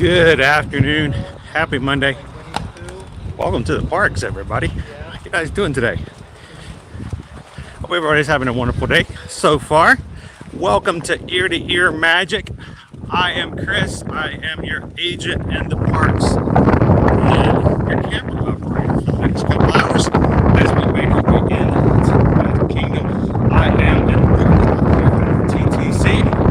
Good afternoon. Happy Monday. Welcome to the parks, everybody. How you guys doing today? Hope everybody's having a wonderful day so far. Welcome to Ear to Ear Magic. I am Chris. I am your agent in the parks and your camera operator for the next couple hours as we make our way into the Magic Kingdom. I am in the TTC.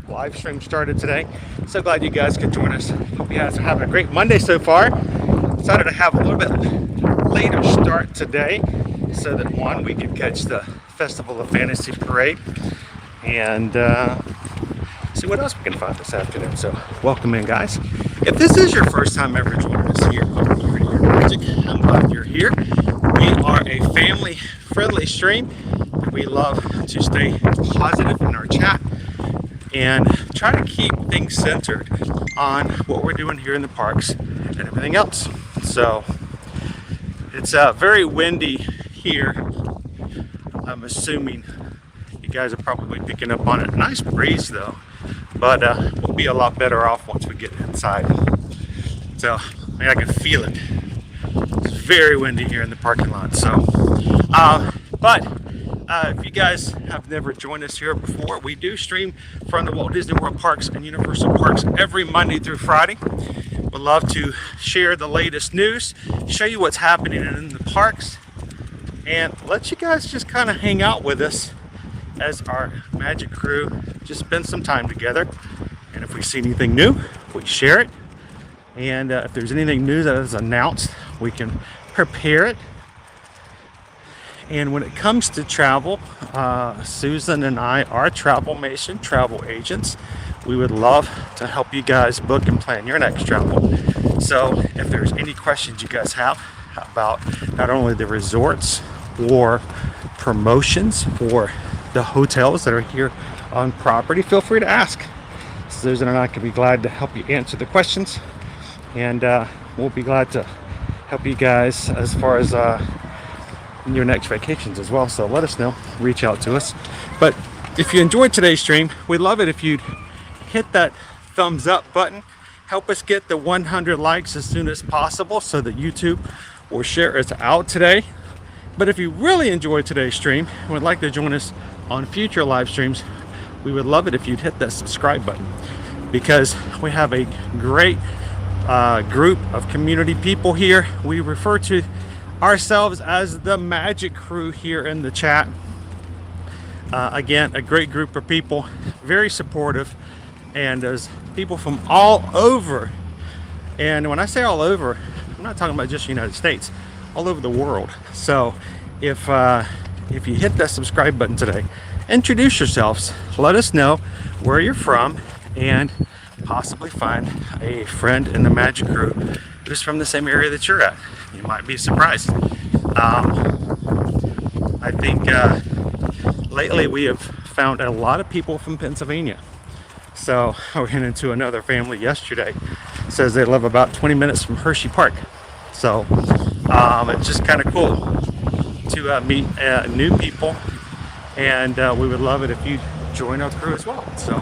Live stream started today. So glad you guys could join us. Hope you guys are having a great Monday so far. Decided to have a little bit later start today so that one, we could catch the Festival of Fantasy Parade and see what else we can find this afternoon. So welcome in, guys. If this is your first time ever joining us here on Ear to Ear Magic, I'm glad you're here. We are a family friendly stream. We love to stay positive in our chat and try to keep things centered on what we're doing here in the parks and everything else. So it's very windy here. I'm assuming you guys are probably picking up on it. Nice breeze though, but we'll be a lot better off once we get inside. So I can feel it. It's very windy here in the parking lot. So, if you guys have never joined us here before, we do stream from the Walt Disney World parks and Universal parks every Monday through Friday. We'd love to share the latest news, show you what's happening in the parks, and let you guys just kind of hang out with us as our magic crew just spend some time together. And if we see anything new, we share it. And if there's anything new that is announced, we can prepare it. And when it comes to travel, Susan and I are Travelmation travel agents. We would love to help you guys book and plan your next travel. So if there's any questions you guys have about not only the resorts or promotions or the hotels that are here on property, feel free to ask. Susan and I can be glad to help you answer the questions. And we'll be glad to help you guys as far as your next vacations as well. So let us know, reach out to us. But if you enjoyed today's stream, we'd love it if you'd hit that thumbs up button. Help us get the 100 likes as soon as possible so that YouTube will share us out today. But if you really enjoyed today's stream and would like to join us on future live streams, we would love it if you'd hit that subscribe button, because we have a great group of community people here. We refer to ourselves as the magic crew here in the chat. Again, a great group of people, very supportive, and there's people from all over. And when I say all over, I'm not talking about just the United States, all over the world. So if you hit that subscribe button today, introduce yourselves, let us know where you're from, and possibly find a friend in the magic crew who's from the same area that you're at. You might be surprised. I think lately we have found a lot of people from Pennsylvania. So I ran into another family yesterday. Says they live about 20 minutes from Hershey Park. So it's just kind of cool to meet new people, and we would love it if you join our crew as well. So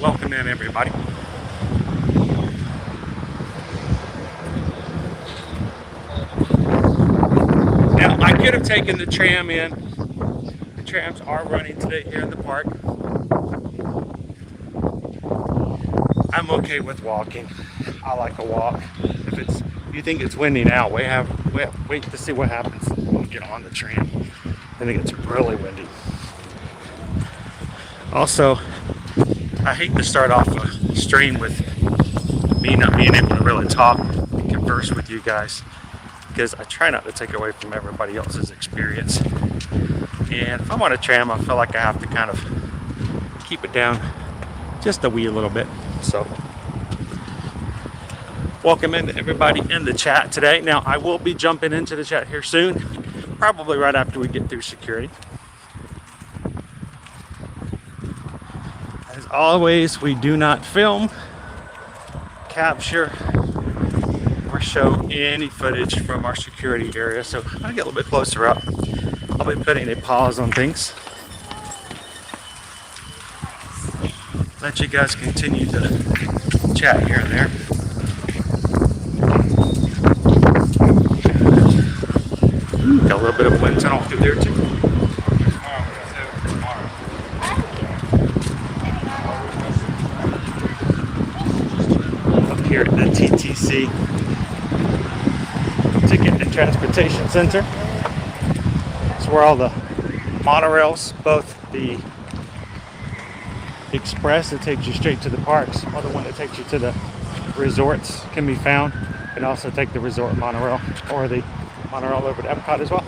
welcome in, everybody. Now, I could have taken the tram in. The trams are running today here in the park. I'm okay with walking. I like to walk. If you think it's windy now, wait to see what happens when we get on the tram. I think it's really windy. Also, I hate to start off a stream with me not being able to really talk and converse with you guys, because I try not to take away from everybody else's experience. And if I'm on a tram, I feel like I have to kind of keep it down just a wee little bit. So welcome in to everybody in the chat today. Now, I will be jumping into the chat here soon, probably right after we get through security. As always, we do not film, capture, or show any footage from our security area. So I'm gonna get a little bit closer up. I'll be putting a pause on things. let you guys continue to chat here and there. Got a little bit of wind tunnel through there too. Up here at the TTC, Ticket and Transportation Center. It's where all the monorails, both the express that takes you straight to the parks, or the one that takes you to the resorts, can be found. You can also take the resort monorail or the monorail over to Epcot as well.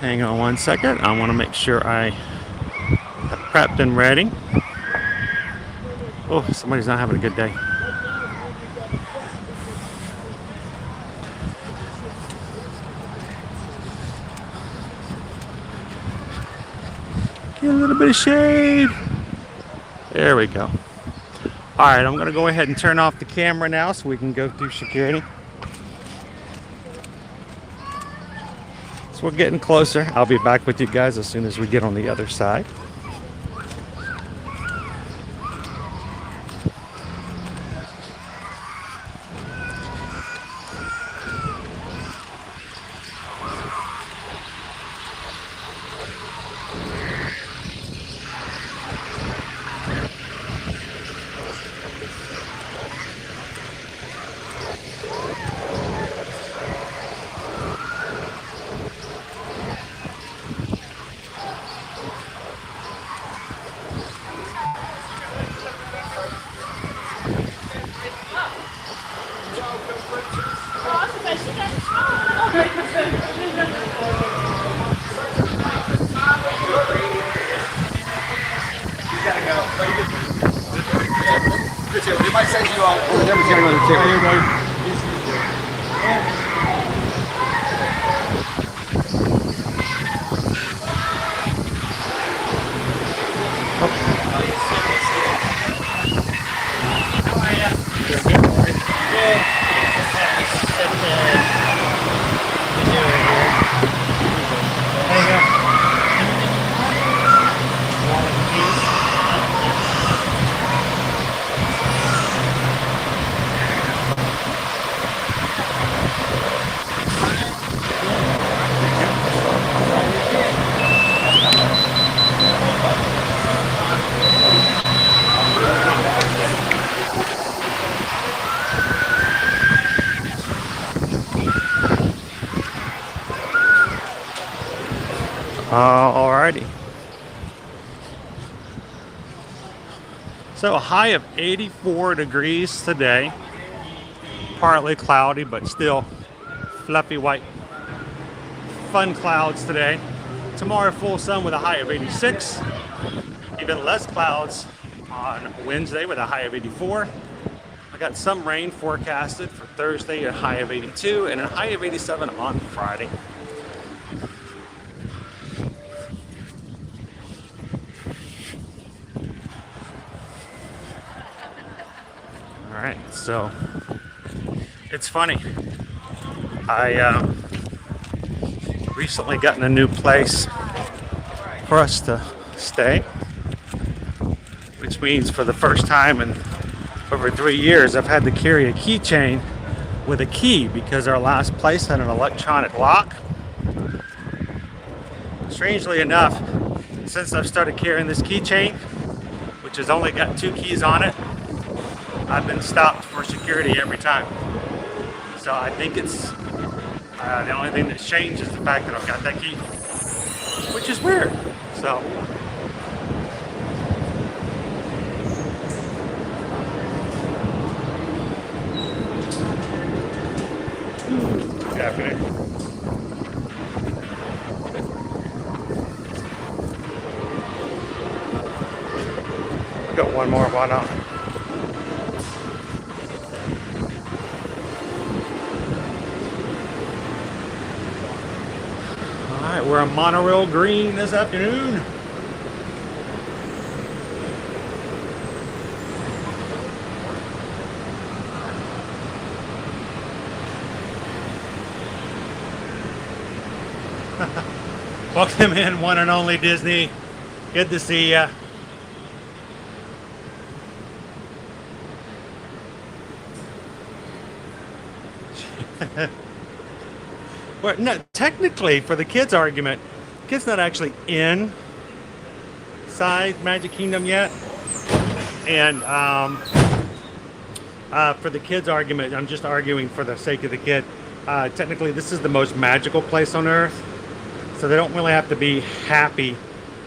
Hang on one second. I want to make sure I have prepped and ready. Oh, somebody's not having a good day. Get a little bit of shade. There we go. All right, I'm going to go ahead and turn off the camera now so we can go through security. So we're getting closer. I'll be back with you guys as soon as we get on the other side. They might send you on over there, but you gotta go to the table. Alrighty. So a high of 84 degrees today. Partly cloudy, but still fluffy white fun clouds today. Tomorrow full sun with a high of 86. Even less clouds on Wednesday with a high of 84. I got some rain forecasted for Thursday, a high of 82, and a high of 87 on Friday. All right, so it's funny. I recently gotten a new place for us to stay, which means for the first time in over 3 years, I've had to carry a keychain with a key because our last place had an electronic lock. Strangely enough, since I've started carrying this keychain, which has only got 2 keys on it, I've been stopped for security every time. So I think it's the only thing that's changed is the fact that I've got that key, which is weird. So happening. Got one more, why not? Alright, we're on Monorail Green this afternoon. Welcome in, one and only Disney. Good to see ya. Well, no, technically, for the kids' argument, kids not actually inside Magic Kingdom yet, and for the kids' argument, I'm just arguing for the sake of the kid. Technically, this is the most magical place on Earth, so they don't really have to be happy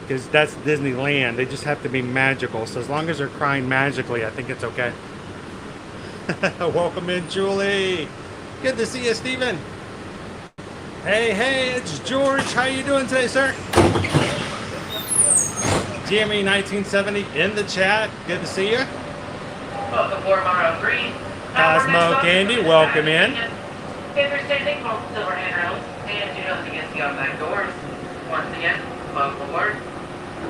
because that's Disneyland. They just have to be magical. So as long as they're crying magically, I think it's okay. Welcome in, Julie. Good to see you, Steven. Hey, it's George. How you doing today, sir? GME 1970 in the chat. Good to see you. Welcome for Tomorrow 3. Cosmo Candy, welcome in. If you're standing, hold silver handrails, and do not against the outside doors. Once again, welcome aboard.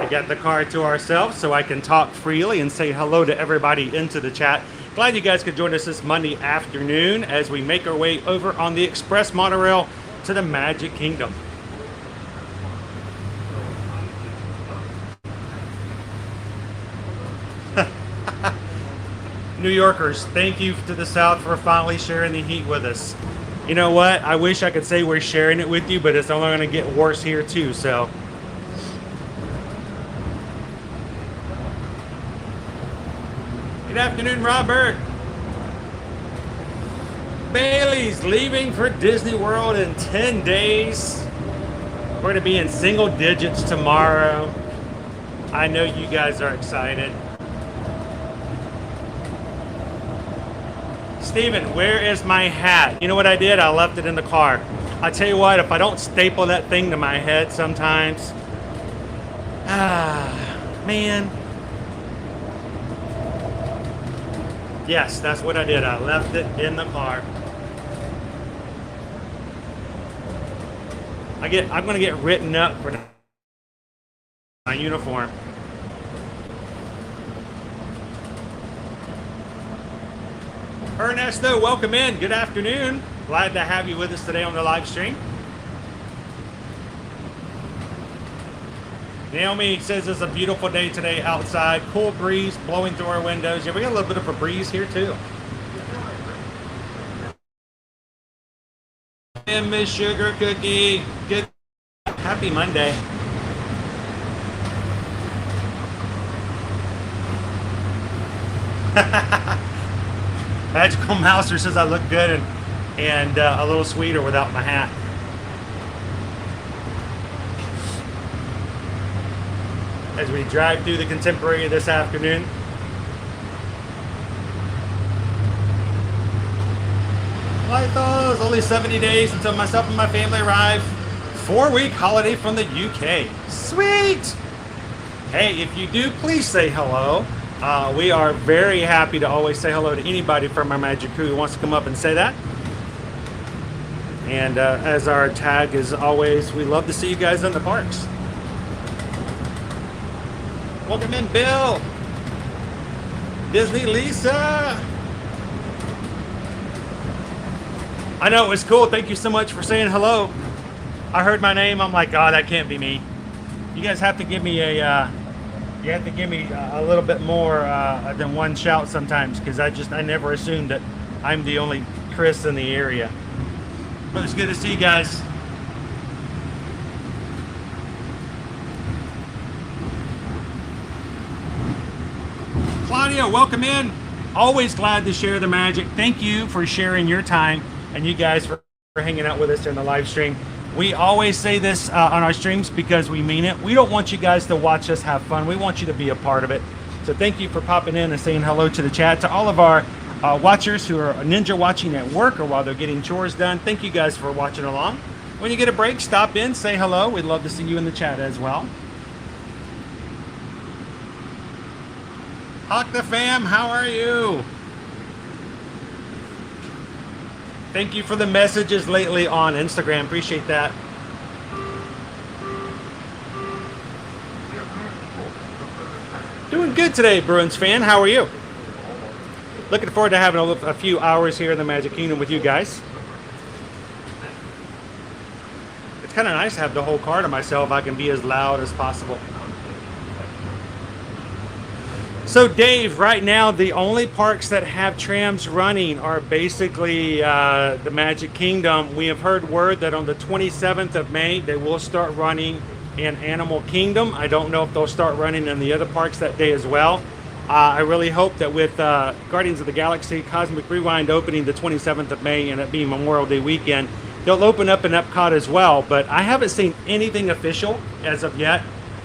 We got the car to ourselves so I can talk freely and say hello to everybody into the chat. Glad you guys could join us this Monday afternoon as we make our way over on the Express Monorail to the Magic Kingdom. New Yorkers, thank you to the South for finally sharing the heat with us. You know what? I wish I could say we're sharing it with you, but it's only going to get worse here too, so. Good afternoon, Robert. Bailey's leaving for Disney World in 10 days. We're going to be in single digits tomorrow. I know you guys are excited. Steven, where is my hat? You know what I did? I left it in the car. I tell you what, if I don't staple that thing to my head sometimes, man. Yes, that's what I did. I left it in the car. I'm gonna get written up for my uniform. Ernesto, welcome in. Good afternoon. Glad to have you with us today on the live stream. Naomi says it's a beautiful day today outside. Cool breeze blowing through our windows. Yeah, we got a little bit of a breeze here too. And Miss Sugar Cookie. Good. Happy Monday. Magical Mouser says I look good and a little sweeter without my hat. As we drive through the Contemporary this afternoon. Lythos, only 70 days until myself and my family arrive. 4-week holiday from the UK. Sweet! Hey, if you do, please say hello. We are very happy to always say hello to anybody from our Magic Crew who wants to come up and say that. And as our tag is always, we love to see you guys in the parks. Welcome in, Bill. Disney Lisa. I know, it was cool. Thank you so much for saying hello. I heard my name. I'm like, oh, that can't be me. You guys have to give me a little bit more than one shout sometimes, because I never assumed that I'm the only Chris in the area. But it's good to see you guys. Claudia, welcome in. Always glad to share the magic. Thank you for sharing your time, and you guys for hanging out with us in the live stream. We always say this on our streams because we mean it. We don't want you guys to watch us have fun. We want you to be a part of it. So thank you for popping in and saying hello to the chat. To all of our watchers who are ninja watching at work or while they're getting chores done, thank you guys for watching along. When you get a break, stop in, say hello. We'd love to see you in the chat as well. Octa fam, how are you? Thank you for the messages lately on Instagram. Appreciate that. Doing good today, Bruins fan. How are you? Looking forward to having a few hours here in the Magic Kingdom with you guys. It's kind of nice to have the whole car to myself. I can be as loud as possible. So Dave, right now the only parks that have trams running are basically the Magic Kingdom. We have heard word that on the 27th of May they will start running in Animal Kingdom. I don't know if they'll start running in the other parks that day as well. I really hope that with Guardians of the Galaxy Cosmic Rewind opening the 27th of May and it being Memorial Day weekend, they'll open up in Epcot as well. But I haven't seen anything official as of yet.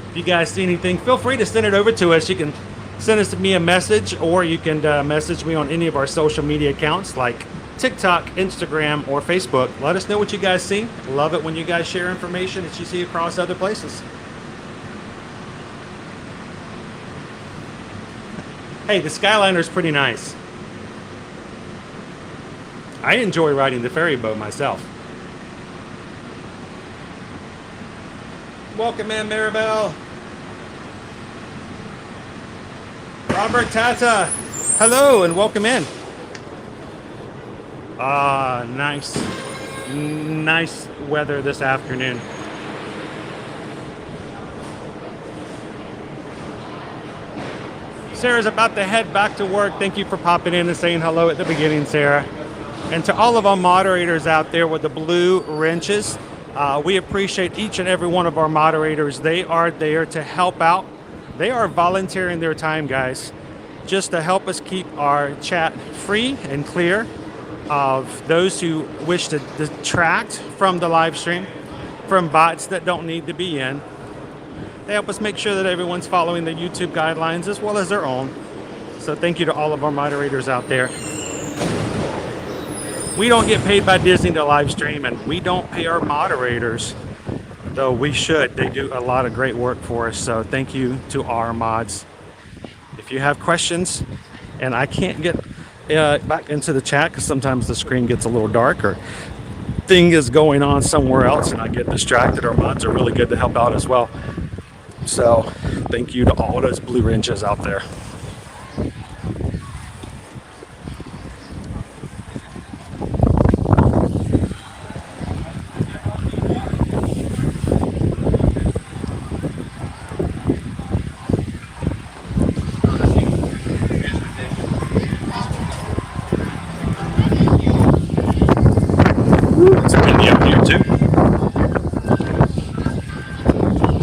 If you guys see anything, feel free to send it over to us. You can send us me a message, or you can message me on any of our social media accounts like TikTok, Instagram, or Facebook. Let us know what you guys see. Love it when you guys share information that you see across other places. Hey, the Skyliner is pretty nice. I enjoy riding the ferry boat myself. Welcome in, Maribel. Robert Tata, hello and welcome in. Nice weather this afternoon. Sarah's about to head back to work. Thank you for popping in and saying hello at the beginning, Sarah. And to all of our moderators out there with the blue wrenches, we appreciate each and every one of our moderators. They are there to help out. They are volunteering their time, guys, just to help us keep our chat free and clear of those who wish to detract from the live stream, from bots that don't need to be in. They help us make sure that everyone's following the YouTube guidelines as well as their own. So thank you to all of our moderators out there. We don't get paid by Disney to live stream, and we don't pay our moderators, though we should. They do a lot of great work for us, so thank you to our mods. If you have questions, and I can't get back into the chat because sometimes the screen gets a little dark or thing is going on somewhere else and I get distracted, our mods are really good to help out as well. So thank you to all those blue wrenches out there.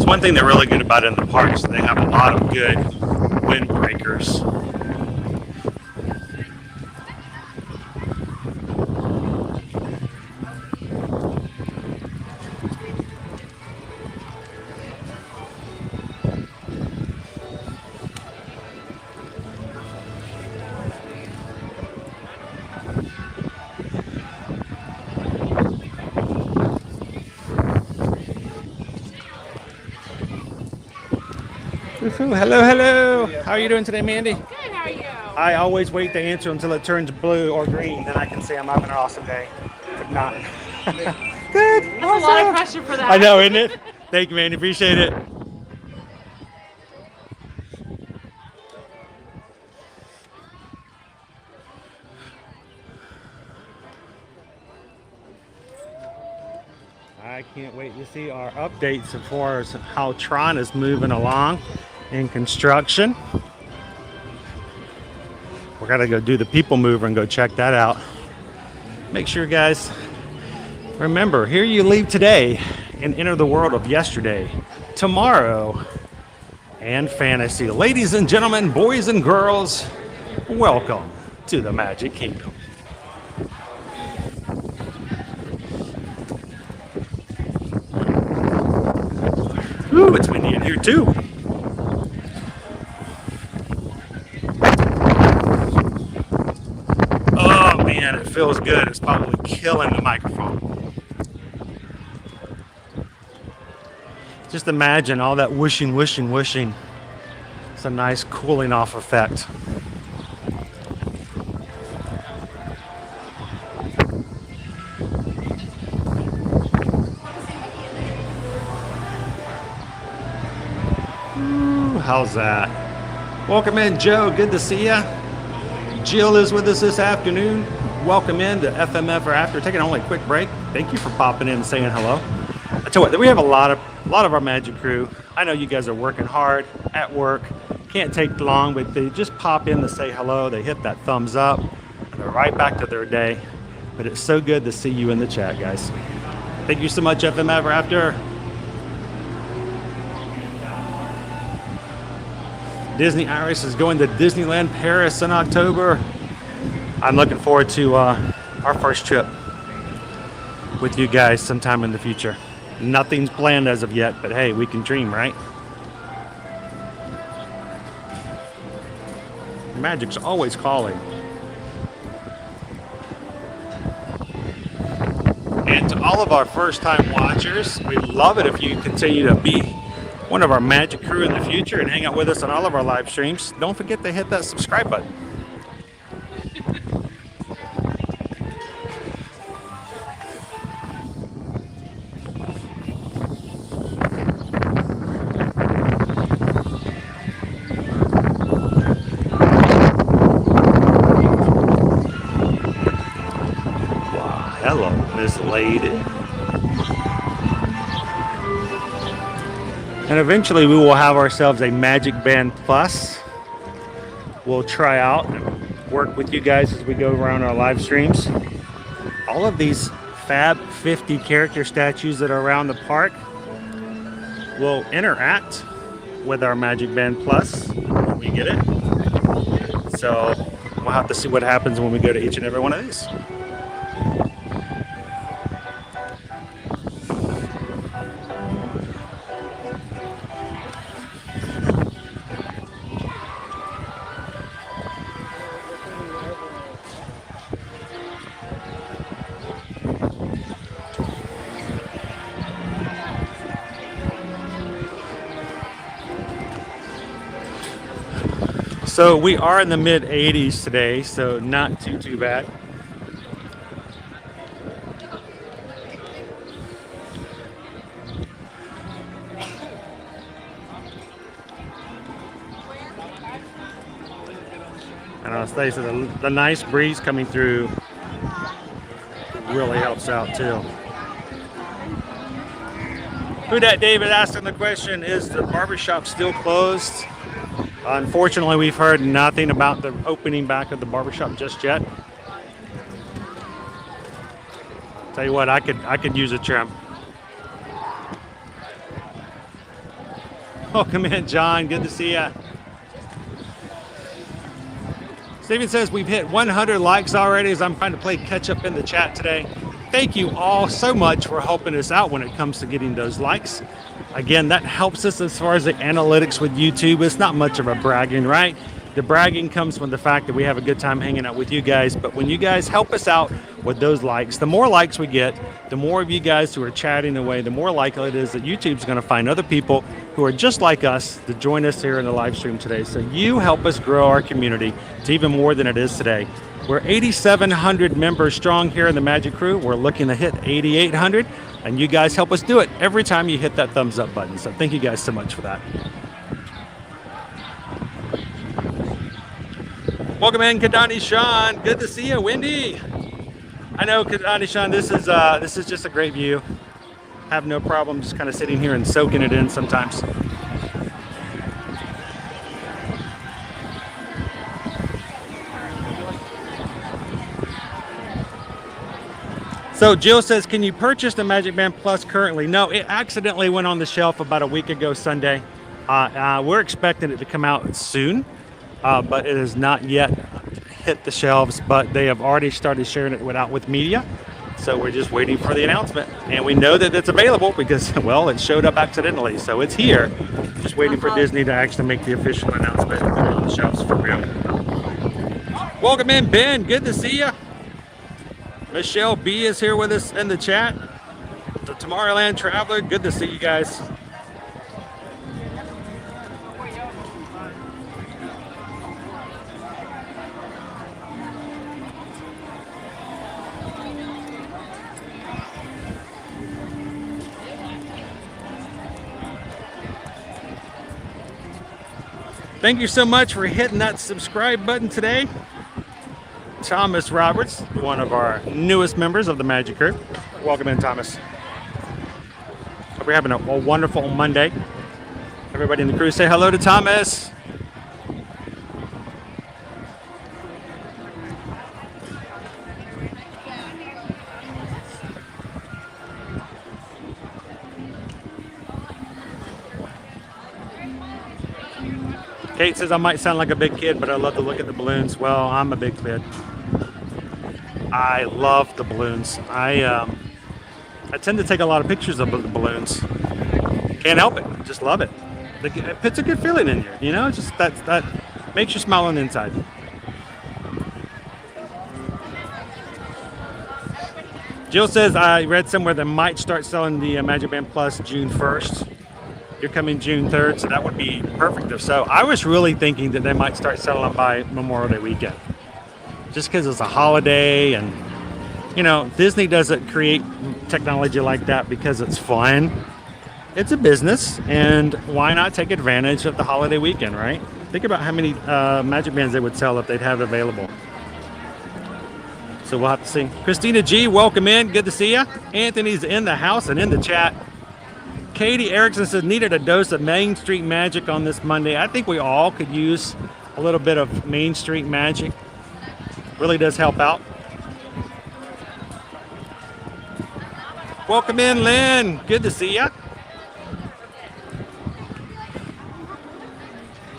One thing they're really good about in the parks, they have a lot of good windbreakers. Hello, hello. How are you doing today, Mandy? Good, how are you? I always wait to answer until it turns blue or green, then I can say I'm having an awesome day. If not. Good. That's awesome. A lot of pressure for that. I know, isn't it? Thank you, Mandy. Appreciate it. I can't wait to see our updates as far as how Tron is moving along in construction. We're gonna go do the PeopleMover and go check that out. Make sure, guys, remember, here you leave today and enter the world of yesterday, tomorrow, and fantasy. Ladies and gentlemen, boys and girls, welcome to the Magic Kingdom. Ooh, it's windy in here too. Oh man, it feels good. It's probably killing the microphone. Just imagine all that whooshing, whooshing, whooshing. It's a nice cooling off effect. How's that? Welcome in, Joe. Good to see ya. Jill is with us this afternoon. Welcome in to FMF or After. Taking only a quick break. Thank you for popping in and saying hello. I tell you what, we have a lot of our magic crew. I know you guys are working hard at work. Can't take long, but they just pop in to say hello. They hit that thumbs up, and they're right back to their day. But it's so good to see you in the chat, guys. Thank you so much, FM Ever After. Disney Iris is going to Disneyland Paris in October. I'm looking forward to our first trip with you guys sometime in the future. Nothing's planned as of yet, but hey, we can dream, right? Magic's always calling. And to all of our first-time watchers, we'd love it if you continue to be one of our magic crew in the future and hang out with us on all of our live streams. Don't forget to hit that subscribe button. Hello, Miss Lady. And eventually we will have ourselves a Magic Band Plus. We'll try out and work with you guys as we go around our live streams. All of these Fab 50 character statues that are around the park will interact with our Magic Band Plus when we get it. So we'll have to see what happens when we go to each and every one of these. So we are in the mid 80s today, so not too bad. And I'll say, so the nice breeze coming through really helps out too. Who dat David asking the question, is the barbershop still closed? Unfortunately, we've heard nothing about the opening back of the barbershop just yet. Tell you what, I could use a trim. Welcome in, John. Good to see ya. Steven says we've hit 100 likes already as I'm trying to play catch up in the chat today. Thank you all so much for helping us out when it comes to getting those likes. Again, that helps us as far as the analytics with YouTube. It's not much of a bragging, right? The bragging comes from the fact that we have a good time hanging out with you guys. But when you guys help us out with those likes, the more likes we get, the more of you guys who are chatting away, the more likely it is that YouTube's going to find other people who are just like us to join us here in the live stream today. So you help us grow our community to even more than it is today. We're 8,700 members strong here in the Magic Crew. We're looking to hit 8,800, and you guys help us do it every time you hit that thumbs up button. So thank you guys so much for that. Welcome in, Kadani Sean. Good to see you, Wendy. I know, Kadani Sean, this is just a great view. Have no problem just kind of sitting here and soaking it in sometimes. So Jill says, can you purchase the Magic Band Plus currently? No, it accidentally went on the shelf about a week ago Sunday. We're expecting it to come out soon, but it has not yet hit the shelves, but they have already started sharing it with media. So we're just waiting for the announcement. And we know that it's available because, well, it showed up accidentally. So it's here, just waiting for Disney to actually make the official announcement and put it on the shelves for real. Welcome in, Ben. Good to see you. Michelle B is here with us in the chat. The Tomorrowland Traveler, good to see you guys. Thank you so much for hitting that subscribe button today. Thomas Roberts, one of our newest members of the Magic Crew. Welcome in, Thomas. Hope you're having a wonderful Monday. Everybody in the crew, say hello to Thomas. Kate says I might sound like a big kid, but I love to look at the balloons. Well, I'm a big kid. I love the balloons. I tend to take a lot of pictures of the balloons. Can't help it. Just love it. It puts a good feeling in you. You know, just that makes you smile on the inside. Jill says I read somewhere that might start selling the Magic Band Plus June 1st. You're coming June 3rd, so that would be perfect if so. I was really thinking that they might start selling them by Memorial Day weekend. Just because it's a holiday and, you know, Disney doesn't create technology like that because it's fun. It's a business, and why not take advantage of the holiday weekend, right? Think about how many Magic Bands they would sell if they'd have it available. So we'll have to see. Christina G, welcome in. Good to see you. Anthony's in the house and in the chat. Katie Erickson says, needed a dose of Main Street magic on this Monday. I think we all could use a little bit of Main Street magic. Really does help out. Welcome in, Lynn. Good to see you.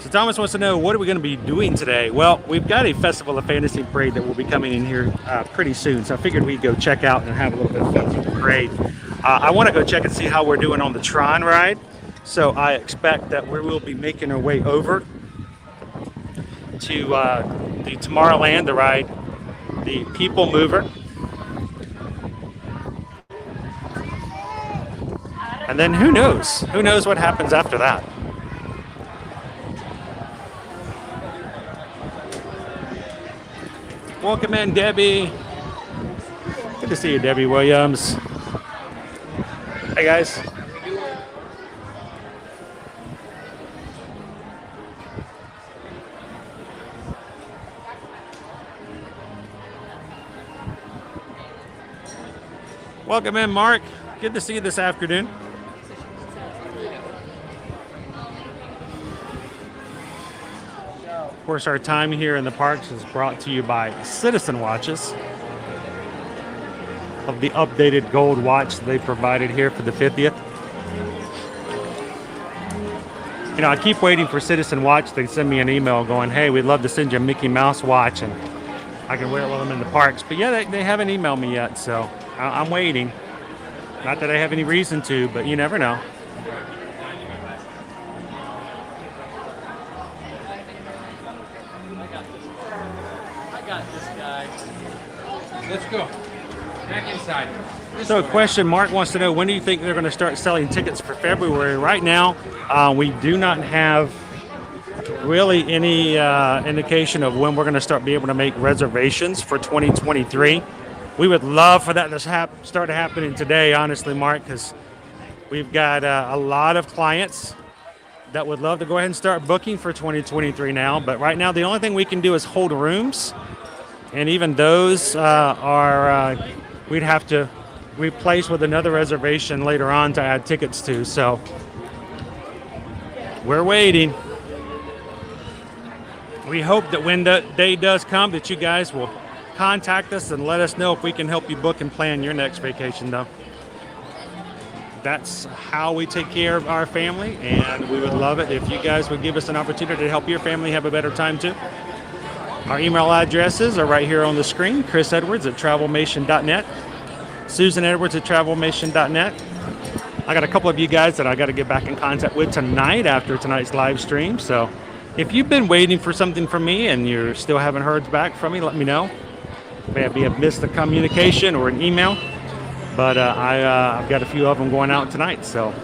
So Thomas wants to know, what are we going to be doing today? Well, we've got a Festival of Fantasy parade that will be coming in here pretty soon. So I figured we'd go check out and have a little bit of fun with the parade. I want to go check and see how we're doing on the Tron ride. So I expect that we will be making our way over to the Tomorrowland to ride the PeopleMover. And then who knows? Who knows what happens after that? Welcome in, Debbie. Good to see you, Debbie Williams. Hey guys. Welcome in, Mark. Good to see you this afternoon. Of course, our time here in the parks is brought to you by Citizen Watches, of the updated gold watch they provided here for the 50th. You know, I keep waiting for Citizen Watch. They send me an email going, hey, we'd love to send you a Mickey Mouse watch, and I can wear it while I'm in the parks. But yeah, they haven't emailed me yet, so I'm waiting. Not that I have any reason to, but you never know. I got this guy. Let's go. Back inside. So a question, Mark wants to know, when do you think they're going to start selling tickets for February? Right now, we do not have really any indication of when we're going to start being able to make reservations for 2023. We would love for that to start happening today, honestly, Mark, because we've got a lot of clients that would love to go ahead and start booking for 2023 now. But right now, the only thing we can do is hold rooms. And even those we'd have to replace with another reservation later on to add tickets to. So we're waiting. We hope that when the day does come that you guys will contact us and let us know if we can help you book and plan your next vacation, though. That's how we take care of our family, and we would love it if you guys would give us an opportunity to help your family have a better time too. Our email addresses are right here on the screen. chrisedwards@travelmation.net, susanedwards@travelmation.net. I got a couple of you guys that I got to get back in contact with tonight after tonight's live stream. So if you've been waiting for something from me and you still haven't heard back from me, let me know. Maybe I've missed a communication or an email, but I've got a few of them going out tonight. So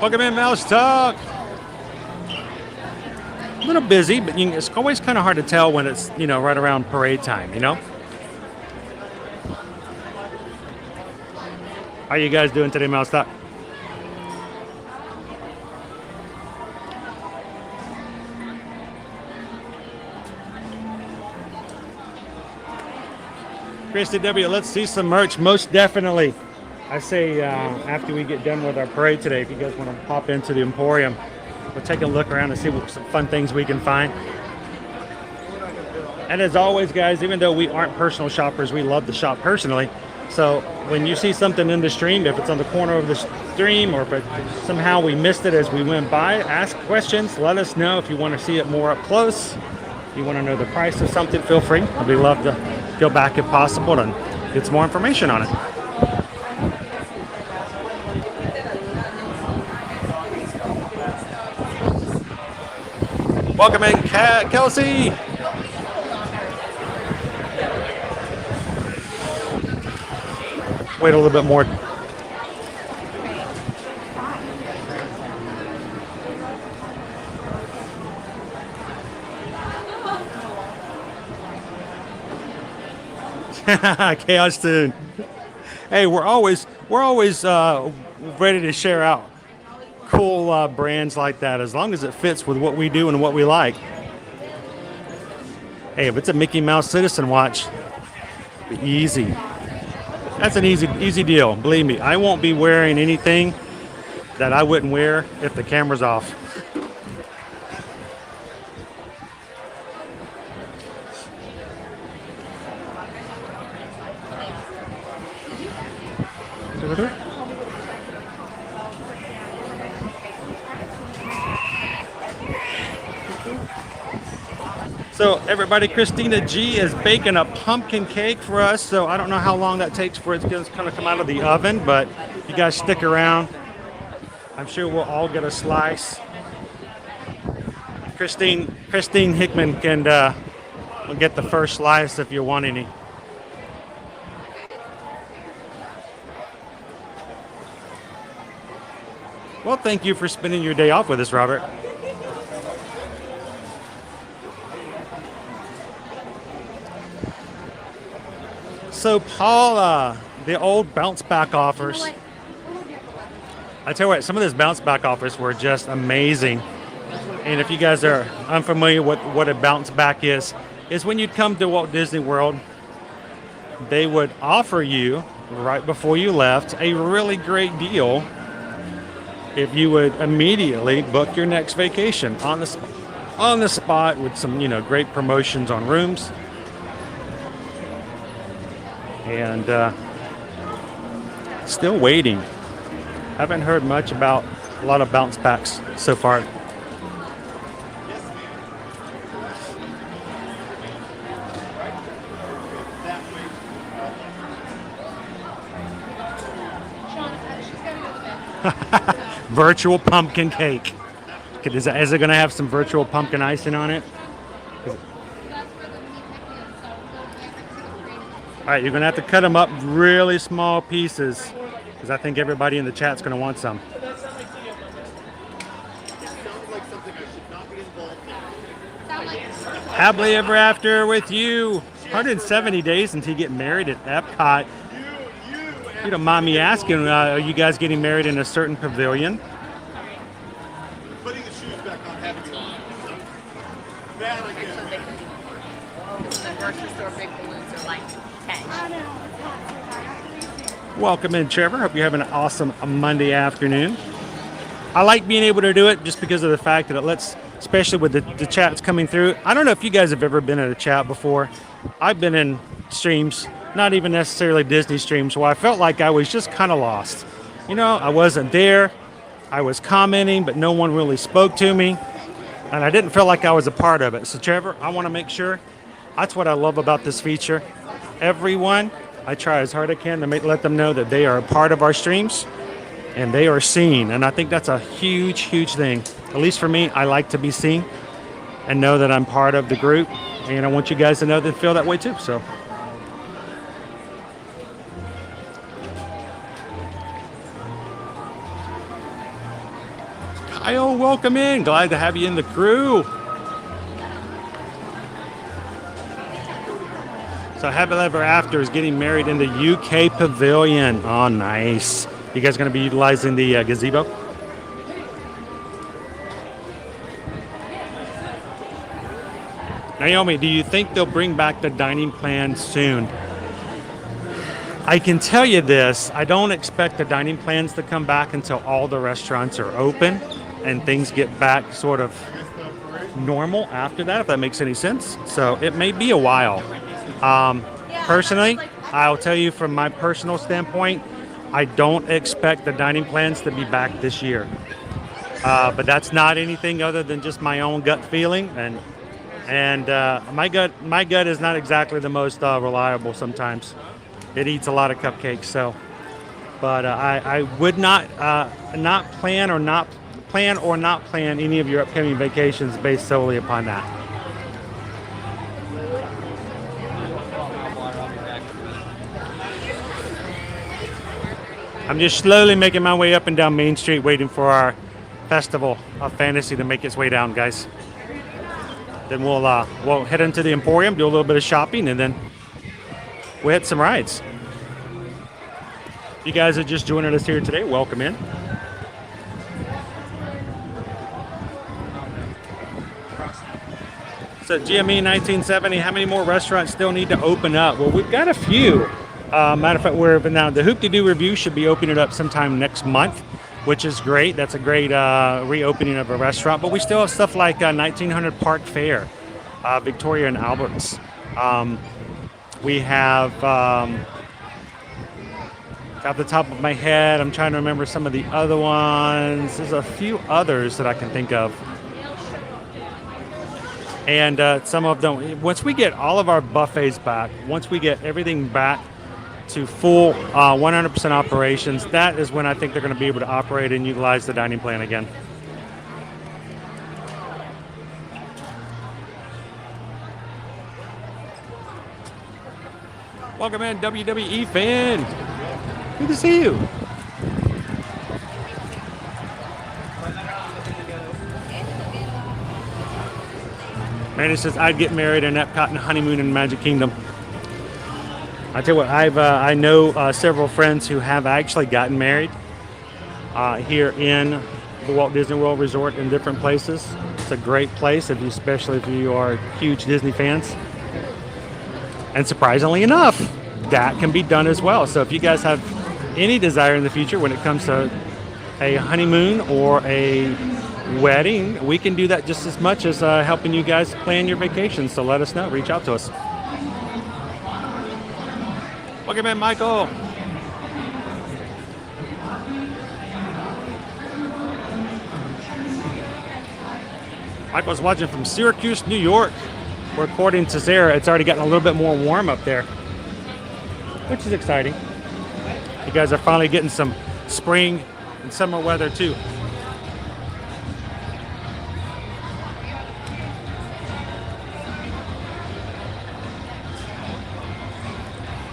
welcome in, Mouse Talk. A little busy, but it's always kind of hard to tell when it's, right around parade time, How you guys doing today, Mouse Talk? Christy W, let's see some merch. Most definitely. I say after we get done with our parade today, if you guys want to pop into the Emporium, we'll take a look around and see what some fun things we can find. And as always, guys, even though we aren't personal shoppers, we love to shop personally. So when you see something in the stream, if it's on the corner of the stream or if somehow we missed it as we went by, ask questions. Let us know if you want to see it more up close. If you want to know the price of something, feel free. We'd love to go back if possible and get some more information on it. Welcome in, Kelsey. Wait a little bit more. Chaos Tune. Hey, we're always ready to share out cool brands like that, as long as it fits with what we do and what we like. Hey, if it's a Mickey Mouse Citizen watch, be easy. That's an easy deal. Believe me, I won't be wearing anything that I wouldn't wear if the camera's off. So everybody, Christina G is baking a pumpkin cake for us. So I don't know how long that takes for it to kind of come out of the oven, but you guys stick around. I'm sure we'll all get a slice. Christine Hickman can will get the first slice if you want any. Well, thank you for spending your day off with us, Robert. So Paula, the old bounce back offers. I tell you what, some of those bounce back offers were just amazing. And if you guys are unfamiliar with what a bounce back is when you'd come to Walt Disney World, they would offer you right before you left a really great deal if you would immediately book your next vacation on the spot with some, great promotions on rooms. And still waiting. Haven't heard much about a lot of bounce backs so far. Virtual pumpkin cake. Is it going to have some virtual pumpkin icing on it? All right, you're going to have to cut them up really small pieces because I think everybody in the chat's going to want some. Happily ever after with you. 170 days until you get married at Epcot. You don't mind me asking, are you guys getting married in a certain pavilion? Putting the shoes back on, having on. That I get. The grocery store big balloons are like 10. Welcome in, Trevor. Hope you're having an awesome Monday afternoon. I like being able to do it just because of the fact that it lets, especially with the chats coming through. I don't know if you guys have ever been in a chat before. I've been in streams, not even necessarily Disney streams, where I felt like I was just kind of lost. I wasn't there. I was commenting, but no one really spoke to me. And I didn't feel like I was a part of it. So, Trevor, I want to make sure. That's what I love about this feature. Everyone, I try as hard as I can to let them know that they are a part of our streams and they are seen. And I think that's a huge, huge thing. At least for me, I like to be seen and know that I'm part of the group. And I want you guys to know that feel that way too. So. Kyle, welcome in. Glad to have you in the crew. So Happily Ever After is getting married in the UK Pavilion. Oh, nice. You guys going to be utilizing the gazebo? Naomi, do you think they'll bring back the dining plan soon? I can tell you this, I don't expect the dining plans to come back until all the restaurants are open and things get back sort of normal after that, if that makes any sense. So it may be a while. Personally, I'll tell you from my personal standpoint, I don't expect the dining plans to be back this year. But that's not anything other than just my own gut feeling, and my gut is not exactly the most reliable sometimes. It eats a lot of cupcakes, so. But I would not plan any of your upcoming vacations based solely upon that. I'm just slowly making my way up and down Main Street, waiting for our Festival of Fantasy to make its way down, guys. Then we'll head into the Emporium, do a little bit of shopping, and then we'll hit some rides. If you guys are just joining us here today, welcome in. So GME 1970, how many more restaurants still need to open up? Well, we've got a few. Matter of fact, now the Hoop-de-Doo review should be opening up sometime next month, which is great. That's a great reopening of a restaurant. But we still have stuff like 1900 Park Fair, Victoria and Albert's. We have, off the top of my head, I'm trying to remember some of the other ones. There's a few others that I can think of. And some of them, once we get all of our buffets back, once we get everything back to full 100% operations, that is when I think they're going to be able to operate and utilize the dining plan again. Welcome in, WWE fan. Good to see you. Manny says, I'd get married in Epcot and honeymoon in Magic Kingdom. I tell you what, I know several friends who have actually gotten married here in the Walt Disney World Resort in different places. It's a great place, especially if you are huge Disney fans. And surprisingly enough, that can be done as well. So if you guys have any desire in the future when it comes to a honeymoon or a wedding, we can do that just as much as helping you guys plan your vacation. So let us know. Reach out to us. Welcome in, Michael. Michael's watching from Syracuse, New York, where according to Sarah, it's already gotten a little bit more warm up there, which is exciting. You guys are finally getting some spring and summer weather too.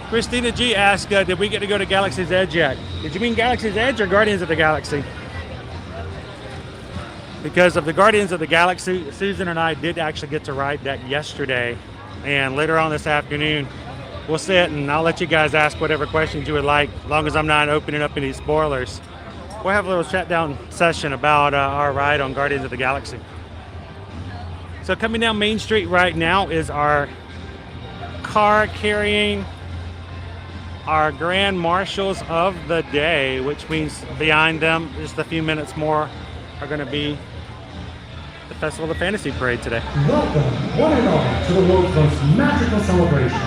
Christina G asked, did we get to go to Galaxy's Edge yet? Did you mean Galaxy's Edge or Guardians of the Galaxy? Because of the Guardians of the Galaxy, Susan and I did actually get to ride that yesterday. And later on this afternoon, we'll sit and I'll let you guys ask whatever questions you would like, as long as I'm not opening up any spoilers. We'll have a little chat down session about our ride on Guardians of the Galaxy. So coming down Main Street right now is our car carrying our grand marshals of the day, which means behind them, just a few minutes more, are going to be the Festival of Fantasy Parade today. Welcome, one and all, to the world's most magical celebration.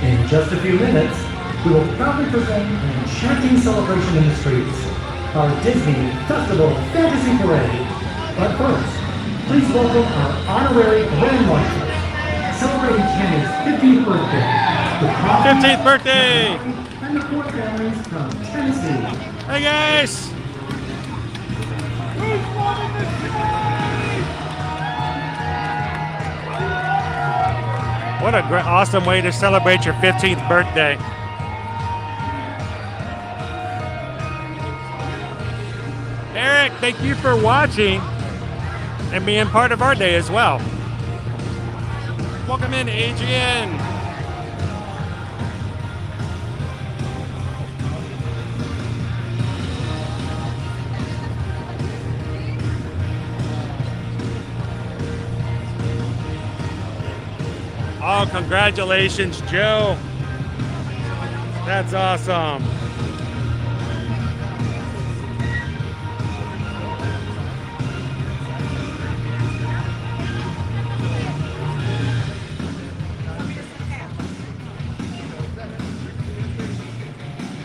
In just a few minutes, we will proudly present an enchanting celebration in the streets, our Disney Festival of Fantasy Parade. But first, please welcome our honorary Grand Marshals, celebrating Tammy's 15th birthday. 15th birthday! And the four families from Tennessee. Hey guys! What a great, awesome way to celebrate your 15th birthday. Eric, thank you for watching and being part of our day as well. Welcome in, Adrian. Oh, congratulations, Joe. That's awesome.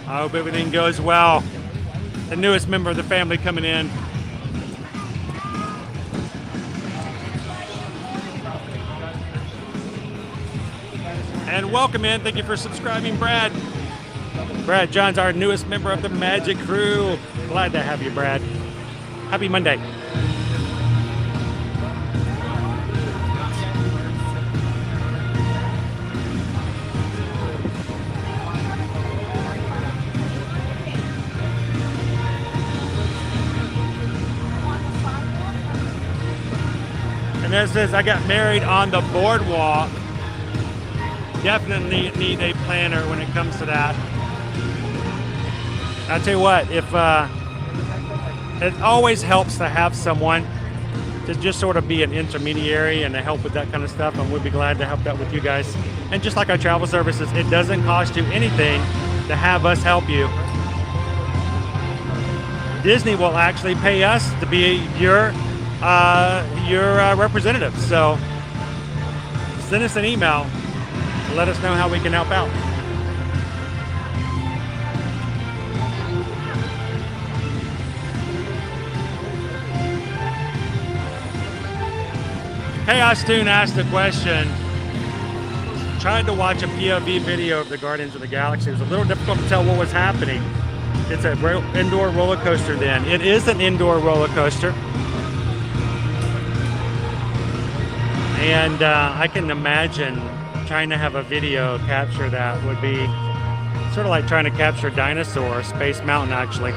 I hope everything goes well. The newest member of the family coming in. And welcome in. Thank you for subscribing, Brad. Brad John's our newest member of the Magic Crew. Glad to have you, Brad. Happy Monday. And this says I got married on the boardwalk. Definitely need a planner when it comes to that. I'll tell you what, if it always helps to have someone to just sort of be an intermediary and to help with that kind of stuff, and we'd be glad to help that with you guys. And just like our travel services, it doesn't cost you anything to have us help you. Disney will actually pay us to be your representative. So send us an email. Let us know how we can help out. Chaos Toon asked a question. Tried to watch a POV video of the Guardians of the Galaxy. It was a little difficult to tell what was happening. It's an indoor roller coaster then. It is an indoor roller coaster. And I can imagine trying to have a video capture that would be sort of like trying to capture a dinosaur, Space Mountain actually.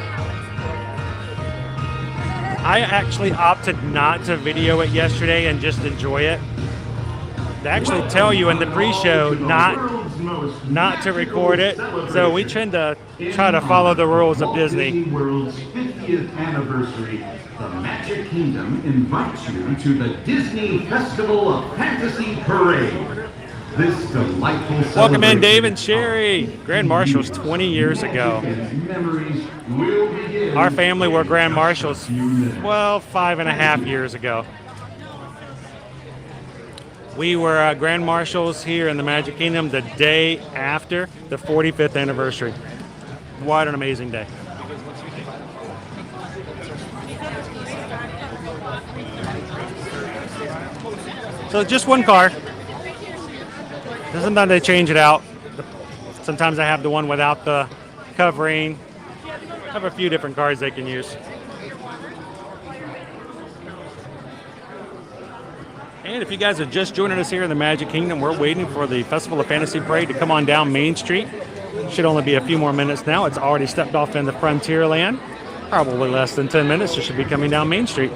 I actually opted not to video it yesterday and just enjoy it. They actually tell you in the pre-show not to record it, so we tend to try to follow the rules of Disney. World's 50th anniversary, the Magic Kingdom invites you to the Disney Festival of Fantasy Parade. This delightful Welcome in, Dave and Sherry. Grand Marshals 20 years ago. Our family were Grand Marshals, well, 5.5 years ago. We were Grand Marshals here in the Magic Kingdom the day after the 45th anniversary. What an amazing day. So just one car. Sometimes they change it out. Sometimes I have the one without the covering. I have a few different cars they can use. And if you guys are just joining us here in the Magic Kingdom, we're waiting for the Festival of Fantasy Parade to come on down Main Street. Should only be a few more minutes now. It's already stepped off into Frontierland. Probably less than 10 minutes. It should be coming down Main Street.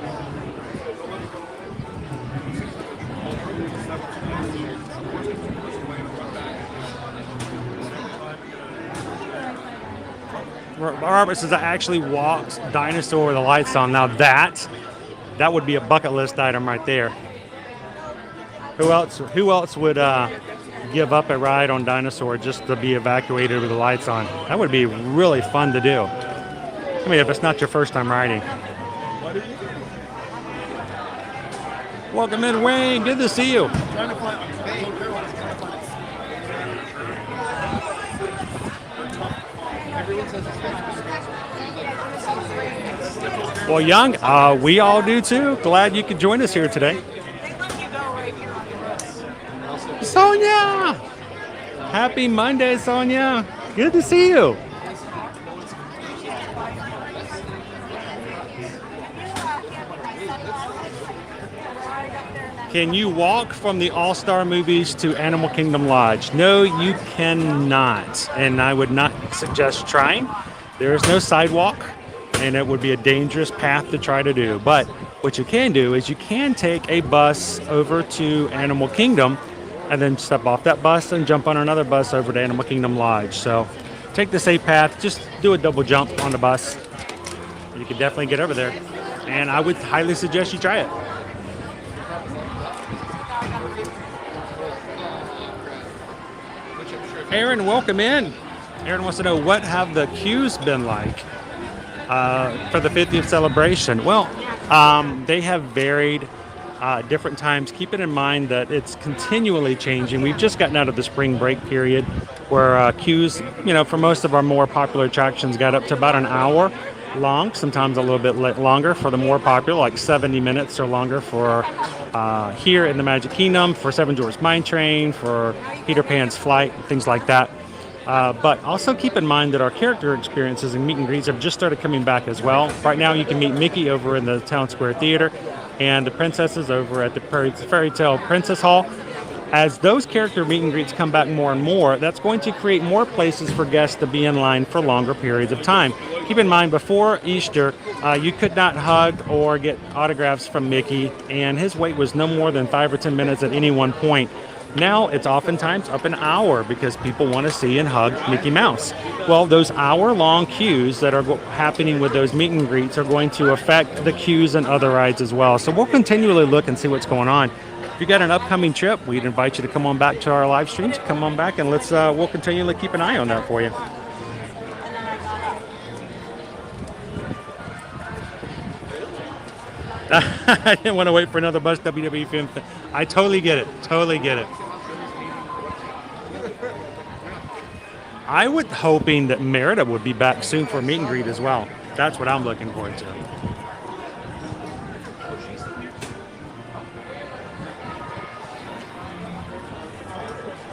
Robert says I actually walked dinosaur with the lights on. Now that would be a bucket list item right there. Who else would give up a ride on dinosaur just to be evacuated with the lights on? That would be really fun to do. I mean, if it's not your first time riding. Welcome in, Wayne. Good to see you. Well, Young, we all do too. Glad you could join us here today. Sonia! Happy Monday, Sonia. Good to see you. Can you walk from the All-Star movies to Animal Kingdom Lodge? No, you cannot. And I would not suggest trying. There is no sidewalk, and it would be a dangerous path to try to do. But what you can do is you can take a bus over to Animal Kingdom and then step off that bus and jump on another bus over to Animal Kingdom Lodge. So take the safe path. Just do a double jump on the bus. You can definitely get over there. And I would highly suggest you try it. Aaron, welcome in. Aaron wants to know, what have the queues been like for the 50th celebration? Well, they have varied different times. Keep it in mind that it's continually changing. We've just gotten out of the spring break period where queues, for most of our more popular attractions got up to about an hour long, sometimes a little bit longer for the more popular, like 70 minutes or longer for here in the Magic Kingdom, for Seven Dwarfs Mine Train, for Peter Pan's Flight, things like that. But also keep in mind that our character experiences and meet and greets have just started coming back as well. Right now you can meet Mickey over in the Town Square Theater and the princesses over at the Fairy Tale Princess Hall. As those character meet and greets come back more and more, that's going to create more places for guests to be in line for longer periods of time. Keep in mind, before Easter, you could not hug or get autographs from Mickey, and his wait was no more than 5 or 10 minutes at any one point. Now it's oftentimes up an hour because people want to see and hug Mickey Mouse. Well, those hour-long queues that are happening with those meet and greets are going to affect the queues and other rides as well. So we'll continually look and see what's going on. If you got an upcoming trip, we'd invite you to come on back to our live streams. Come on back and we'll continually keep an eye on that for you. I didn't want to wait for another bus WWE film. I totally get it. Totally get it. I was hoping that Merida would be back soon for a meet and greet as well. That's what I'm looking forward to.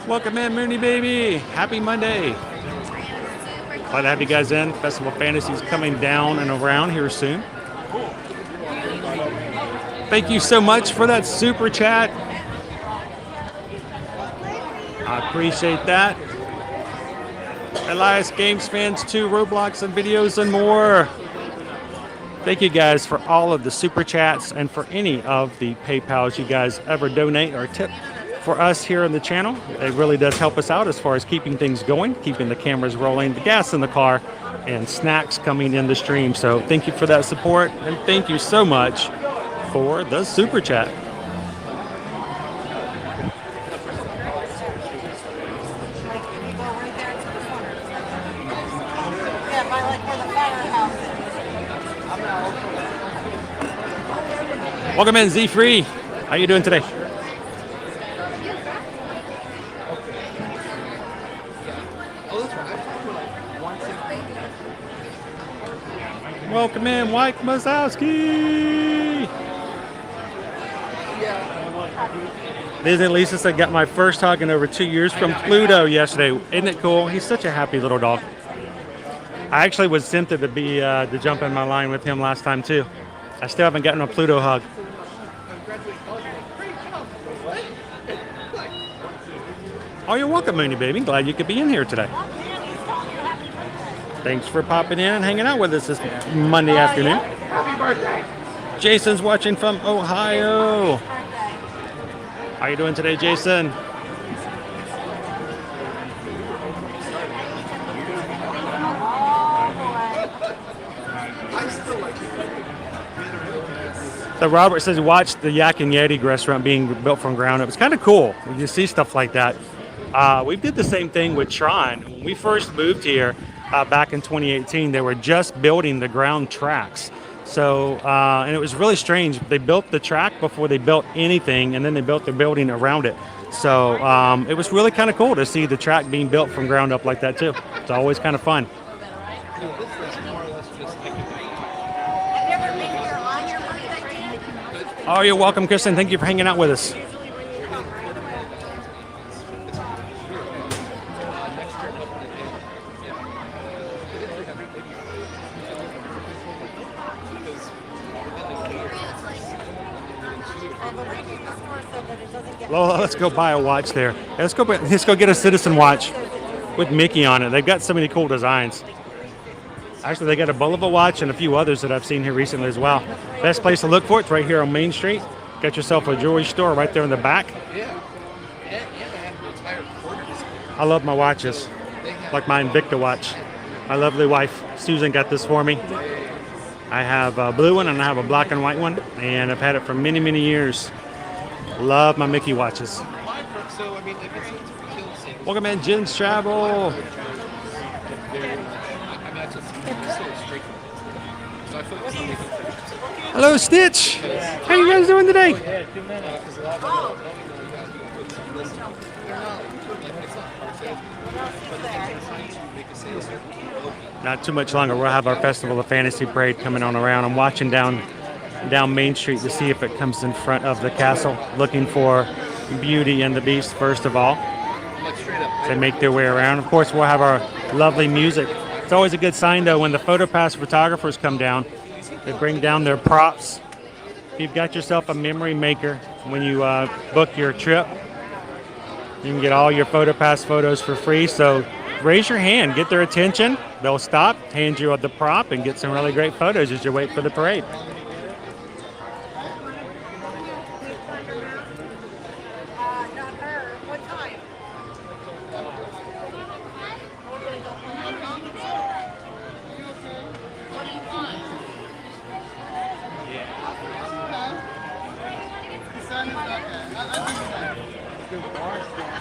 Welcome in, Mooney Baby. Happy Monday. Glad to have you guys in. Festival of Fantasy is coming down and around here soon. Thank you so much for that super chat. I appreciate that. Elias Games Fans 2, Roblox and videos and more. Thank you guys for all of the super chats and for any of the PayPals you guys ever donate or tip for us here on the channel. It really does help us out as far as keeping things going, keeping the cameras rolling, the gas in the car, and snacks coming in the stream. So thank you for that support, and thank you so much for the super chat. Welcome in, Z Free. How you doing today? Welcome in, Mike Mazowski. Disney Lisa said, got my first hug in over 2 years from Pluto yesterday. Isn't it cool? He's such a happy little dog. I actually was tempted to jump in my line with him last time too. I still haven't gotten a Pluto hug. Oh, you're welcome, Mooney Baby. Glad you could be in here today. Thanks for popping in and hanging out with us this Monday afternoon. Happy birthday. Jason's watching from Ohio. How you doing today, Jason? So Robert says he watched the Yak and Yeti restaurant being built from ground up. It's kind of cool when you see stuff like that. We did the same thing with Tron. When we first moved here back in 2018, they were just building the ground tracks. So, and it was really strange. They built the track before they built anything, and then they built the building around it. So it was really kind of cool to see the track being built from ground up like that too. It's always kind of fun. Oh, you're welcome, Kristen. Thank you for hanging out with us. Well, let's go buy a watch there. Let's go get a Citizen watch with Mickey on it. They've got so many cool designs. Actually, they got a Bulova watch and a few others that I've seen here recently as well. Best place to look for it's right here on Main Street. Get yourself a jewelry store right there in the back. I love my watches, like my Invicta watch. My lovely wife Susan got this for me. I have a blue one and I have a black and white one, and I've had it for many, many years. Love my Mickey watches. Welcome in, Jen's Travel. Hello, Stitch. How you guys doing today? Not too much longer. We'll have our Festival of Fantasy Parade coming on around. I'm watching down Main Street to see if it comes in front of the castle, looking for Beauty and the Beast first of all. They make their way around. Of course, we'll have our lovely music. It's always a good sign, though, when the PhotoPass photographers come down. They bring down their props. If you've got yourself a memory maker when you book your trip, you can get all your PhotoPass photos for free. So raise your hand, get their attention. They'll stop, hand you the prop, and get some really great photos as you wait for the parade. Not her. What time? What do you want?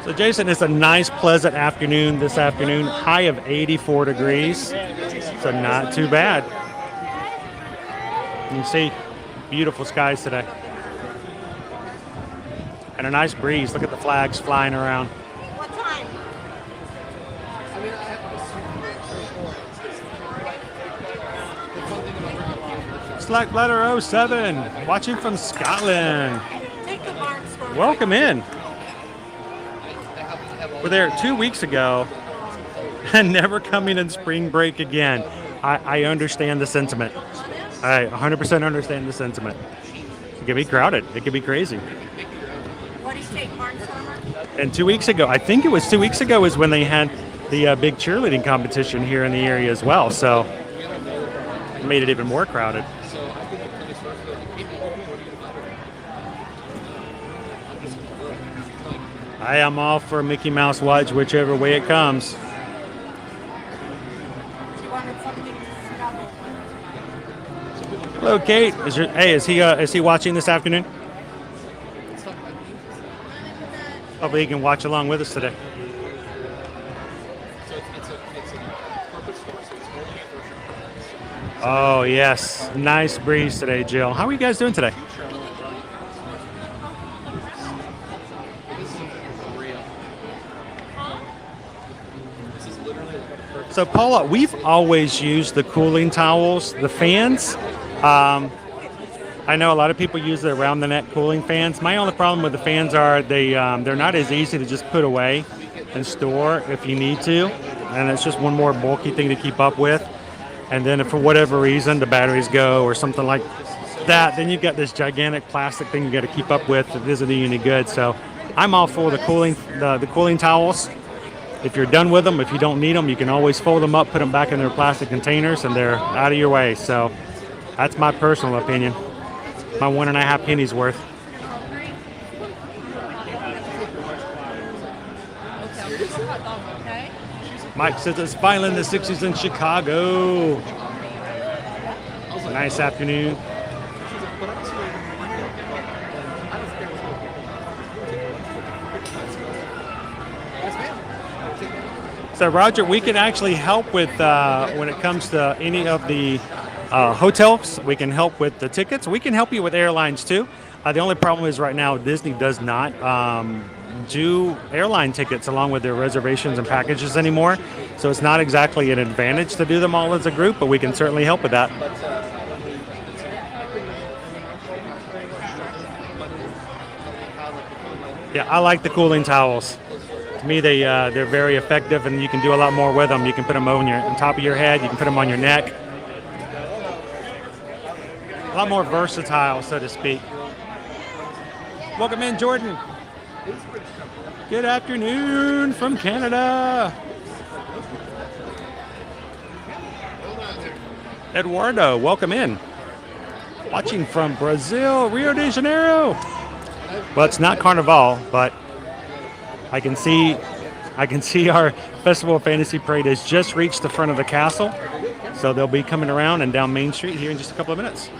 So Jason, it's a nice, pleasant afternoon this afternoon. High of 84 degrees, so not too bad. You can see beautiful skies today. And a nice breeze. Look at the flags flying around. What time? Slack Letter 07, watching from Scotland. Take the barn store. Welcome in. We're there 2 weeks ago and never coming in spring break again. I understand the sentiment. I 100% understand the sentiment. It can be crowded. It can be crazy. What do you take, Barnstormer? And 2 weeks ago, I think it was 2 weeks ago, is when they had the big cheerleading competition here in the area as well. So it made it even more crowded. I am all for Mickey Mouse Watch, whichever way it comes. She wanted something to snuggle. Hello, Kate. Is he watching this afternoon? Hopefully he can watch along with us today. Oh yes, nice breeze today, Jill. How are you guys doing today? So Paula, we've always used the cooling towels, the fans. I know a lot of people use the around the neck cooling fans. My only problem with the fans are they're not as easy to just put away and store if you need to, and it's just one more bulky thing to keep up with. And then if for whatever reason the batteries go or something like that, then you've got this gigantic plastic thing you got to keep up with that isn't doing you any good. So I'm all for the cooling towels. If you're done with them, if you don't need them, you can always fold them up, put them back in their plastic containers, and they're out of your way. So that's my personal opinion. My 1.5 pennies worth. Okay. Mike says it's finally in the 60s in Chicago. Nice afternoon. So Roger, we can actually help with when it comes to any of the hotels. We can help with the tickets. We can help you with airlines too. The only problem is right now Disney does not do airline tickets along with their reservations and packages anymore. So it's not exactly an advantage to do them all as a group, but we can certainly help with that. Yeah, I like the cooling towels. To me, they're very effective, and you can do a lot more with them. You can put them on top of your head. You can put them on your neck. A lot more versatile, so to speak. Welcome in, Jordan. Good afternoon from Canada. Eduardo, welcome in. Watching from Brazil, Rio de Janeiro. Well, it's not Carnival, but I can see our Festival of Fantasy Parade has just reached the front of the castle. So they'll be coming around and down Main Street here in just a couple of minutes.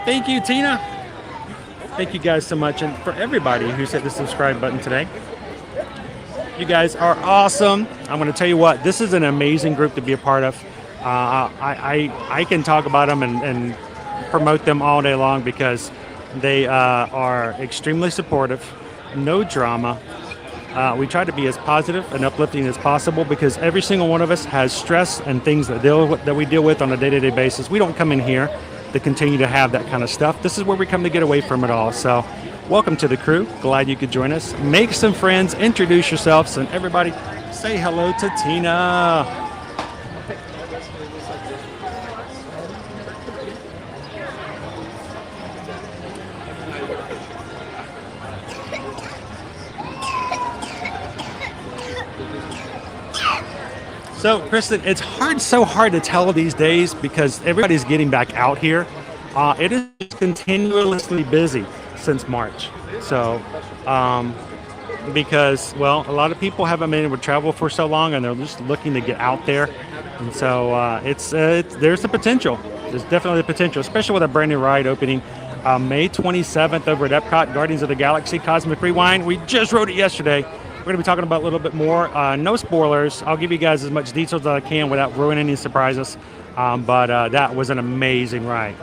Thank you, Tina. Thank you guys so much, and for everybody who's hit the subscribe button today. You guys are awesome. I'm going to tell you what, this is an amazing group to be a part of. I can talk about them and promote them all day long because they are extremely supportive, no drama. We try to be as positive and uplifting as possible because every single one of us has stress and things that we deal with on a day-to-day basis. We don't come in here to continue to have that kind of stuff. This is where we come to get away from it all. So welcome to the crew. Glad you could join us. Make some friends, introduce yourselves, and everybody say hello to Tina. So, Kristen, it's so hard to tell these days because everybody's getting back out here. It is continuously busy since March. So, because, well, a lot of people haven't been able to travel for so long and they're just looking to get out there. And so there's the potential. There's definitely the potential, especially with a brand new ride opening May 27th over at Epcot, Guardians of the Galaxy Cosmic Rewind. We just rode it yesterday. We're going to be talking about a little bit more. No spoilers. I'll give you guys as much details as I can without ruining any surprises. But that was an amazing ride.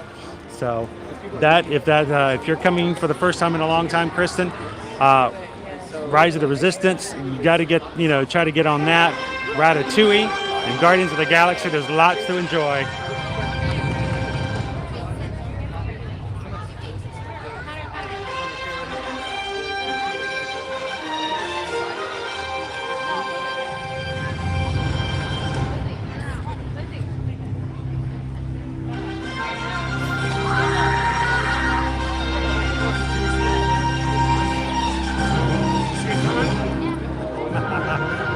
So if you're coming for the first time in a long time, Kristen, Rise of the Resistance, you got to try to get on that. Ratatouille and Guardians of the Galaxy. There's lots to enjoy.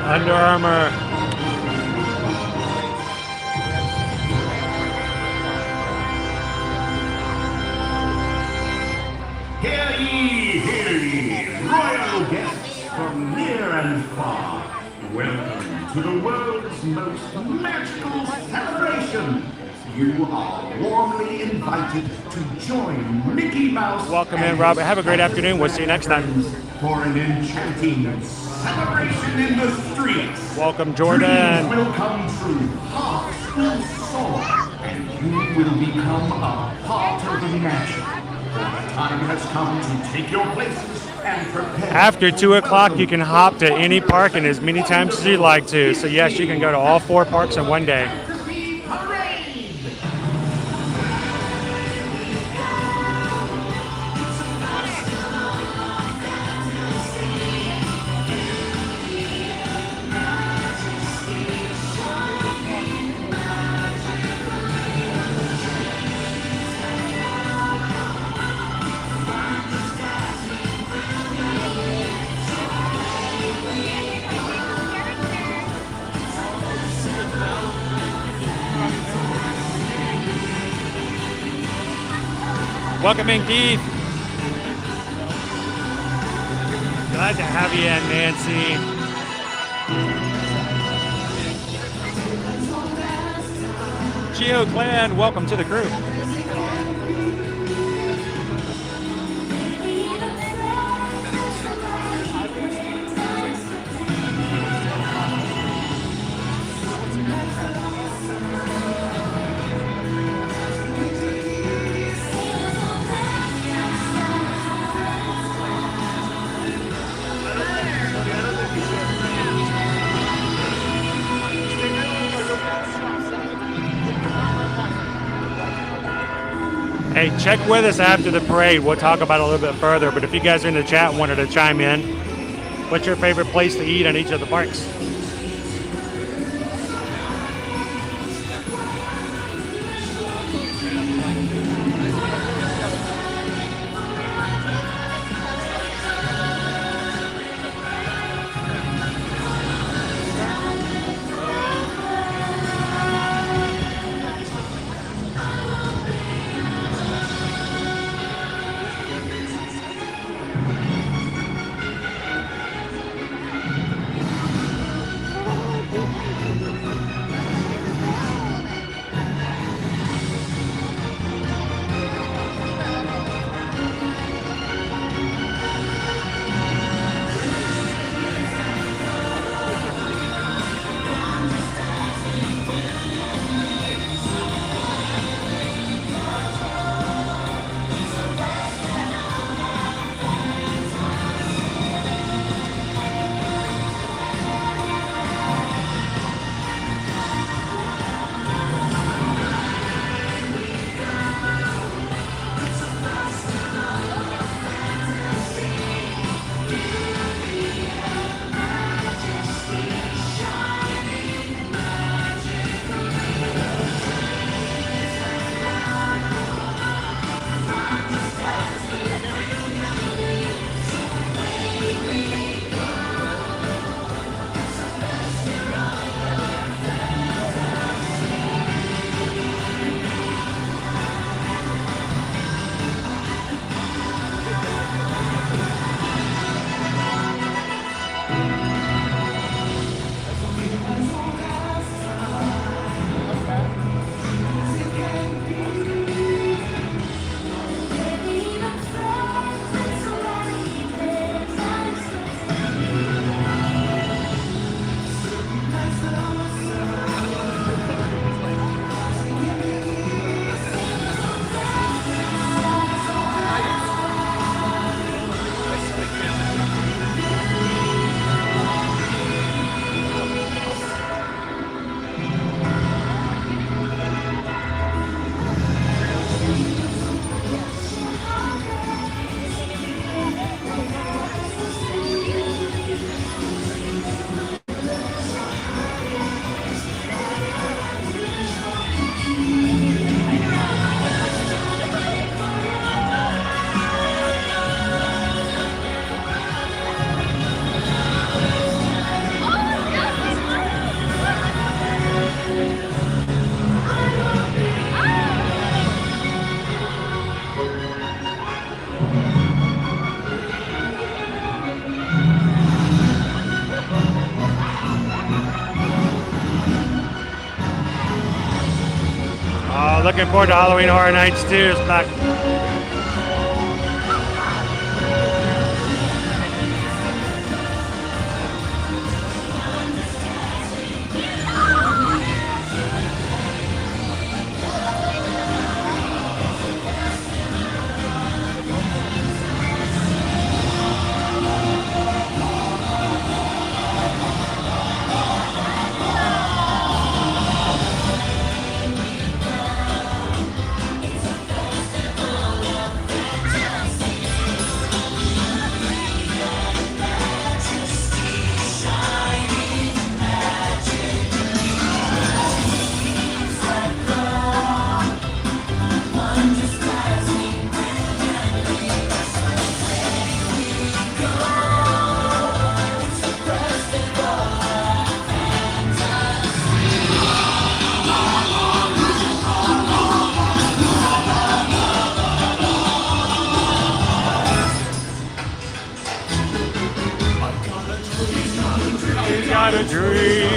Under Armour. Hear ye, royal guests from near and far. Welcome to the world's most magical celebration. You are warmly invited to join Mickey Mouse. Welcome in, Robert. Have a great afternoon. We'll see you next time. For an enchanting celebration in the streets. Welcome, Jordan. Dreams will come true, hearts will soar, and you will become a part of the magic. The time has come to take your places and prepare. After 2 o'clock, you can hop to any park and as many times as you'd like to. So yes, you can go to all 4 parks in one day. Welcome in, Keith. Glad to have you in, Nancy. Geo Clan, welcome to the crew. Hey, check with us after the parade. We'll talk about it a little bit further. But if you guys are in the chat and wanted to chime in, what's your favorite place to eat at each of the parks? Looking forward to Halloween Horror Nights too. It's back. Got a dream.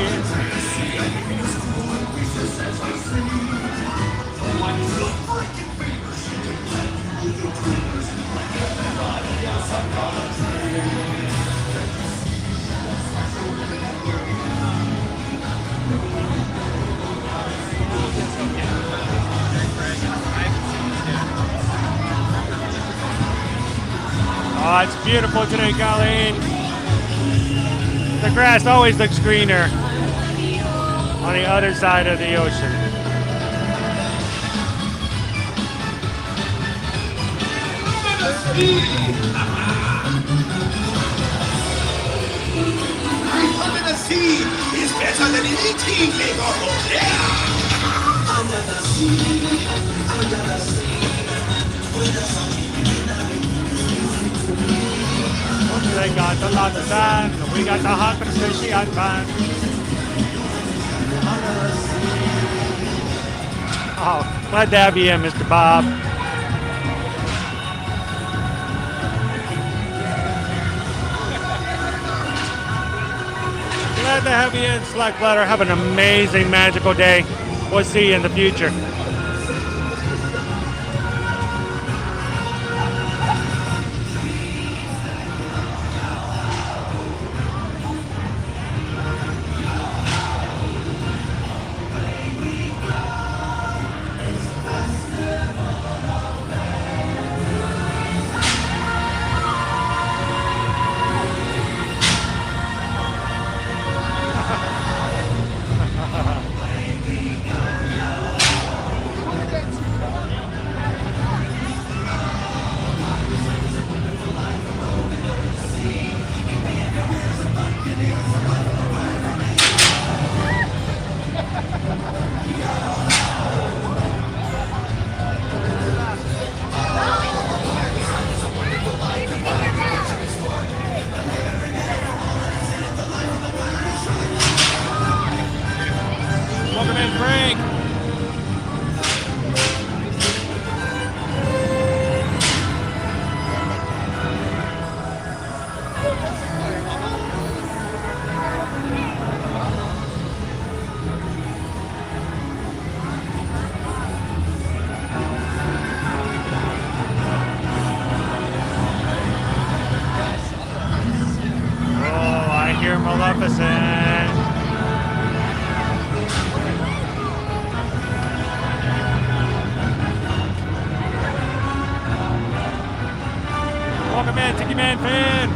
Oh, it's beautiful today, Colleen. The grass always looks greener on the other side of the ocean. Under the sea is better than eating, neighborhood. Yeah! Under the sea, under the sea. They got the lot of sand, we got the hot and fishy and pan. Oh, glad to have you in, Mr. Bob. Glad to have you in, Select Letter. Have an amazing, magical day. We'll see you in the future. Welcome in, Frank. Oh, I hear Maleficent. Welcome in, Tiki Man fan.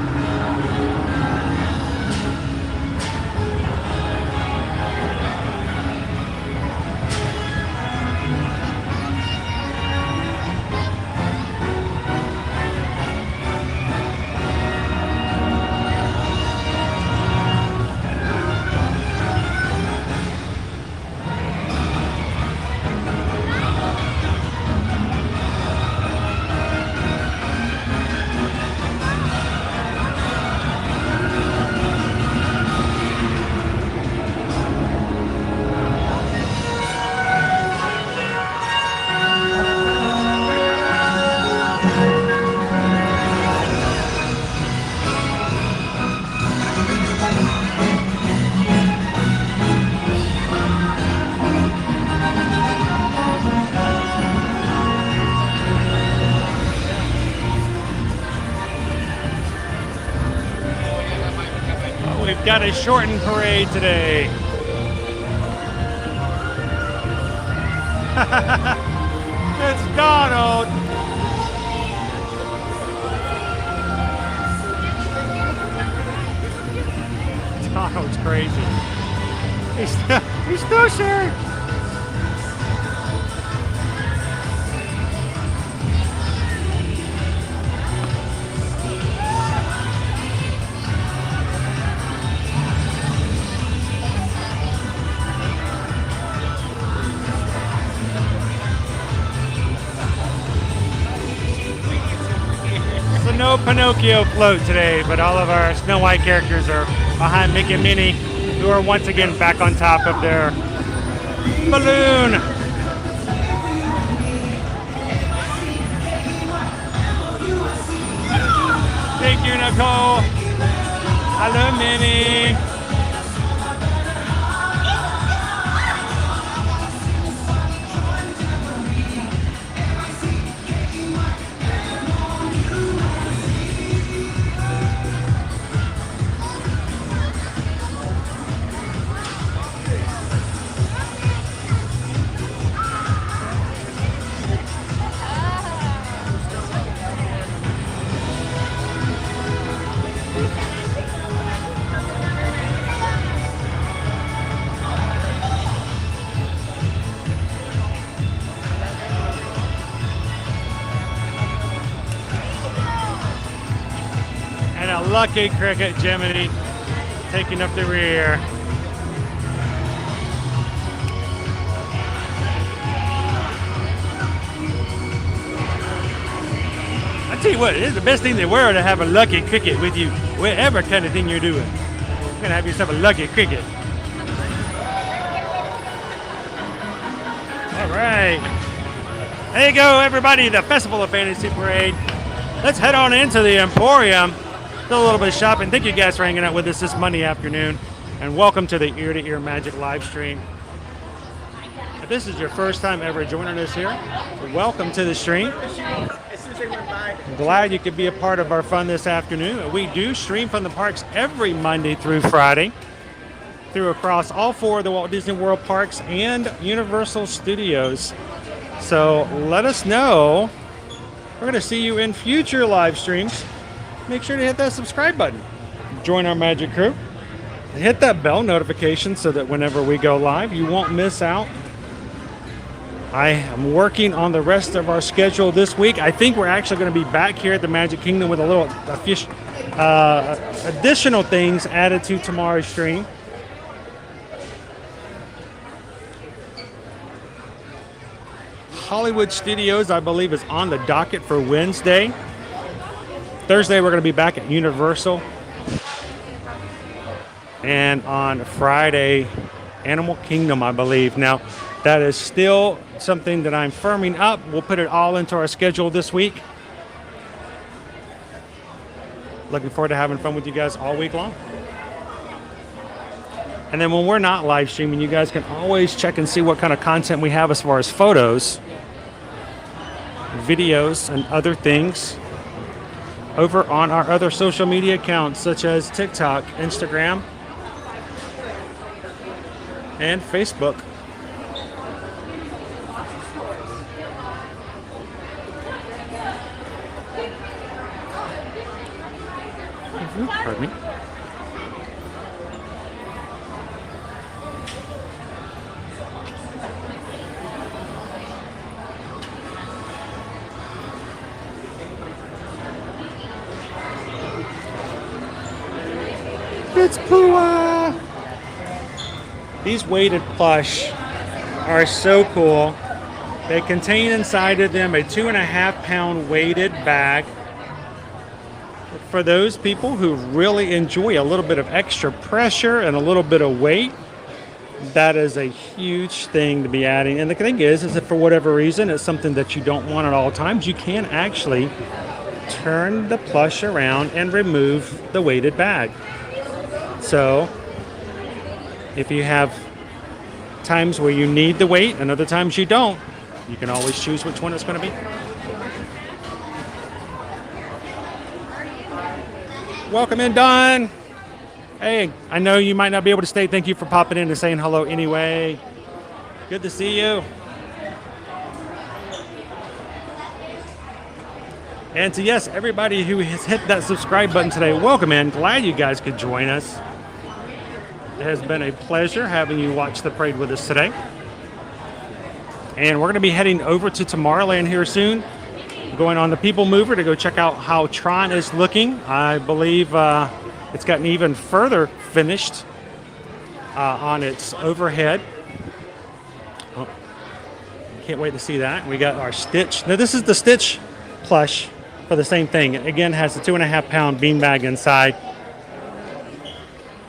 got a shortened parade today. It's Donald. Donald's crazy. He's still sharing. So no Pinocchio float today, but all of our Snow White characters are behind Mickey and Minnie, who are once again back on top of their balloon. Thank you, Nicole. Hello, Minnie. And a lucky cricket, Jiminy, taking up the rear. I tell you what, it is the best thing in the world to have a lucky cricket with you, whatever kind of thing you're doing. You're gonna have yourself a lucky cricket. All right. There you go, everybody, the Festival of Fantasy Parade. Let's head on into the Emporium. Do a little bit of shopping. Thank you guys for hanging out with us this Monday afternoon. And welcome to the Ear to Ear Magic live stream. If this is your first time ever joining us here, welcome to the stream. I'm glad you could be a part of our fun this afternoon. We do stream from the parks every Monday through Friday, through across all 4 of the Walt Disney World parks and Universal Studios. So let us know. We're going to see you in future live streams. Make sure to hit that subscribe button. Join our magic crew. And hit that bell notification so that whenever we go live, you won't miss out. I am working on the rest of our schedule this week. I think we're actually going to be back here at the Magic Kingdom with a little additional things added to tomorrow's stream. Hollywood Studios, I believe, is on the docket for Wednesday. Thursday, we're going to be back at Universal. And on Friday, Animal Kingdom, I believe. Now, that is still something that I'm firming up. We'll put it all into our schedule this week. Looking forward to having fun with you guys all week long. And then when we're not live streaming, you guys can always check and see what kind of content we have as far as photos, videos, and other things over on our other social media accounts such as TikTok, Instagram, and Facebook. Pardon me. It's Pua! These weighted plush are so cool. They contain inside of them a 2.5 pound weighted bag. For those people who really enjoy a little bit of extra pressure and a little bit of weight, that is a huge thing to be adding. And the thing is that for whatever reason, it's something that you don't want at all times, you can actually turn the plush around and remove the weighted bag. So if you have times where you need the weight and other times you don't, you can always choose which one it's going to be. Welcome in, Don. Hey, I know you might not be able to stay. Thank you for popping in and saying hello anyway. Good to see you. And to yes, everybody who has hit that subscribe button today, welcome in. Glad you guys could join us. It has been a pleasure having you watch the parade with us today. And we're going to be heading over to Tomorrowland here soon. Going on the People Mover to go check out how Tron is looking. I believe it's gotten even further finished on its overhead. Oh, can't wait to see that. We got our Stitch. Now this is the Stitch plush for the same thing. Again, has a 2.5 pound beanbag inside.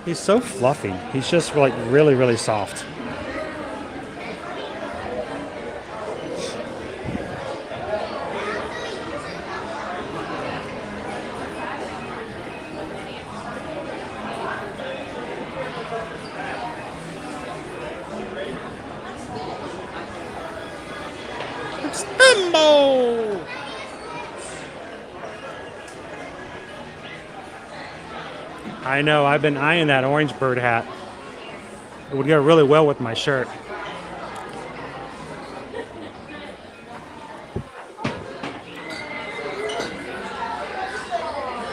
He's so fluffy. He's just like really, really soft. Bimbo! I know, I've been eyeing that orange bird hat. It would go really well with my shirt.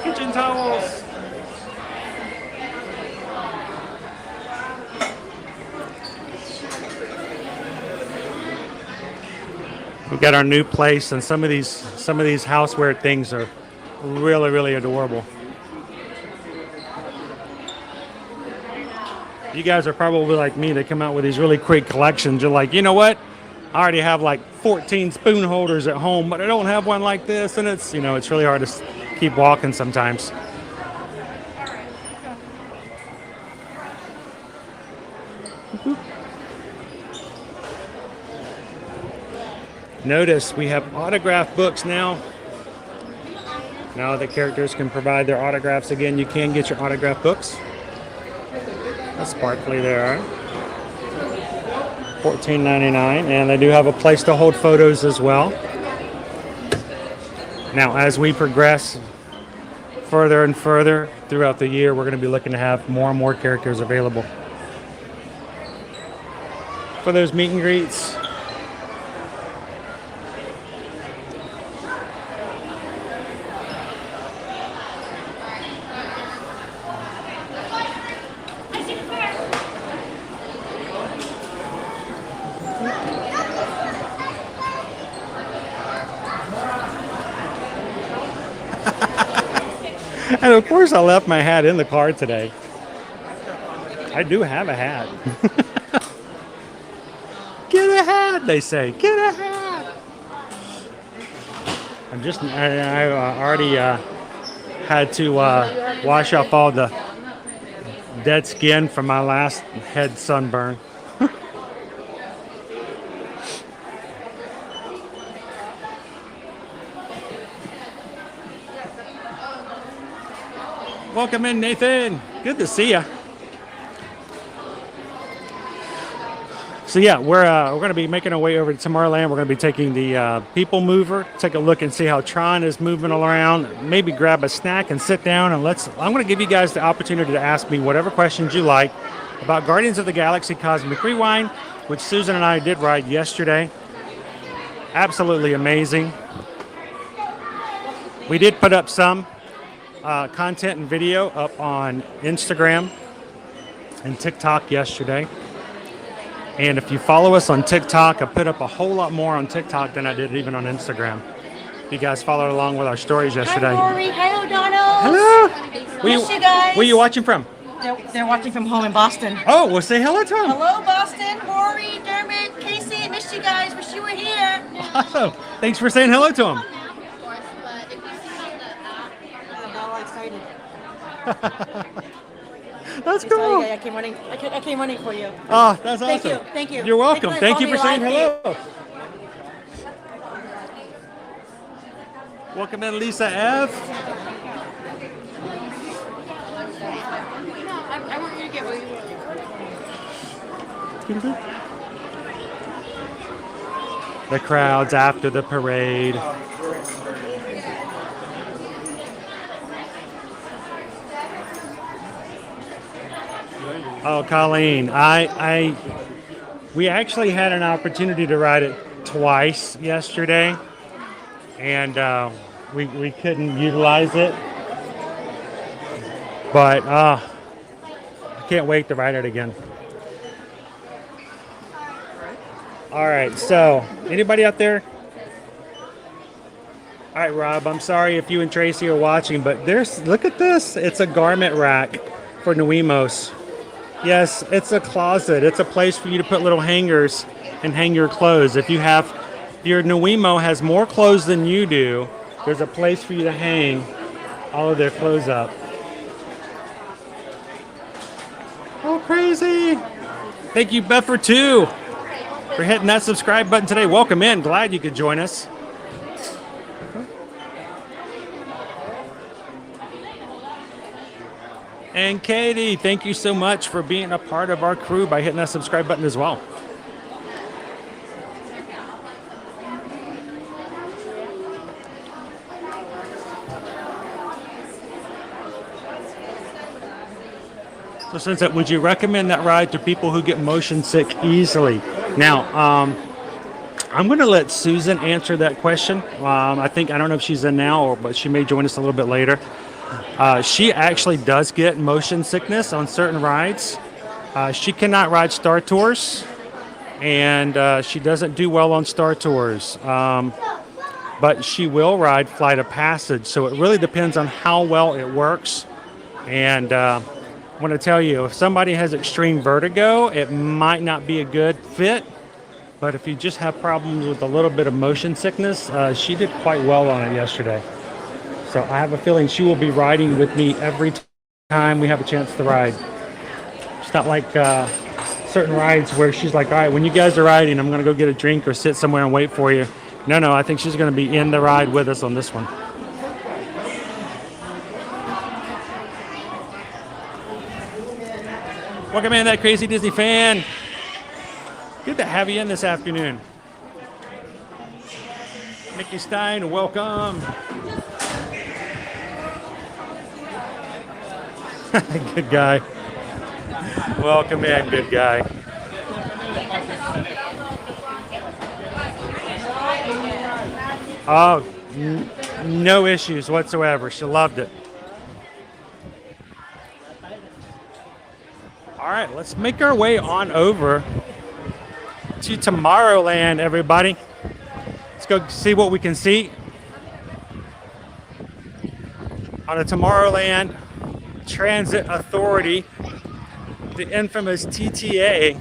Kitchen towels. We've got our new place, and some of these houseware things are really, really adorable. You guys are probably like me. They come out with these really quick collections. You're like, you know what? I already have like 14 spoon holders at home, but I don't have one like this. And it's, it's really hard to keep walking sometimes. Notice we have autograph books now. Now the characters can provide their autographs again. You can get your autograph books. That's sparkly there. $14.99, and they do have a place to hold photos as well. Now, as we progress further and further throughout the year, we're going to be looking to have more and more characters available for those meet and greets. And of course, I left my hat in the car today. I do have a hat. Get a hat, they say. Get a hat. I already had to wash off all the dead skin from my last head sunburn. Welcome in, Nathan. Good to see you. So yeah, we're going to be making our way over to Tomorrowland. We're going to be taking the People Mover, take a look and see how Tron is moving around. Maybe grab a snack and sit down and I'm going to give you guys the opportunity to ask me whatever questions you like about Guardians of the Galaxy Cosmic Rewind, which Susan and I did ride yesterday. Absolutely amazing. We did put up some content and video up on Instagram and TikTok yesterday. And if you follow us on TikTok, I put up a whole lot more on TikTok than I did even on Instagram. You guys followed along with our stories yesterday. Hi, Rory. Hi, O'Donnell. Hello. Miss you guys. Where are you watching from? They're watching from home in Boston. Oh, well, say hello to them. Hello, Boston. Rory, Dermot, Casey. Missed you guys. Wish you were here. Awesome. Thanks for saying hello to them. I'm all excited. That's cool. I came running for you. Oh, that's awesome. Thank you. Thank you. You're welcome. Thank you for saying hello. hello. Welcome in, Lisa F. I want you to get what you want. The crowds after the parade. Oh, Colleen, we actually had an opportunity to ride it twice yesterday, and we couldn't utilize it. But I can't wait to ride it again. All right, so anybody out there? All right, Rob, I'm sorry if you and Tracy are watching, but look at this. It's a garment rack for Nuimos. Yes, it's a closet. It's a place for you to put little hangers and hang your clothes. If your Nuimo has more clothes than you do, there's a place for you to hang all of their clothes up. Oh, crazy. Thank you, Beffer2, for hitting that subscribe button today. Welcome in. Glad you could join us. And Katie, thank you so much for being a part of our crew by hitting that subscribe button as well. So since would you recommend that ride to people who get motion sick easily? Now, I'm going to let Susan answer that question. I don't know if she's in now, but she may join us a little bit later. She actually does get motion sickness on certain rides. She cannot ride Star Tours, and she doesn't do well on Star Tours. But she will ride Flight of Passage, so it really depends on how well it works. And I want to tell you, if somebody has extreme vertigo, it might not be a good fit. But if you just have problems with a little bit of motion sickness, she did quite well on it yesterday. So I have a feeling she will be riding with me every time we have a chance to ride. It's not like certain rides where she's like, all right, when you guys are riding, I'm going to go get a drink or sit somewhere and wait for you. No, I think she's going to be in the ride with us on this one. Welcome in, that crazy Disney fan. Good to have you in this afternoon. Nikki Stein, welcome. Good guy. Welcome in, good guy. Oh, no issues whatsoever. She loved it. All right, let's make our way on over to Tomorrowland, everybody. Let's go see what we can see on the Tomorrowland Transit Authority, the infamous TTA,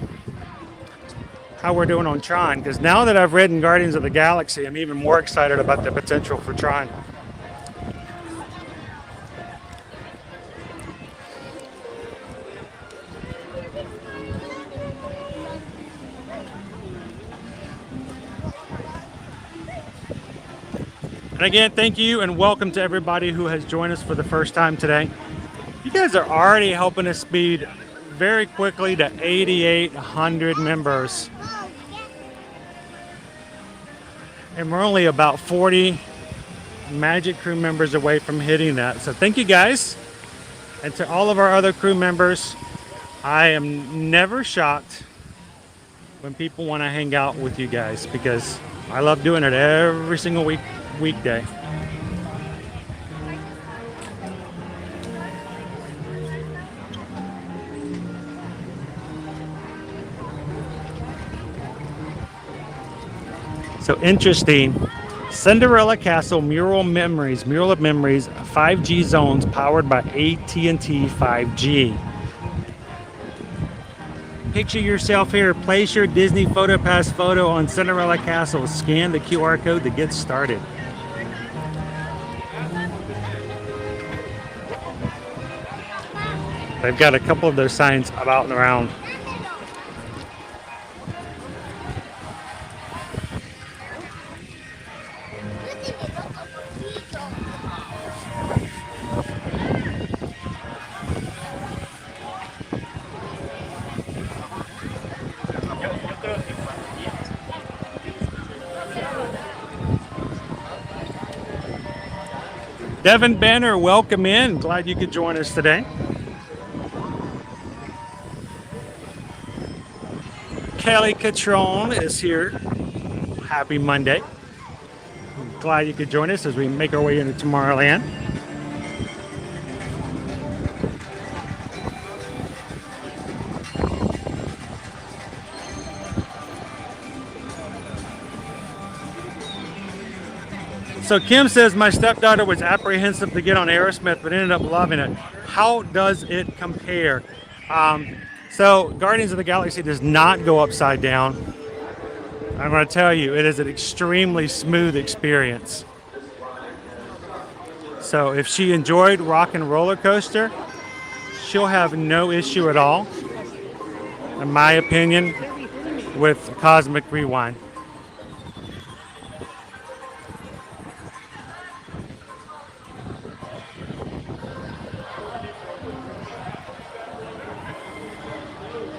how we're doing on Tron. Because now that I've ridden Guardians of the Galaxy, I'm even more excited about the potential for Tron. And again, thank you and welcome to everybody who has joined us for the first time today. You guys are already helping us speed very quickly to 8,800 members. And we're only about 40 Magic Crew members away from hitting that. So thank you guys. And to all of our other crew members, I am never shocked when people want to hang out with you guys because I love doing it every single weekday. So interesting. Cinderella Castle Mural of Memories, 5G zones powered by AT&T 5G. Picture yourself here. Place your Disney PhotoPass photo on Cinderella Castle. Scan the QR code to get started. They've got a couple of those signs out and around. Devin Banner, welcome in. Glad you could join us today. Kelly Catron is here. Happy Monday. I'm glad you could join us as we make our way into Tomorrowland. So Kim says, my stepdaughter was apprehensive to get on Aerosmith, but ended up loving it. How does it compare? So Guardians of the Galaxy does not go upside down. I'm going to tell you, it is an extremely smooth experience. So if she enjoyed Rock and Roller Coaster, she'll have no issue at all, in my opinion, with Cosmic Rewind.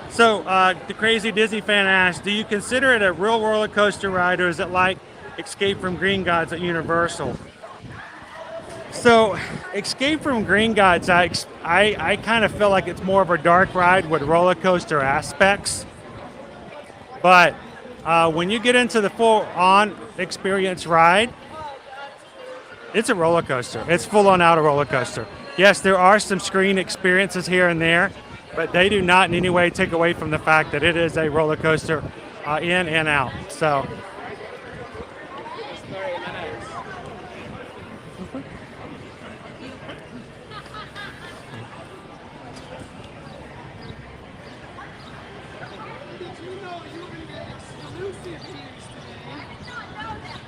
So, the Crazy Disney fan asked, do you consider it a real roller coaster ride, or is it like Escape from Green Gods at Universal? So, Escape from Green Gods, I kind of feel like it's more of a dark ride with roller coaster aspects. But when you get into the full-on experience ride, it's a roller coaster. It's full-on out a roller coaster. Yes, there are some screen experiences here and there, but they do not in any way take away from the fact that it is a roller coaster in and out. So,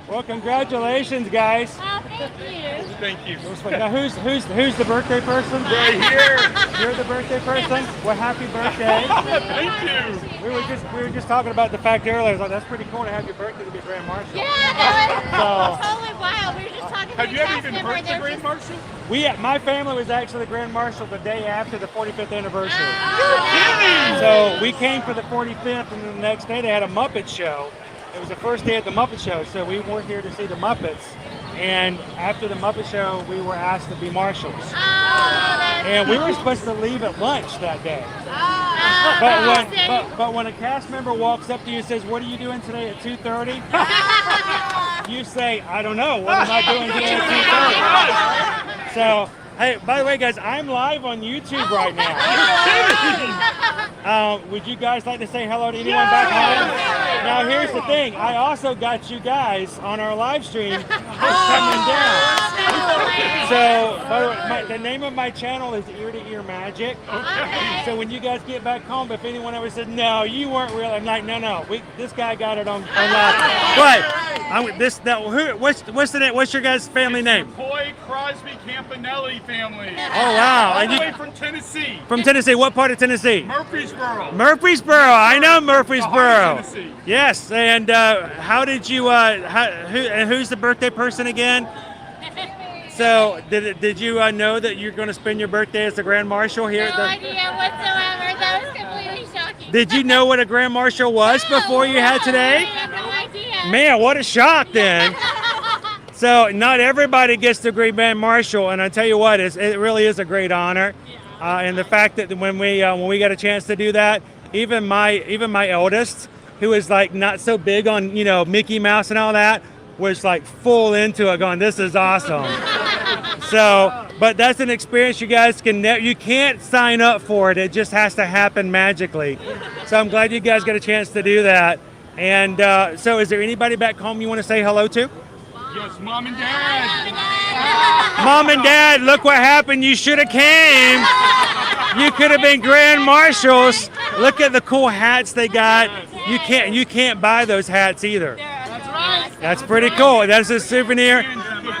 well, congratulations, guys. Oh, thank you. Thank you. Now, who's the birthday person? Right here. You're the birthday person. Well, happy birthday. Thank you. We were just talking about the fact earlier. I was like, that's pretty cool to have your birthday to be Grand Marshal. Yeah, that was So- totally wild. We were just talking to Have the you ever cast even member, heard the they're Grand just- Marshal? My family was actually the Grand Marshal the day after the 45th anniversary. Oh, So we came for the 45th, and then the next day they had a Muppet show. It was the first day at the Muppet show, so we were here to see the Muppets. And after the Muppet show, we were asked to be marshals. that's And we were supposed to leave at lunch that day. But when a cast member walks up to you and says, what are you doing today at 2:30? You say, I don't know. What am I doing today at 2:30? So, hey, by the way, guys, I'm live on YouTube right now. Would you guys like to say hello to anyone back home? Now, here's the thing. I also got you guys on our live stream coming down. So, by the way, the name of my channel is Ear to Ear Magic. So when you guys get back home, if anyone ever said, no, you weren't real, I'm like, no, this guy got it on live. What's your guys' family name? Boy Crosby Campanelli family. Oh, wow. All And the you, way from Tennessee. from Tennessee, what part of Tennessee? Murfreesboro. Murfreesboro. I know Murfreesboro. Tennessee. Yes, and how did you? Who's the birthday person again? So, did you know that you're going to spend your birthday as the Grand Marshal here? No idea whatsoever. That was completely shocking. Did you know what a Grand Marshal was before you had today? I had no idea. Man, what a shock then. So, not everybody gets the Great Grand Marshal, and I tell you what, it really is a great honor. And the fact that when we got a chance to do that, even my eldest, who is like not so big on Mickey Mouse and all that, was like full into it, going, this is awesome. So, but that's an experience you guys you can't sign up for it. It just has to happen magically. So I'm glad you guys got a chance to do that. And so is there anybody back home you want to say hello to? Yes, Mom and Dad. Mom and Dad, look what happened. You should have came. You could have been Grand Marshals. Look at the cool hats they got. You can't buy those hats either. That's right. That's pretty cool. That's a souvenir. And the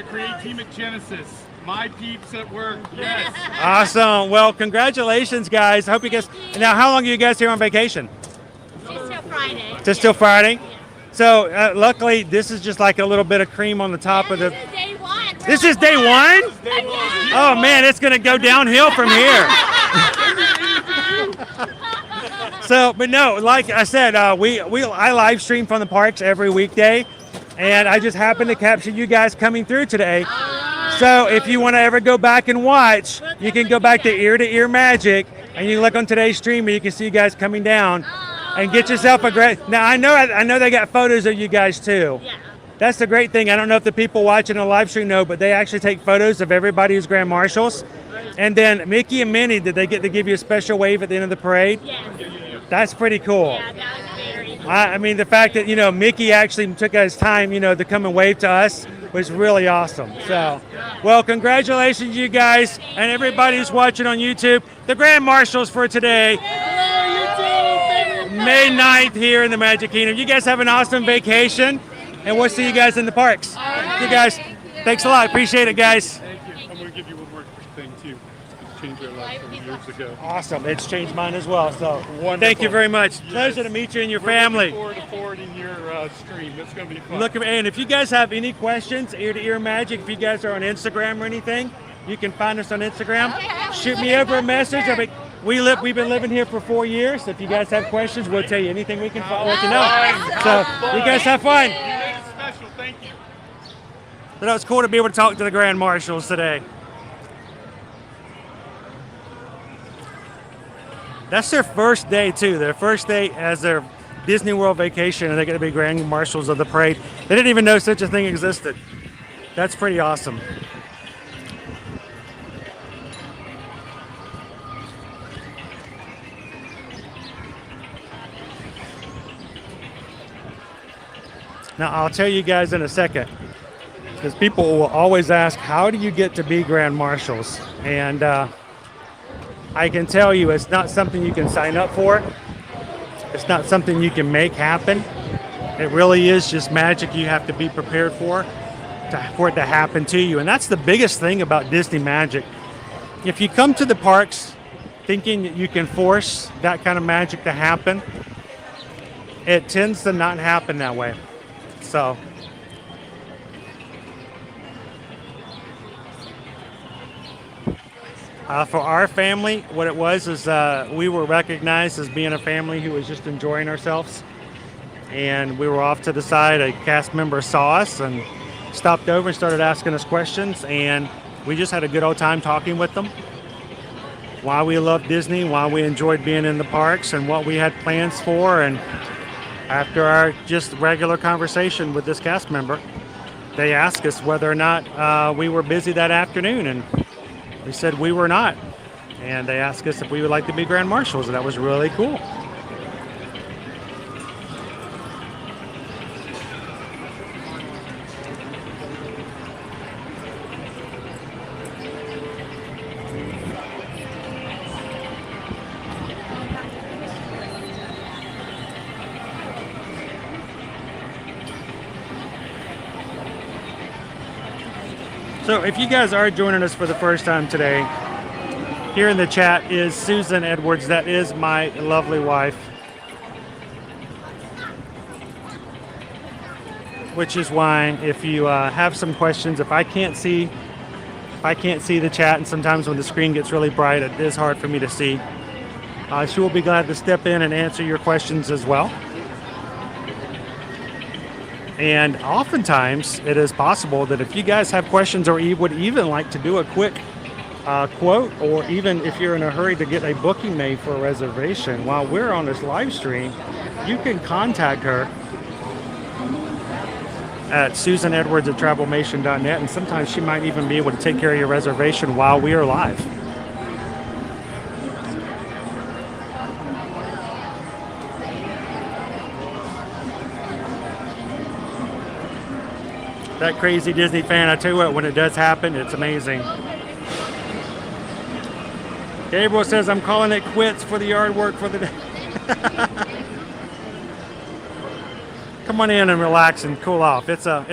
Create team at Genesis. My peeps at work. Yes. Awesome. Well, congratulations, guys. I hope you guys. Now, how long are you guys here on vacation? Just till Friday. Just till Friday. So, luckily, this is just like a little bit of cream on the top of the. This is day one. This is day one? Oh man, it's gonna go downhill from here. So, but no, like I said, I live stream from the parks every weekday, and I just happened to capture you guys coming through today. So if you want to ever go back and watch, you can go back to Ear Magic, and you look on today's stream, and you can see you guys coming down, and get yourself a great. Now I know they got photos of you guys too. Yeah. That's the great thing. I don't know if the people watching the live stream know, but they actually take photos of everybody who's Grand Marshals. And then Mickey and Minnie, did they get to give you a special wave at the end of the parade? Yes. That's pretty cool. Yeah, that was very cool. I mean, the fact that, Mickey actually took his time, to come and wave to us was really awesome. So, well, congratulations, you guys, and everybody who's watching on YouTube. The Grand Marshals for today, May 9th here in the Magic Kingdom. You guys have an awesome vacation, and we'll see you guys in the parks. You guys, thanks a lot. Appreciate it, guys. Thank you. I'm going to give you one more thing, too. It's changed our life from years ago. Awesome. It's changed mine as well. So, Wonderful. Thank you very much. Pleasure to meet you and your family. We're looking forward to forwarding your stream. It's going to be fun. Look, and if you guys have any questions, ear to ear magic, if you guys are on Instagram or anything, you can find us on Instagram. Shoot me over a message. We've been living here for 4 years. So if you guys have questions, we'll tell you anything we can let you know. So you guys have fun. Special. Thank you. So that was cool to be able to talk to the Grand Marshals today. That's their first day too. Their first day as their Disney World vacation, and they're going to be Grand Marshals of the parade. They didn't even know such a thing existed. That's pretty awesome. Now, I'll tell you guys in a second, because people will always ask, how do you get to be Grand Marshals? And I can tell you it's not something you can sign up for. It's not something you can make happen. It really is just magic you have to be prepared for it to happen to you. And that's the biggest thing about Disney magic. If you come to the parks thinking that you can force that kind of magic to happen, it tends to not happen that way. So for our family, what it was is we were recognized as being a family who was just enjoying ourselves, and we were off to the side. A cast member saw us and stopped over and started asking us questions, and we just had a good old time talking with them. Why we love Disney, why we enjoyed being in the parks, and what we had plans for. And after our just regular conversation with this cast member, they asked us whether or not we were busy that afternoon, and we said we were not. And they asked us if we would like to be Grand Marshals, and that was really cool. So if you guys are joining us for the first time today, here in the chat is Susan Edwards. That is my lovely wife. Which is why if you have some questions, if I can't see the chat, and sometimes when the screen gets really bright, it is hard for me to see. She will be glad to step in and answer your questions as well. And oftentimes, it is possible that if you guys have questions or you would even like to do a quick quote, or even if you're in a hurry to get a booking made for a reservation while we're on this live stream, you can contact her at susanedwards@travelmation.net, and sometimes she might even be able to take care of your reservation while we are live. That crazy Disney fan, I tell you what, when it does happen, it's amazing. Gabriel says, I'm calling it quits for the yard work for the day. Come on in and relax and cool off. It's a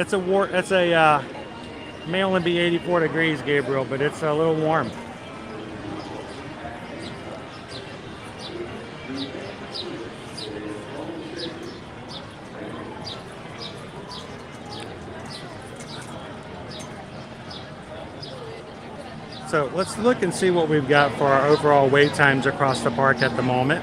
may only be 84 degrees, Gabriel, but it's a little warm. So let's look and see what we've got for our overall wait times across the park at the moment.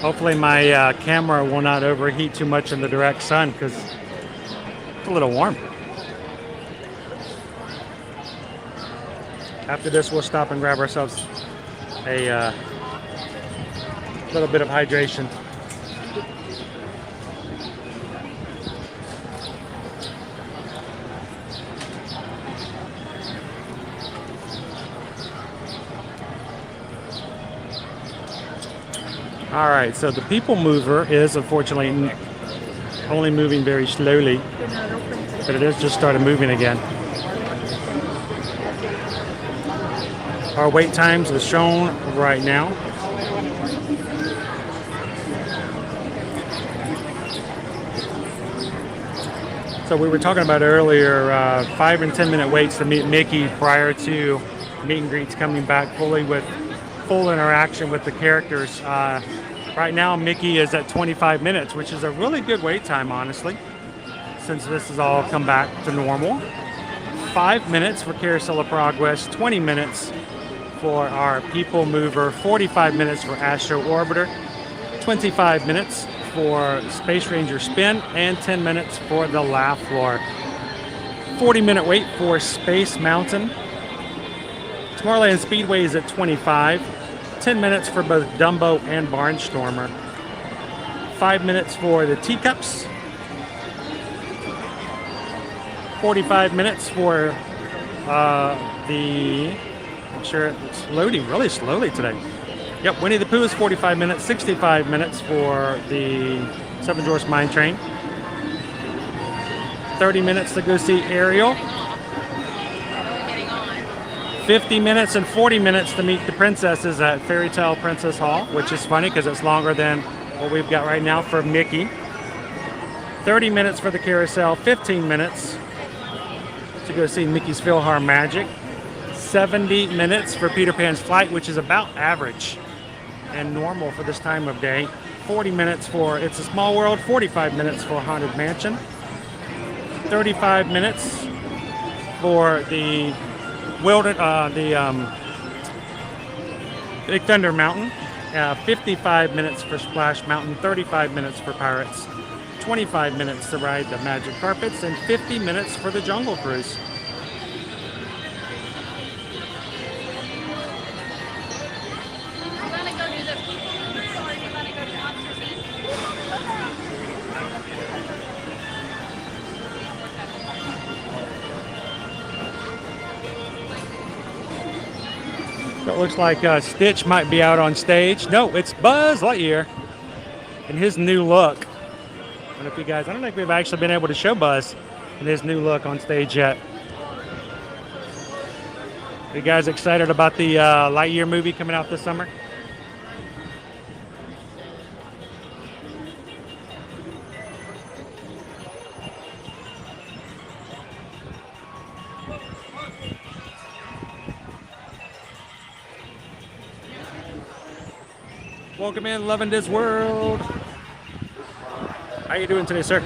Hopefully my camera will not overheat too much in the direct sun because it's a little warm. After this, we'll stop and grab ourselves a little bit of hydration. All right, so the People Mover is unfortunately only moving very slowly, but it has just started moving again. Our wait times are shown right now. So we were talking about earlier 5 and 10 minute waits to meet Mickey prior to meet and greets coming back fully with full interaction with the characters. Right now Mickey is at 25 minutes, which is a really good wait time, honestly, since this has all come back to normal. 5 minutes for Carousel of Progress, 20 minutes for our People Mover, 45 minutes for Astro Orbiter, 25 minutes for Space Ranger Spin, and 10 minutes for the Laugh Floor. 40-minute wait for Space Mountain. Tomorrowland Speedway is at 25. 10 minutes for both Dumbo and Barnstormer. 5 minutes for the Teacups. 45 minutes for I'm sure it's loading really slowly today. Yep, Winnie the Pooh is 45 minutes, 65 minutes for the Seven Dwarfs Mine Train. 30 minutes to go see Ariel. 50 minutes and 40 minutes to meet the princesses at Fairy Tale Princess Hall, which is funny because it's longer than what we've got right now for Mickey. 30 minutes for the carousel, 15 minutes to go see Mickey's Philhar Magic. 70 minutes for Peter Pan's Flight, which is about average and normal for this time of day. 40 minutes for It's a Small World, 45 minutes for Haunted Mansion. 35 minutes for the Big Thunder Mountain, 55 minutes for Splash Mountain, 35 minutes for Pirates, 25 minutes to ride the Magic Carpets, and 50 minutes for the Jungle Cruise. So it looks like Stitch might be out on stage. No, it's Buzz Lightyear in his new look. I don't know if you guys, I don't think we've actually been able to show Buzz in his new look on stage yet. Are you guys excited about the Lightyear movie coming out this summer? Welcome in, Loving This World. How you doing today, sir?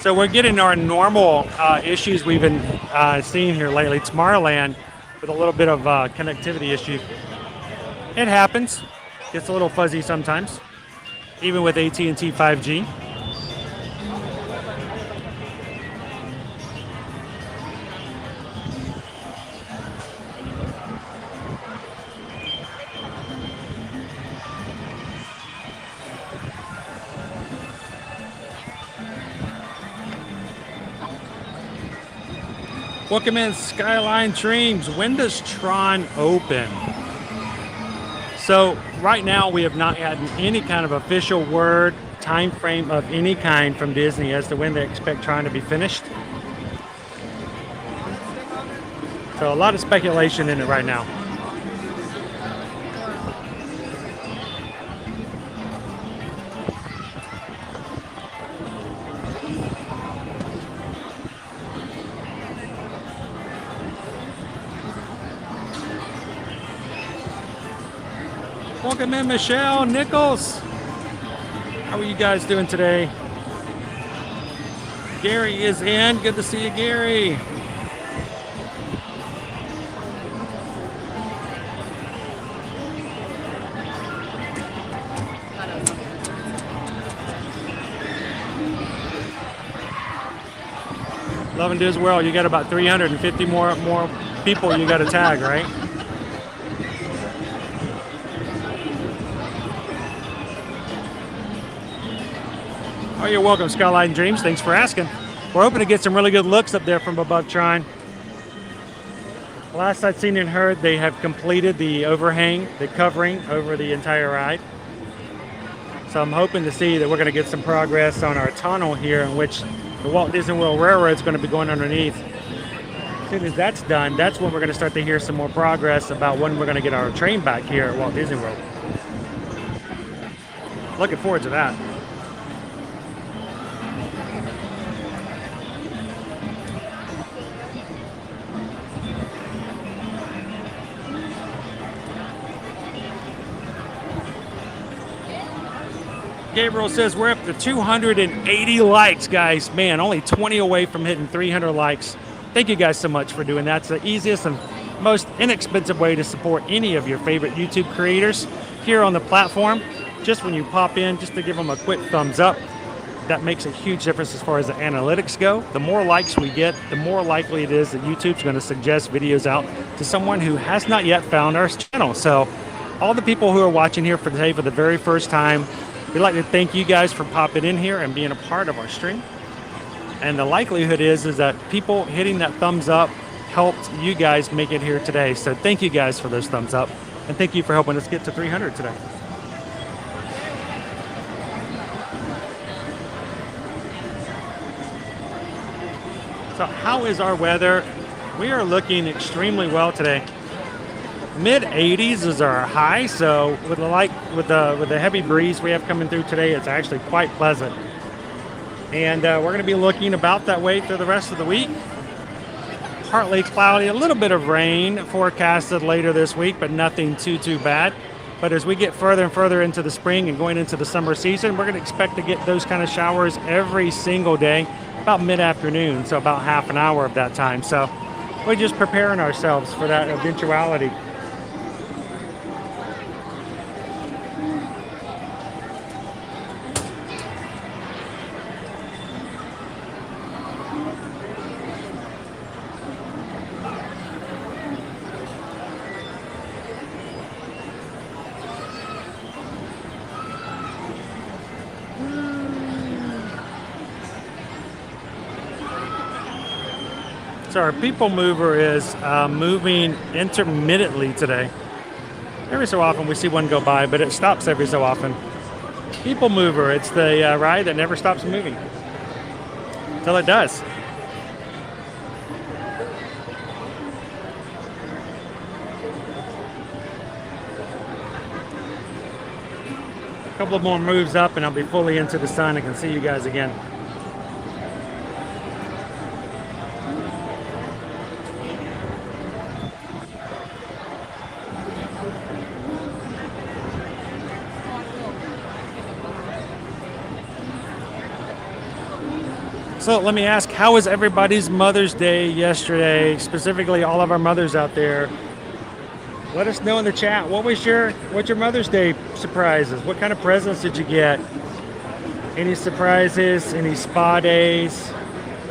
So we're getting our normal issues we've been seeing here lately. Tomorrowland with a little bit of connectivity issue. It happens. Gets a little fuzzy sometimes, even with AT&T 5G. Welcome in, Skyline Dreams. When does Tron open? So right now we have not had any kind of official word, time frame of any kind from Disney as to when they expect Tron to be finished. So a lot of speculation in it right now. Welcome in, Michelle, Nichols. How are you guys doing today? Gary is in. Good to see you, Gary. Love and Disney World, you got about 350 more people you got to tag, right? Oh, you're welcome, Skyline Dreams. Thanks for asking. We're hoping to get some really good looks up there from above Tron. Last I'd seen and heard, they have completed the overhang, the covering over the entire ride. So I'm hoping to see that we're going to get some progress on our tunnel here, in which the Walt Disney World Railroad is going to be going underneath. As soon as that's done, that's when we're going to start to hear some more progress about when we're going to get our train back here at Walt Disney World. Looking forward to that. Gabriel says we're up to 280 likes, guys. Man, only 20 away from hitting 300 likes. Thank you guys so much for doing that. It's the easiest and most inexpensive way to support any of your favorite YouTube creators here on the platform. Just when you pop in, just to give them a quick thumbs up. That makes a huge difference as far as the analytics go. The more likes we get, the more likely it is that YouTube's going to suggest videos out to someone who has not yet found our channel. So all the people who are watching here for today for the very first time, we'd like to thank you guys for popping in here and being a part of our stream. And the likelihood is that people hitting that thumbs up helped you guys make it here today. So thank you guys for those thumbs up. And thank you for helping us get to 300 today. So how is our weather? We are looking extremely well today. Mid 80s is our high, so with the heavy breeze we have coming through today, it's actually quite pleasant. And we're going to be looking about that way through the rest of the week. Partly cloudy, a little bit of rain forecasted later this week, but nothing too bad. But as we get further and further into the spring and going into the summer season, we're going to expect to get those kind of showers every single day, about mid-afternoon, so about half an hour of that time. So we're just preparing ourselves for that eventuality. So our PeopleMover is moving intermittently today. Every so often we see one go by, but it stops every so often. PeopleMover, it's the ride that never stops moving until it does. A couple of more moves up and I'll be fully into the sun and can see you guys again. So let me ask, how was everybody's Mother's Day yesterday? Specifically, all of our mothers out there. Let us know in the chat. What's your Mother's Day surprises? What kind of presents did you get? Any surprises? Any spa days?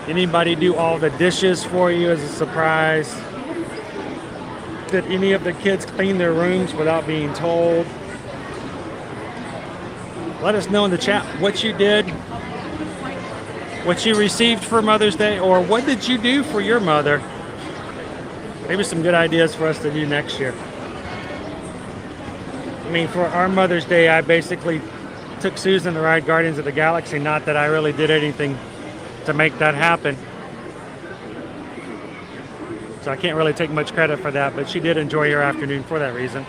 Anybody do all the dishes for you as a surprise? Did any of the kids clean their rooms without being told? Let us know in the chat what you did, what you received for Mother's Day, or what did you do for your mother? Maybe some good ideas for us to do next year. I mean, for our Mother's Day, I basically took Susan to ride Guardians of the Galaxy. Not that I really did anything to make that happen. So I can't really take much credit for that, but she did enjoy her afternoon for that reason.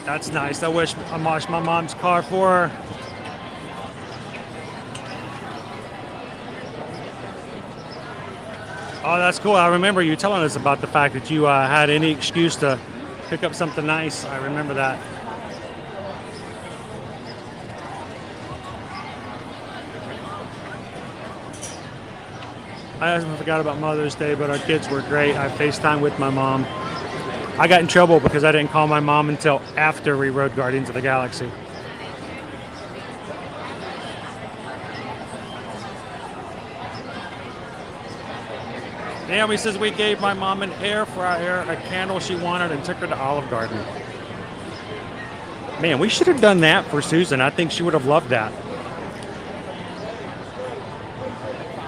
That's nice. I wish I washed my mom's car for her. Oh, that's cool. I remember you telling us about the fact that you had any excuse to pick up something nice. I remember that. I forgot about Mother's Day, but our kids were great. I FaceTimed with my mom. I got in trouble because I didn't call my mom until after we rode Guardians of the Galaxy. Naomi says we gave my mom an air fryer, a candle she wanted, and took her to Olive Garden. Man, we should have done that for Susan. I think she would have loved that.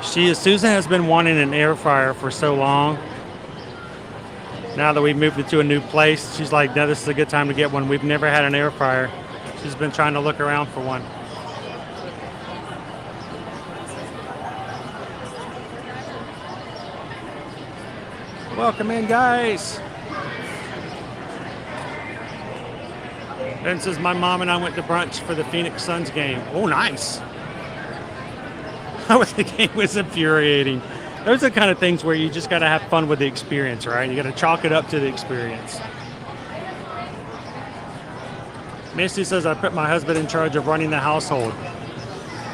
Susan has been wanting an air fryer for so long. Now that we've moved into a new place, she's like, no, this is a good time to get one. We've never had an air fryer. She's been trying to look around for one. Welcome in, guys. Ben says, my mom and I went to brunch for the Phoenix Suns game. Oh, nice. The game was infuriating. Those are the kind of things where you just got to have fun with the experience, right? You got to chalk it up to the experience. Misty says, I put my husband in charge of running the household.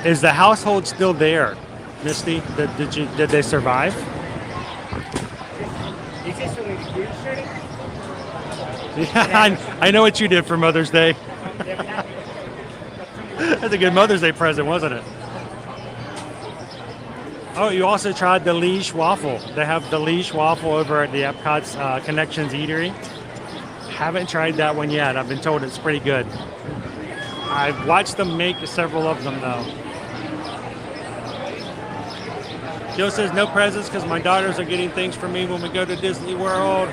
Is the household still there, Misty? Did they survive? Is this from the group shooting? Yeah, I know what you did for Mother's Day. That's a good Mother's Day present, wasn't it? Oh, you also tried the Liege waffle. They have the Liege waffle over at the Epcot's Connections Eatery. Haven't tried that one yet. I've been told it's pretty good. I've watched them make several of them, though. Joe says no presents because my daughters are getting things for me when we go to Disney World.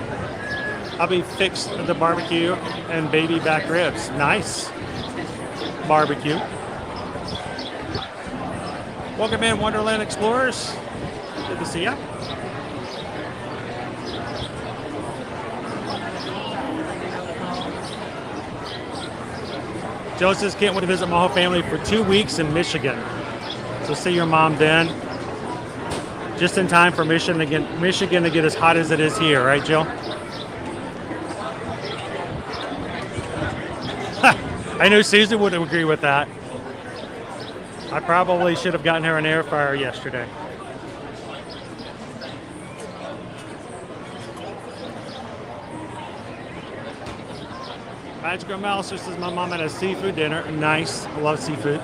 I'll be fixed the barbecue and baby back ribs. Nice. Barbecue. Welcome in, Wonderland Explorers. Good to see ya. Joe says can't wait to visit my whole family for 2 weeks in Michigan. So see your mom then. Just in time for Michigan to get as hot as it is here, right, Jill? I know Susan would agree with that. I probably should have gotten her an air fryer yesterday. Magical Mouse says my mom had a seafood dinner. Nice. I love seafood.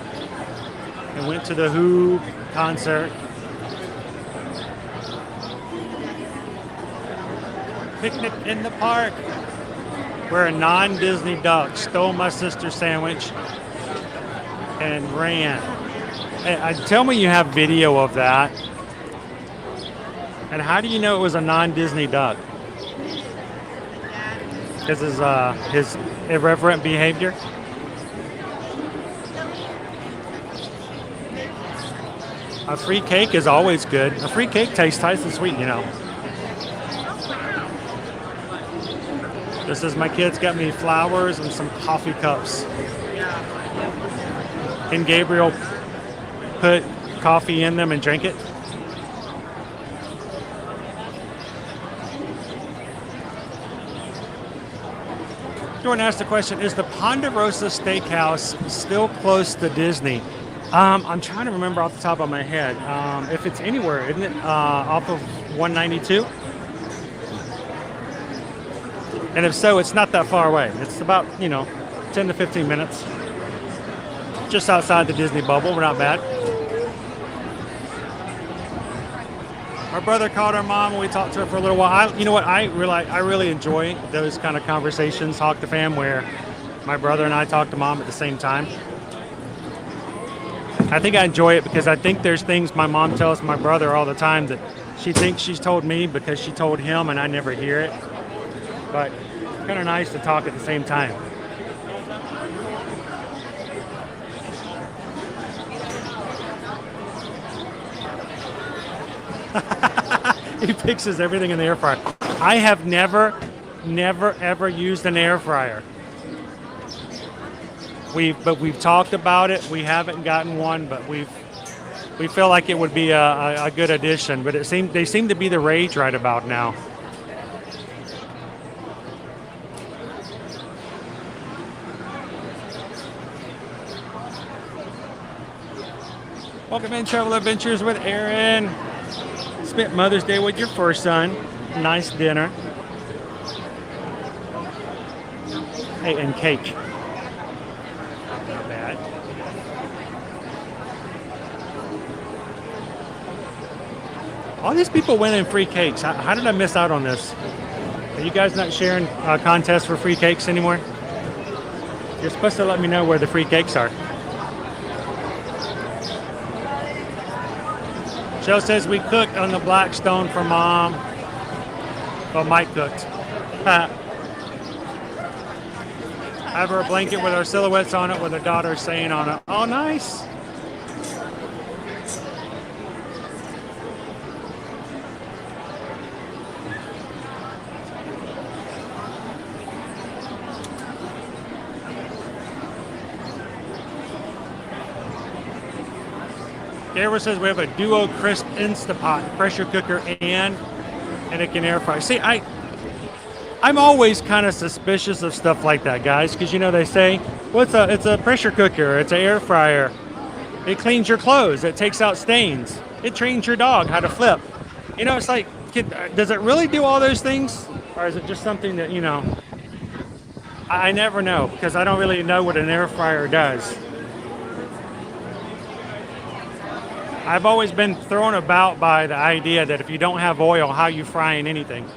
And went to the Who concert. Picnic in the park. Where a non-Disney duck stole my sister's sandwich and ran. Tell me you have video of that. And how do you know it was a non-Disney duck? Because his irreverent behavior. A free cake is always good. A free cake tastes nice and sweet, you know. This is my kids got me flowers and some coffee cups. And Gabriel put coffee in them and drink it. Jordan asked the question, is the Ponderosa Steakhouse still close to Disney? I'm trying to remember off the top of my head. If it's anywhere, isn't it off of 192? And if so, it's not that far away. It's about, 10 to 15 minutes. Just outside the Disney bubble. We're not bad. Our brother called our mom and we talked to her for a little while. You know what? I really enjoy those kind of conversations, Talk to Fam, where my brother and I talk to mom at the same time. I think I enjoy it because I think there's things my mom tells my brother all the time that she thinks she's told me because she told him and I never hear it. But it's kind of nice to talk at the same time. He fixes everything in the air fryer. I have never, ever used an air fryer. we've talked about it. We haven't gotten one, but we feel like it would be a good addition. But they seem to be the rage right about now. Welcome in Travel Adventures with Aaron. Spent Mother's Day with your first son. Nice dinner. Hey, and cake. Not bad. All these people winning free cakes. How did I miss out on this? Are you guys not sharing contests for free cakes anymore? You're supposed to let me know where the free cakes are. Joe says we cooked on the Blackstone for Mom. Well, Mike cooked. Have her a blanket with our silhouettes on it with her daughter saying on it. Oh, nice. Gabriel says we have a Duo Crisp Instapot pressure cooker and it can air fry. See, I'm always kind of suspicious of stuff like that, guys, because you know they say, well, it's a pressure cooker, it's an air fryer. It cleans your clothes, it takes out stains, it trains your dog how to flip. You know, it's like, does it really do all those things, or is it just something that, you know? I never know, because I don't really know what an air fryer does. I've always been thrown about by the idea that if you don't have oil, how are you frying anything?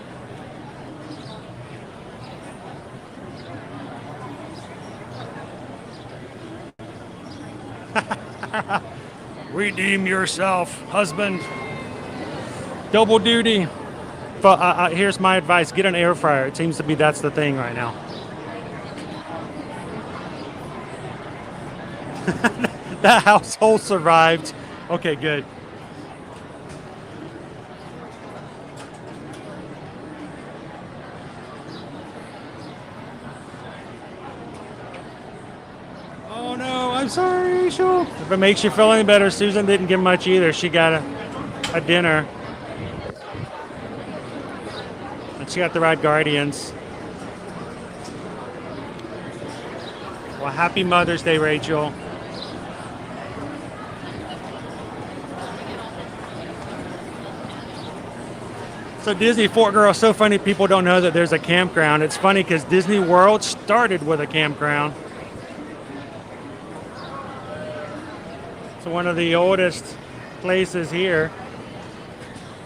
Redeem yourself, husband. Double duty. But here's my advice: get an air fryer. It seems to be that's the thing right now. That household survived. Okay, good. Oh no, I'm sorry, Rachel. If it makes you feel any better, Susan didn't get much either. She got a dinner. And she got the right guardians. Well, happy Mother's Day, Rachel. So Disney Fort Girl, so funny people don't know that there's a campground. It's funny because Disney World started with a campground. It's one of the oldest places here.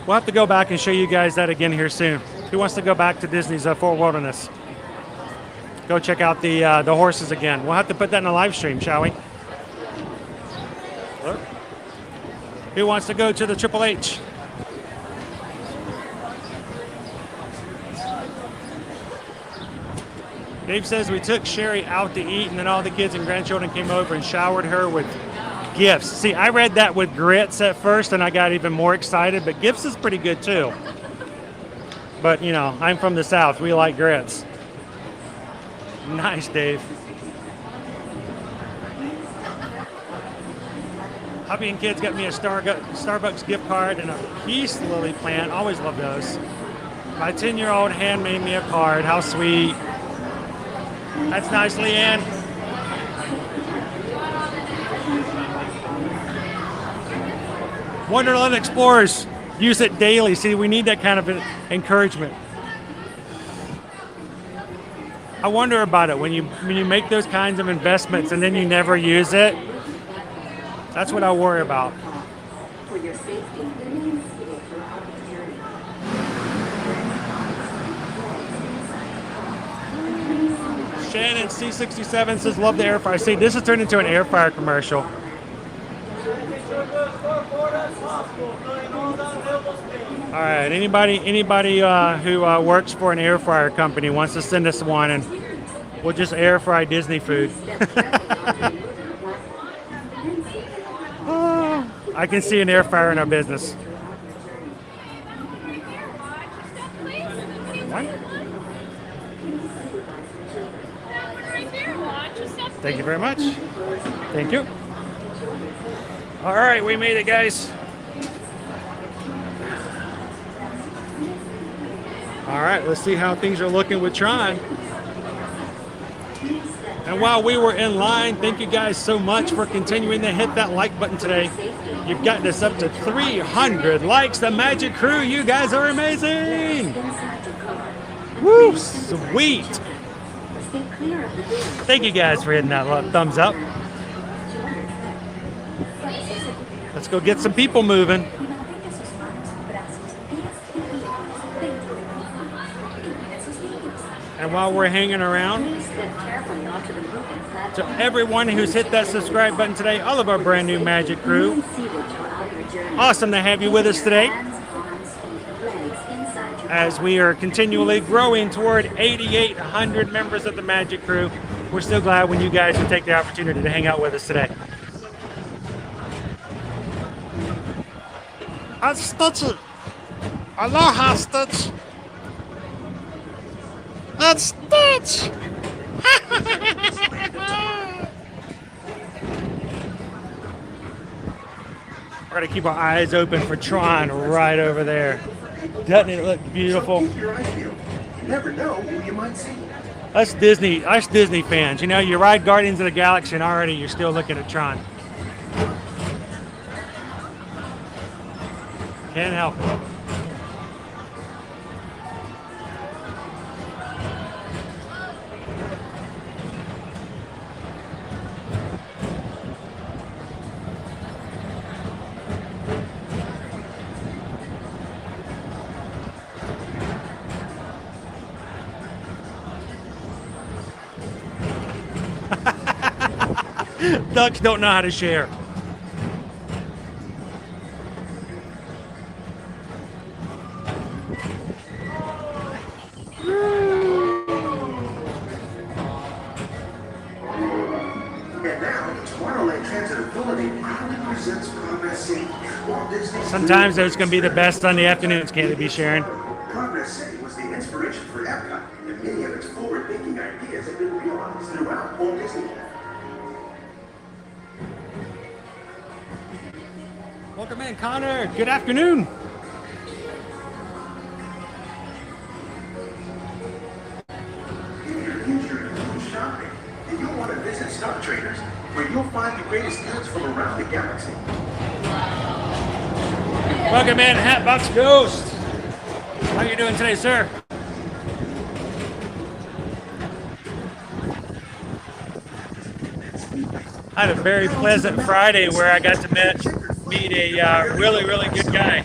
We'll have to go back and show you guys that again here soon. Who wants to go back to Disney's Fort Wilderness? Go check out the horses again. We'll have to put that in a live stream, shall we? Look. Who wants to go to the Triple H? Dave says we took Sherry out to eat, and then all the kids and grandchildren came over and showered her with gifts. See, I read that with grits at first, and I got even more excited, but gifts is pretty good too. But, you know, I'm from the South. We like grits. Nice, Dave. Hubby and kids got me a Starbucks gift card and a peace lily plant. Always love those. My 10-year-old hand made me a card. How sweet. That's nice, Leanne. Wonderland Explorers. Use it daily. See, we need that kind of encouragement. I wonder about it when you make those kinds of investments and then you never use it. That's what I worry about. For your safety, Shannon C67 says, love the air fryer. See, this has turned into an air fryer commercial. All right, anybody who works for an air fryer company wants to send us one, and we'll just air fry Disney food. Oh, I can see an air fryer in our business. What? Thank you very much. Thank you. All right, we made it, guys. All right, let's see how things are looking with Tron. And while we were in line, thank you guys so much for continuing to hit that like button today. You've gotten us up to 300 likes. The Magic Crew, you guys are amazing. Woo, sweet. Thank you guys for hitting that thumbs up. Let's go get some people moving. And while we're hanging around, to everyone who's hit that subscribe button today, all of our brand new Magic Crew, awesome to have you with us today as we are continually growing toward 8,800 members of the Magic Crew. We're so glad when you guys would take the opportunity to hang out with us today. Stitchy. Aloha, Stitch. It's Stitch. We're going to keep our eyes open for Tron right over there. Doesn't it look beautiful? You never know who you might see. Us Disney fans, you know, you ride Guardians of the Galaxy and already you're still looking at Tron. Can't help it. Ducks don't know how to share. And now, Tomorrowland Transit Authority proudly presents Progress City. Walt Disney Sometimes those can be the best Sunday afternoons, can't it be, Sharon? Progress City was the inspiration for Epcot, and many of its forward-thinking ideas have been realized throughout Walt Disney World. Welcome in, Connor. Good afternoon. If you're interested in shopping, then you'll want to visit Stock Traders, where you'll find the greatest deals from around the galaxy. Welcome in, Hatbox Ghost. How are you doing today, sir? I had a very pleasant Friday where I got to meet a really, really good guy.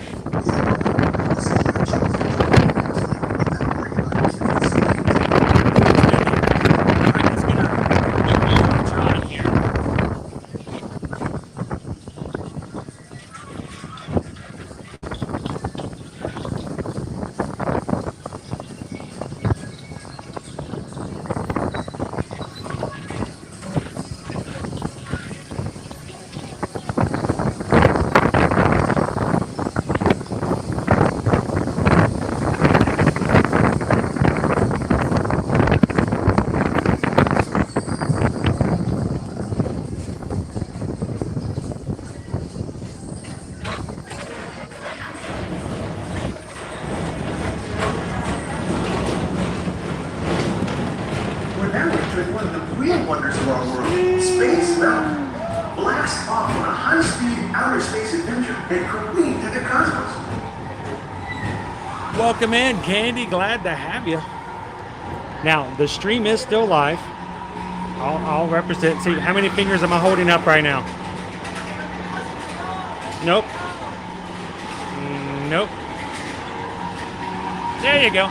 Welcome in, Candy. Glad to have you. Now, the stream is still live. I'll represent. See, how many fingers am I holding up right now? Nope. Nope. There you go.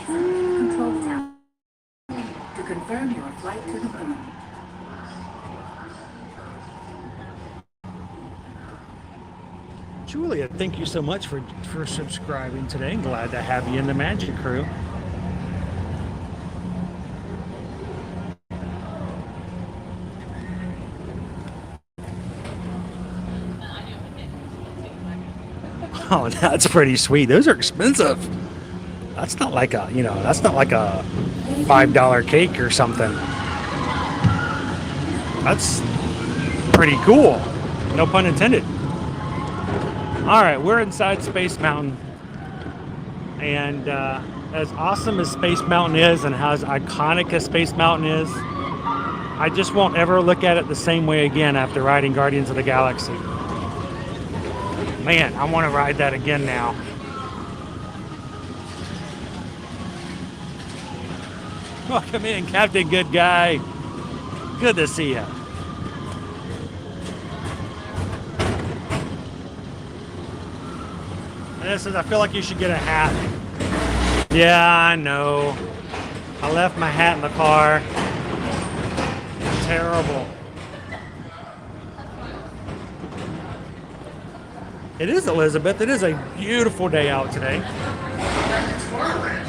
Control tower. To confirm your flight to the moon. Julia, thank you so much for subscribing today. Glad to have you in the Magic Crew. Oh, that's pretty sweet. Those are expensive. That's not like a, that's not like a $5 cake or something. That's pretty cool. No pun intended. All right, we're inside Space Mountain. And as awesome as Space Mountain is and as iconic as Space Mountain is, I just won't ever look at it the same way again after riding Guardians of the Galaxy. Man, I want to ride that again now. Welcome in, Captain Good Guy. Good to see you. This is, I feel like you should get a hat. Yeah, I know. I left my hat in the car. Terrible. It is, Elizabeth. It is a beautiful day out today. Tomorrowland.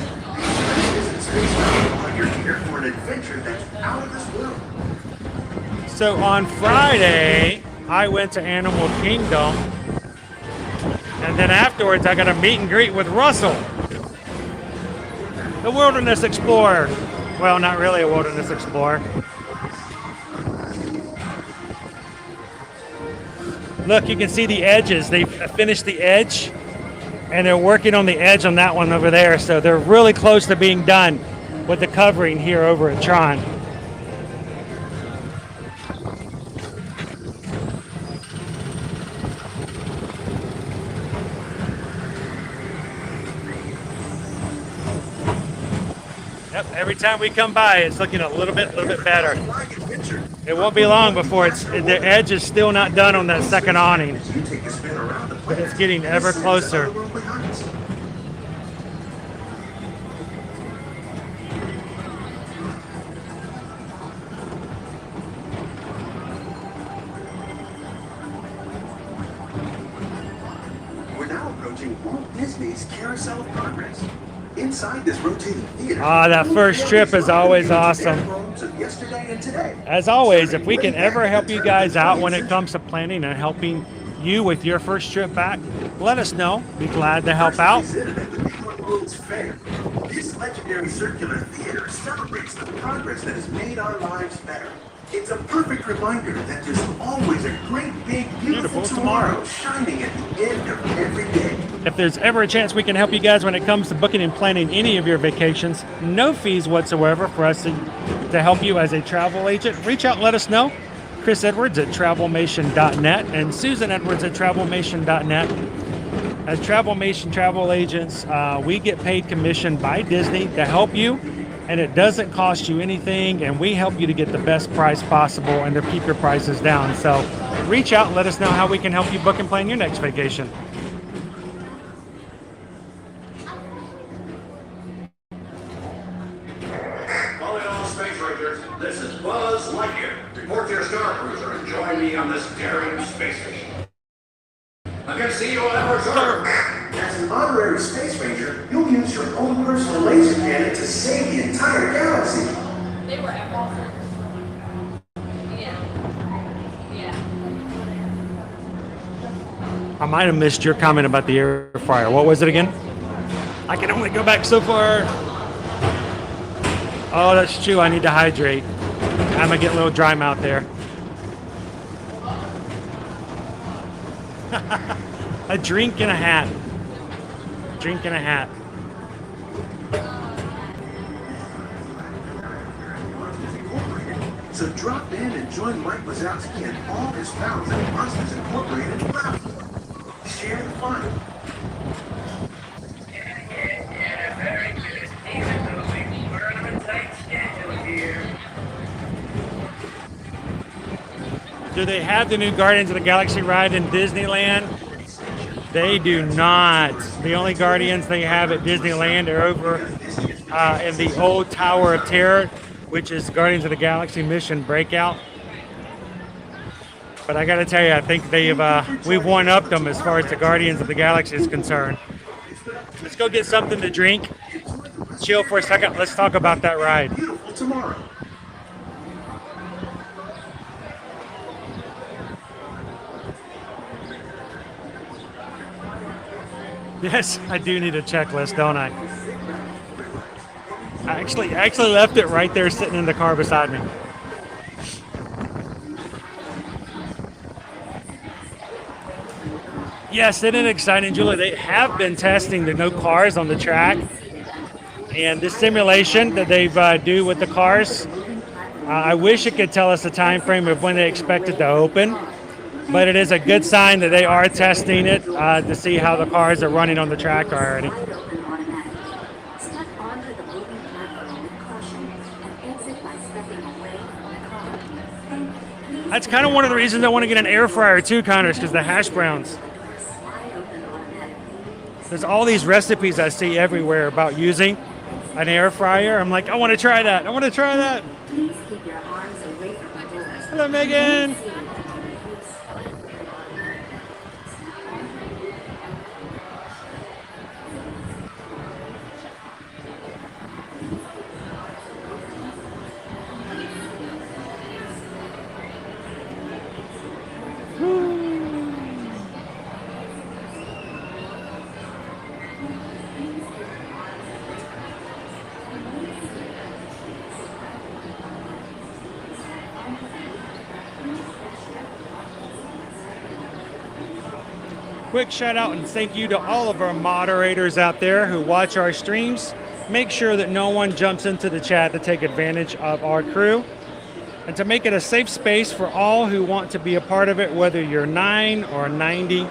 Visit Space Mountain while you're here for an adventure that's out of this world. So on Friday, I went to Animal Kingdom. And then afterwards, I got a meet and greet with Russell, the Wilderness Explorer. Well, not really a Wilderness Explorer. Look, you can see the edges. They finished the edge, and they're working on the edge on that one over there. So they're really close to being done with the covering here over at Tron. Every time we come by, it's looking a little bit better. It won't be long before the edge is still not done on that second awning, but it's getting ever closer. We're now approaching Walt Disney's Carousel of Progress. Inside this rotating theater. That first trip is always awesome. As always, if we can ever help you guys out when it comes to planning and helping you with your first trip back, let us know. Be glad to help out. This legendary circular theater celebrates the progress that has made our lives better. It's a perfect reminder that there's always a great, big, beautiful tomorrow shining at the end of every day. If there's ever a chance we can help you guys when it comes to booking and planning any of your vacations, no fees whatsoever for us to help you as a travel agent, reach out and let us know. Chris Edwards at TravelMation.net and Susan Edwards at TravelMation.net. As TravelMation travel agents, we get paid commission by Disney to help you, and it doesn't cost you anything, and we help you to get the best price possible and to keep your prices down. So reach out and let us know how we can help you book and plan your next vacation. This is Buzz Lightyear. Report to your Star Cruiser and join me on this daring space mission. I'm going to see you on Edwards Earth. As an honorary space ranger, you'll use your own personal laser cannon to save the entire galaxy. They were epic. Yeah. I might have missed your comment about the air fryer. What was it again? I can only go back so far. Oh, that's true. I need to hydrate. I'm going to get a little dry mouth there. A drink and a hat. Drink and a hat. So drop in and join Mike Wazowski and all his pals at Monsters Incorporated Laugh. Share the fun. Very good. We're on a tight schedule here. Do they have the new Guardians of the Galaxy ride in Disneyland? They do not. The only Guardians they have at Disneyland are over in the old Tower of Terror, which is Guardians of the Galaxy Mission Breakout. But I got to tell you, I think we've one-upped them as far as the Guardians of the Galaxy is concerned. Let's go get something to drink. Chill for a second. Let's talk about that ride. Beautiful tomorrow. Yes, I do need a checklist, don't I? I actually left it right there sitting in the car beside me. Yes, isn't it exciting, Julie? They have been testing the no cars on the track. And this simulation that they've do with the cars, I wish it could tell us the time frame of when they expect it to open. But it is a good sign that they are testing it to see how the cars are running on the track already. That's kind of one of the reasons I want to get an air fryer too, Connors, because the hash browns. There's all these recipes I see everywhere about using an air fryer. I'm like, I want to try that. I want to try that. Hello, Megan. Quick shout out and thank you to all of our moderators out there who watch our streams. Make sure that no one jumps into the chat to take advantage of our crew. And to make it a safe space for all who want to be a part of it, whether you're 9 or 90,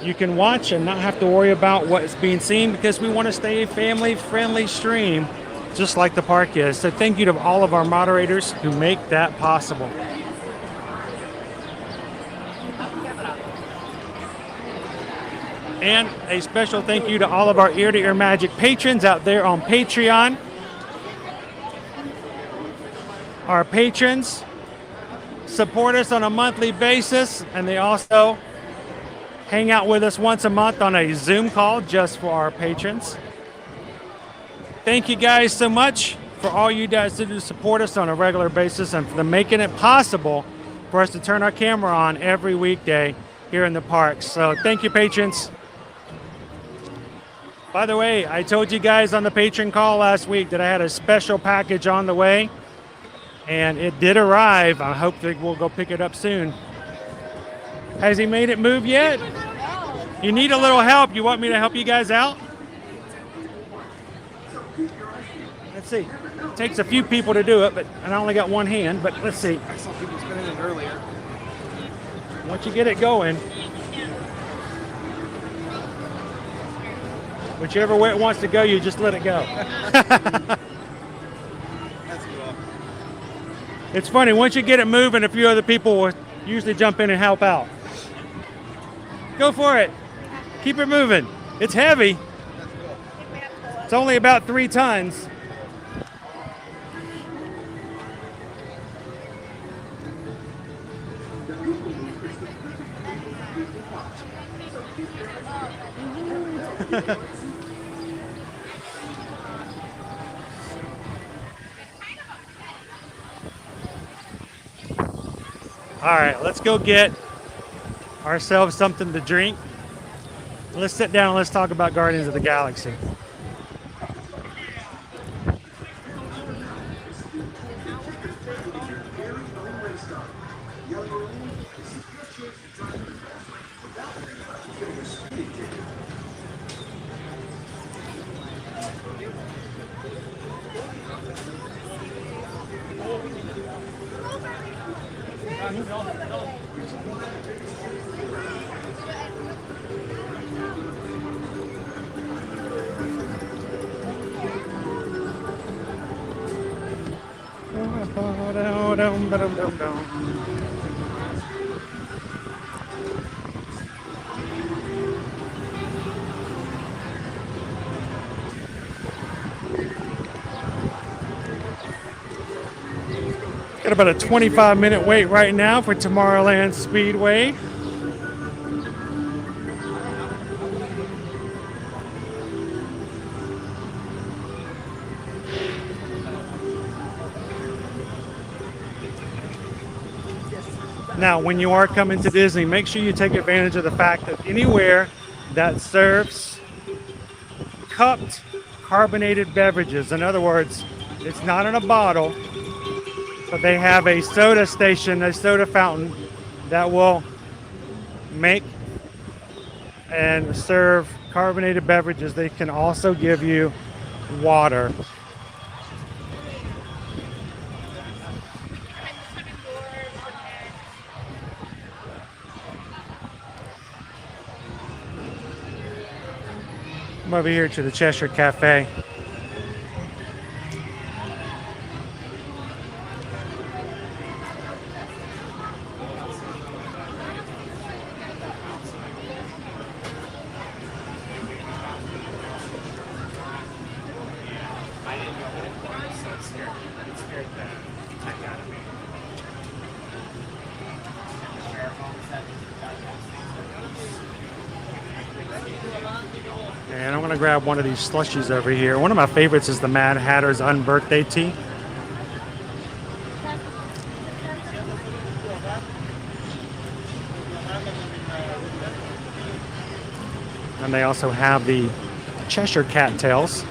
you can watch and not have to worry about what's being seen because we want to stay a family-friendly stream just like the park is. So thank you to all of our moderators who make that possible. And a special thank you to all of our Ear to Ear Magic patrons out there on Patreon. Our patrons support us on a monthly basis, and they also hang out with us once a month on a Zoom call just for our patrons. Thank you guys so much for all you guys do to support us on a regular basis and for making it possible for us to turn our camera on every weekday here in the parks. So thank you, patrons. By the way, I told you guys on the patron call last week that I had a special package on the way, and it did arrive. I hope that we'll go pick it up soon. Has he made it move yet? You need a little help. You want me to help you guys out? Let's see. It takes a few people to do it, and I only got one hand, but let's see. I saw people spinning it earlier. Once you get it going, whichever way it wants to go, you just let it go. It's funny, once you get it moving, a few other people will usually jump in and help out. Go for it. Keep it moving. It's heavy. It's only about 3 tons. All right, let's go get ourselves something to drink. Let's sit down and let's talk about Guardians of the Galaxy. Got about a 25-minute wait right now for Tomorrowland Speedway. Now, when you are coming to Disney, make sure you take advantage of the fact that anywhere that serves cupped carbonated beverages. In other words, it's not in a bottle, but they have a soda station, a soda fountain that will make and serve carbonated beverages. They can also give you water. I'm over here to the Cheshire Cafe. And I'm gonna grab one of these slushies over here. One of my favorites is the Mad Hatter's Unbirthday Tea. And they also have the Cheshire cattails.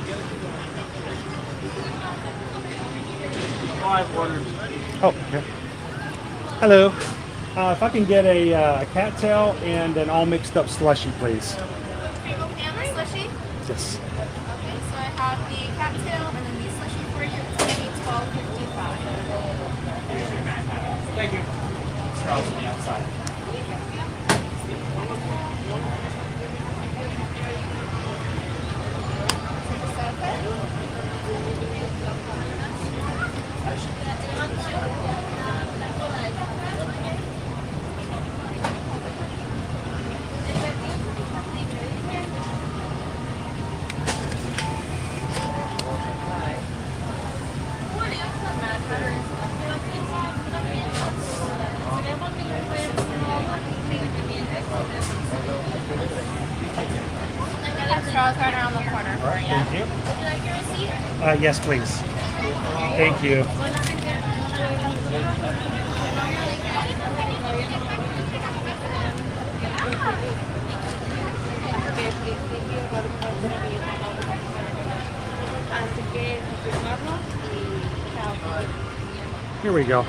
Oh, yeah. Hello. If I can get a cattail and an all mixed up slushy, please. Yes. Okay, so I have the cattail and then the slushy for you. It's going to be $12.55. Thank you. Charles on the outside. Charles right around the corner for you. Thank you. Would you like your receipt? Yes, please. Thank you. Here we go.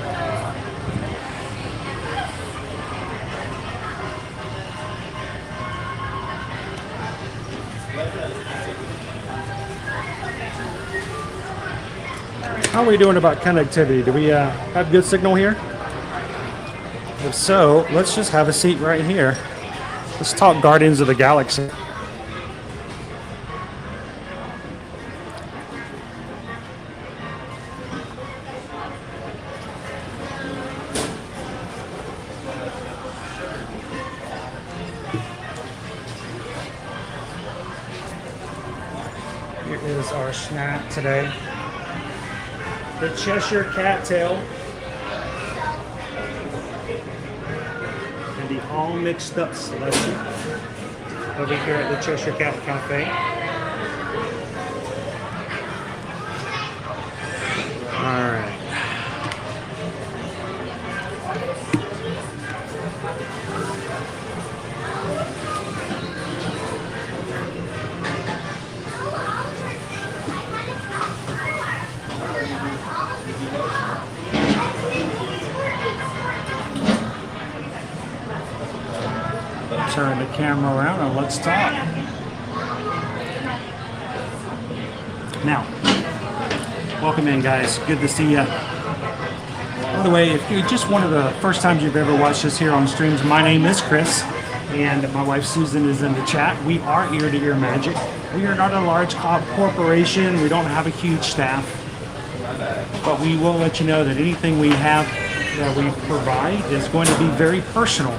How are we doing about connectivity? Do we have good signal here? If so, let's just have a seat right here. Let's talk Guardians of the Galaxy. Here is our snack today. The Cheshire cattail and the all mixed up slushy over here at the Cheshire Cat Cafe. All right. Turn the camera around and let's talk. Now, welcome in, guys. Good to see you. By the way, if you're just one of the first times you've ever watched us here on streams, my name is Chris, and my wife Susan is in the chat. We are Ear to Ear Magic. We are not a large corporation. We don't have a huge staff, but we will let you know that anything we have that we provide is going to be very personal.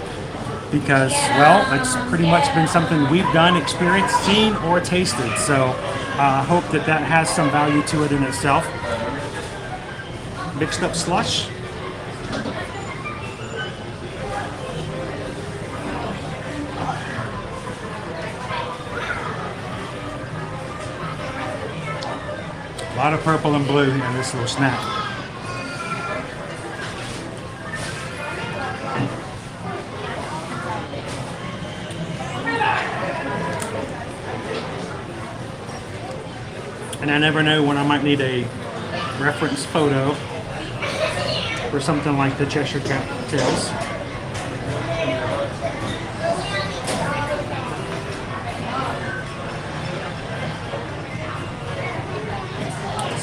Because, well, it's pretty much been something we've done, experienced, seen, or tasted. So I hope that that has some value to it in itself. Mixed up slush. A lot of purple and blue in this little snack. And I never know when I might need a reference photo for something like the Cheshire Tales.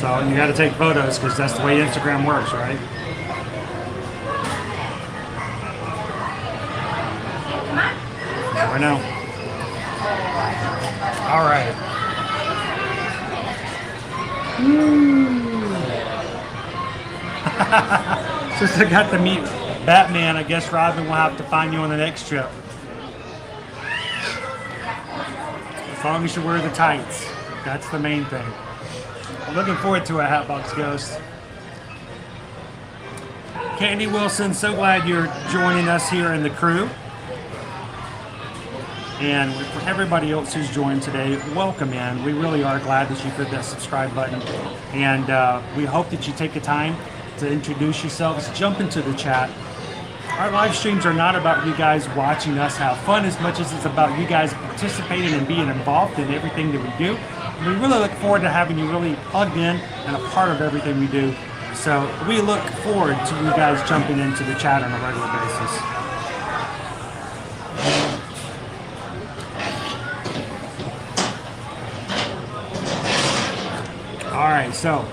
So you got to take photos because that's the way Instagram works, right? Never know. All right. Since I got to meet Batman, I guess Robin will have to find you on the next trip. As long as you wear the tights. That's the main thing. I'm looking forward to a Hatbox Ghost. Candy Wilson, so glad you're joining us here in the crew. And for everybody else who's joined today, welcome in. We really are glad that you hit that subscribe button. And we hope that you take the time to introduce yourselves, jump into the chat. Our live streams are not about you guys watching us have fun as much as it's about you guys participating and being involved in everything that we do. And we really look forward to having you really plugged in and a part of everything we do. So we look forward to you guys jumping into the chat on a regular basis. All right, so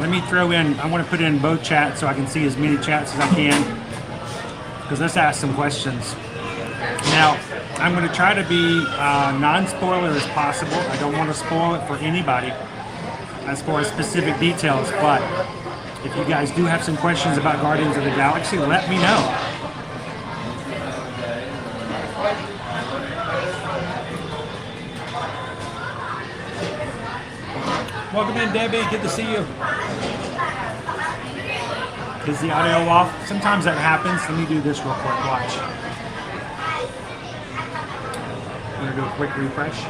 let me throw in, I want to put in both chats so I can see as many chats as I can, because let's ask some questions. Now, I'm going to try to be non-spoiler as possible. I don't want to spoil it for anybody as far as specific details, but if you guys do have some questions about Guardians of the Galaxy, let me know. Welcome in, Debbie. Good to see you. Is the audio off? Sometimes that happens. Let me do this real quick. Watch. I'm going to do a quick refresh.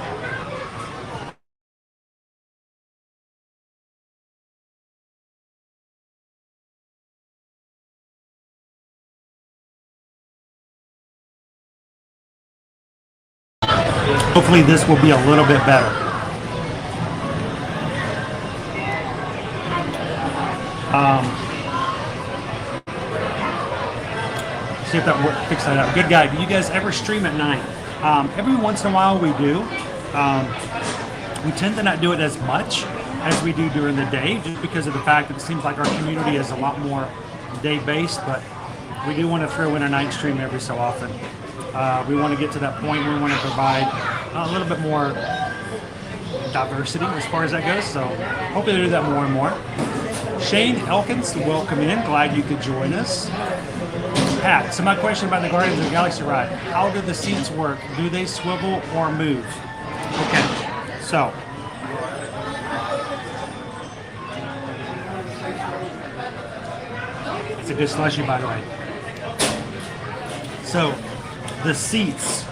Hopefully this will be a little bit better. See if that works. Fix that out. Good guy. Do you guys ever stream at night? Every once in a while we do. We tend to not do it as much as we do during the day, just because of the fact that it seems like our community is a lot more day-based, but we do want to throw in a night stream every so often. We want to get to that point where we want to provide a little bit more diversity as far as that goes, so hopefully we do that more and more. Shane Elkins, welcome in. Glad you could join us. Pat, so my question about the Guardians of the Galaxy ride, how do the seats work? Do they swivel or move? Okay, so it's a good slushie, by the way. So the seats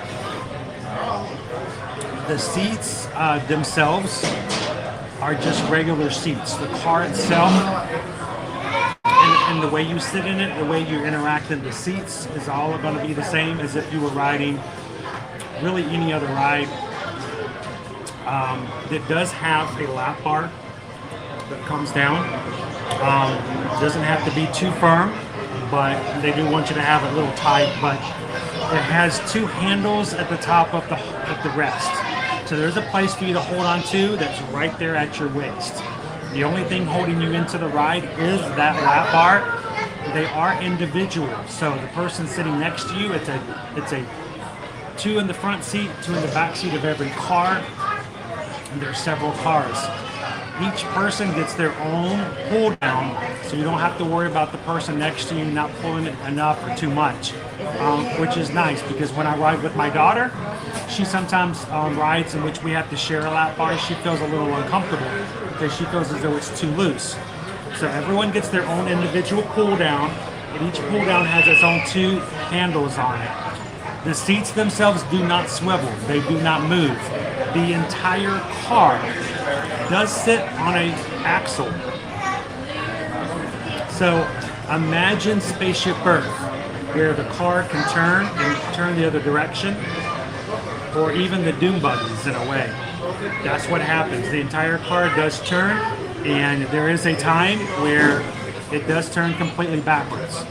themselves are just regular seats. The car itself and the way you sit in it, the way you interact in the seats is all going to be the same as if you were riding really any other ride. It does have a lap bar that comes down. Doesn't have to be too firm, but they do want you to have it a little tight. But it has two handles at the top of the rest. So there's a place for you to hold on to that's right there at your waist. The only thing holding you into the ride is that lap bar. They are individual. So the person sitting next to you, it's a 2 in the front seat, 2 in the back seat of every car. And there's several cars. Each person gets their own pull down, so you don't have to worry about the person next to you not pulling it enough or too much, which is nice because when I ride with my daughter, she sometimes rides in which we have to share a lap bar. She feels a little uncomfortable because she feels as though it's too loose. So everyone gets their own individual pull down, and each pull down has its own 2 handles on it. The seats themselves do not swivel. They do not move. The entire car does sit on an axle. So imagine Spaceship Earth, where the car can turn and turn the other direction, or even the Doom buggies in a way. That's what happens. The entire car does turn, and there is a time where it does turn completely backwards.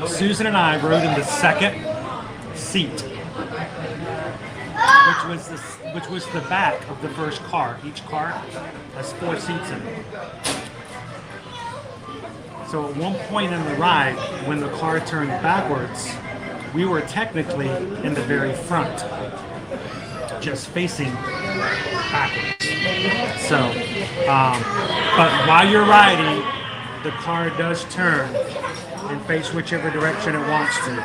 Susan and I rode in the second seat, which was the back of the first car. Each car has 4 seats in it. So at one point in the ride, when the car turned backwards, we were technically in the very front, just facing backwards. So, but while you're riding, the car does turn and face whichever direction it wants to.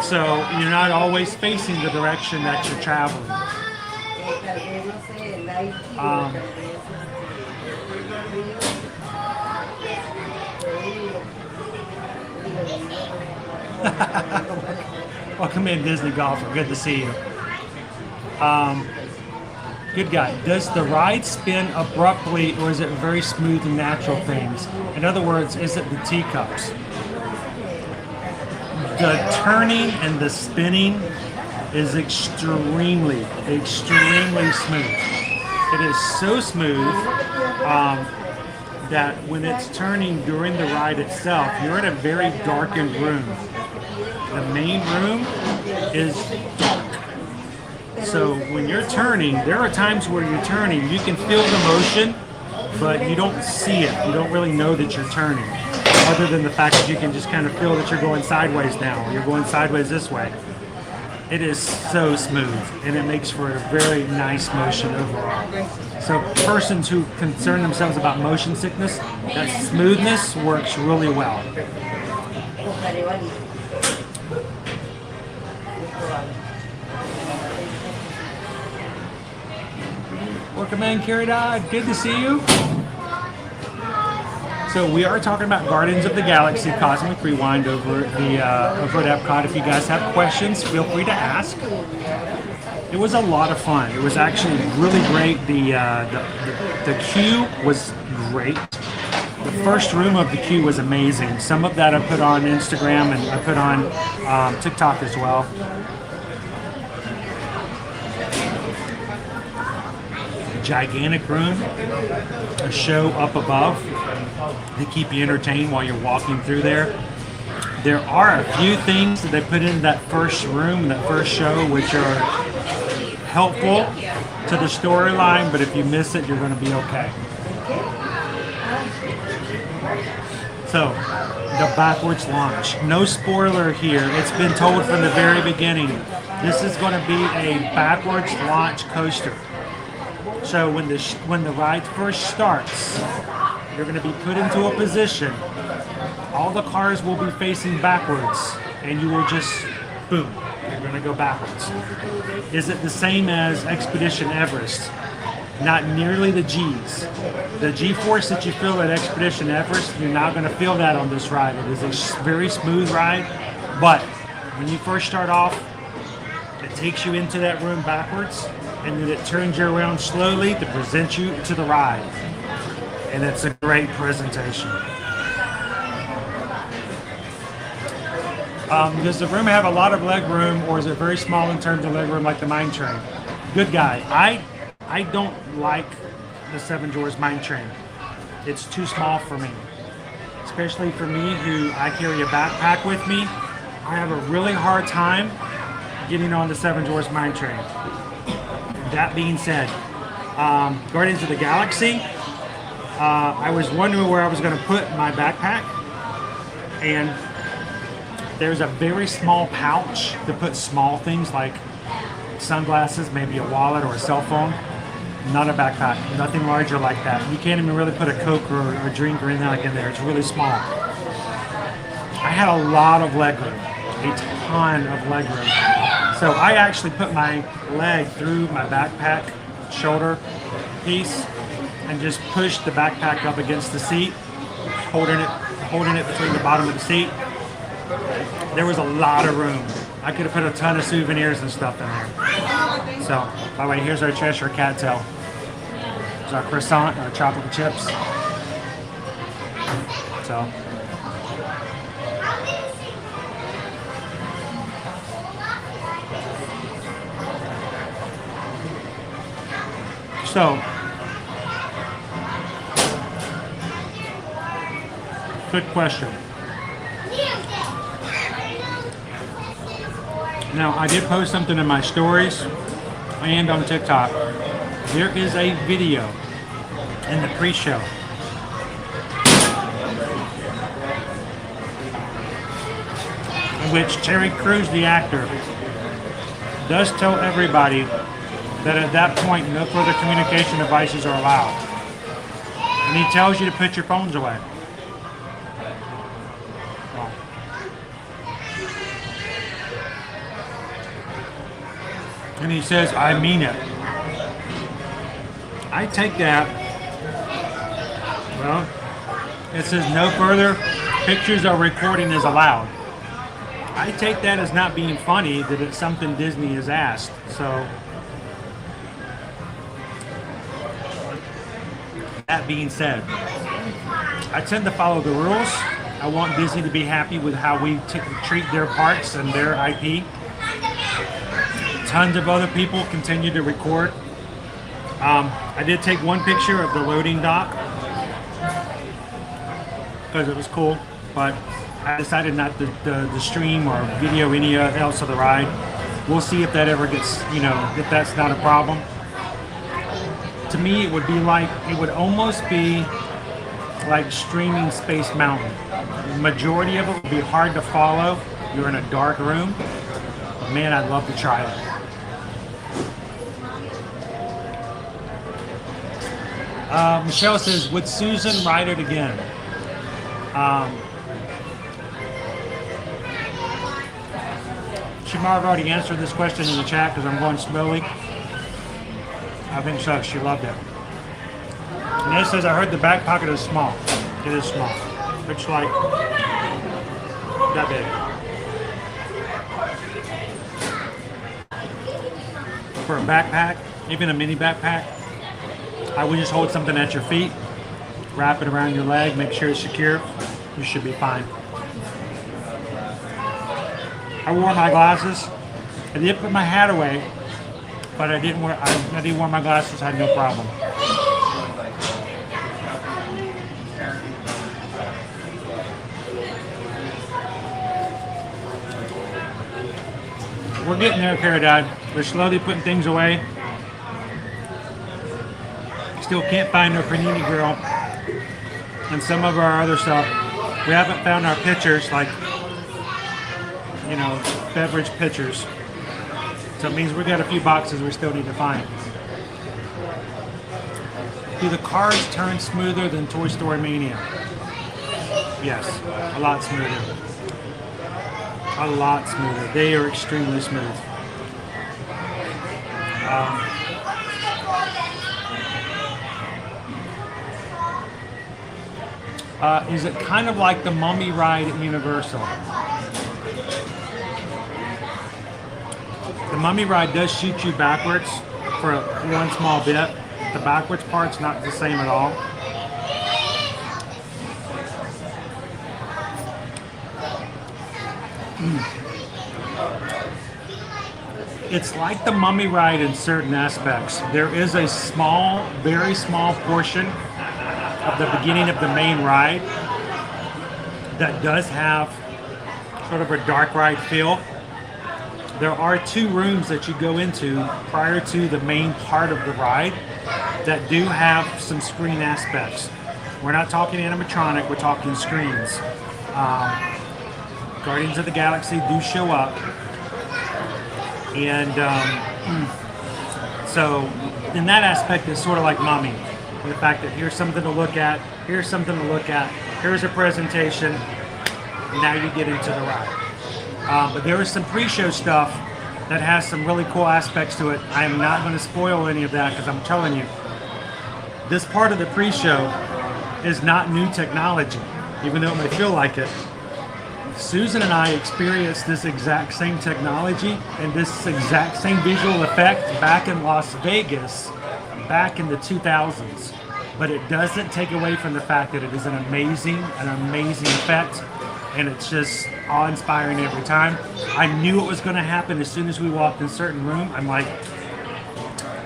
So you're not always facing the direction that you're traveling. Welcome in, Disney Golfer. Good to see you. Good guy. Does the ride spin abruptly, or is it very smooth and natural things? In other words, is it the teacups? The turning and the spinning is extremely, extremely smooth. It is so smooth that when it's turning during the ride itself, you're in a very darkened room. The main room is dark. So when you're turning, there are times where you're turning, you can feel the motion, but you don't see it. You don't really know that you're turning, other than the fact that you can just kind of feel that you're going sideways now, or you're going sideways this way. It is so smooth, and it makes for a very nice motion overall. So persons who concern themselves about motion sickness, that smoothness works really well. Welcome in, Carrie Dodd. Good to see you. So we are talking about Guardians of the Galaxy Cosmic Rewind over at Epcot. If you guys have questions, feel free to ask. It was a lot of fun. It was actually really great. The queue was great. The first room of the queue was amazing. Some of that I put on Instagram, and I put on TikTok as well. Gigantic room, a show up above to keep you entertained while you're walking through there. There are a few things that they put in that first room, that first show, which are helpful to the storyline, but if you miss it, you're going to be okay. So, the backwards launch. No spoiler here. It's been told from the very beginning. This is going to be a backwards launch coaster. So when the ride first starts, you're going to be put into a position. All the cars will be facing backwards, and you will just, boom, you're going to go backwards. Is it the same as Expedition Everest? Not nearly the G's. The G-force that you feel at Expedition Everest, you're not going to feel that on this ride. It is a very smooth ride, but when you first start off, it takes you into that room backwards, and then it turns you around slowly to present you to the ride. And it's a great presentation. Does the room have a lot of leg room, or is it very small in terms of leg room like the Mine Train? Good guy. I don't like the Seven Dwarfs Mine Train. It's too small for me. Especially for me, who I carry a backpack with me. I have a really hard time getting on the Seven Dwarfs Mine Train. That being said, Guardians of the Galaxy, I was wondering where I was going to put my backpack, and there's a very small pouch to put small things like sunglasses, maybe a wallet or a cell phone. Not a backpack, nothing larger like that. You can't even really put a Coke or a drink or anything like in there. It's really small. I had a lot of leg room, a ton of leg room. So I actually put my leg through my backpack shoulder piece and just pushed the backpack up against the seat, holding it between the bottom of the seat. There was a lot of room. I could have put a ton of souvenirs and stuff in there. So, by the way, here's our Cheshire cattail. There's our croissant, our chocolate chips. So. So, good question. Now, I did post something in my stories and on TikTok. There is a video in the pre-show in which Terry Crews, the actor, does tell everybody that at that point no further communication devices are allowed. And he tells you to put your phones away. And he says, I mean it. I take that, well, it says no further pictures or recording is allowed. I take that as not being funny, that it's something Disney has asked. So, that being said, I tend to follow the rules. I want Disney to be happy with how we treat their parks and their IP. Tons of other people continue to record. I did take one picture of the loading dock because it was cool, but I decided not to stream or video any else of the ride. We'll see if that ever gets, if that's not a problem. To me, it would be like, it would almost be like streaming Space Mountain. The majority of it would be hard to follow. You're in a dark room, but man, I'd love to try it. Michelle says, would Susan ride it again? She might have already answered this question in the chat because I'm going slowly. I think so. She loved it. And it says, I heard the back pocket is small. It is small. It's like that big. For a backpack, even a mini backpack, I would just hold something at your feet, wrap it around your leg, make sure it's secure. You should be fine. I wore my glasses. I did put my hat away, but I didn't wear my glasses. I had no problem. We're getting there, Caradad. We're slowly putting things away. Still can't find our panini grill and some of our other stuff. We haven't found our pitchers, like, beverage pitchers. So it means we got a few boxes we still need to find. Do the cars turn smoother than Toy Story Mania? Yes, a lot smoother. A lot smoother. They are extremely smooth. Is it kind of like the Mummy ride at Universal? The Mummy ride does shoot you backwards for one small bit. The backwards part's not the same at all. It's like the Mummy ride in certain aspects. There is a small, very small portion of the beginning of the main ride that does have sort of a dark ride feel. There are two rooms that you go into prior to the main part of the ride that do have some screen aspects. We're not talking animatronic, we're talking screens. Guardians of the Galaxy do show up. And so in that aspect, it's sort of like Mummy. The fact that here's something to look at, here's something to look at, here's a presentation, now you get into the ride. But there is some pre-show stuff that has some really cool aspects to it. I am not going to spoil any of that because I'm telling you, this part of the pre-show is not new technology, even though it may feel like it. Susan and I experienced this exact same technology and this exact same visual effect back in Las Vegas back in the 2000s, but it doesn't take away from the fact that it is an amazing effect, and it's just awe-inspiring every time. I knew it was going to happen as soon as we walked in a certain room. I'm like,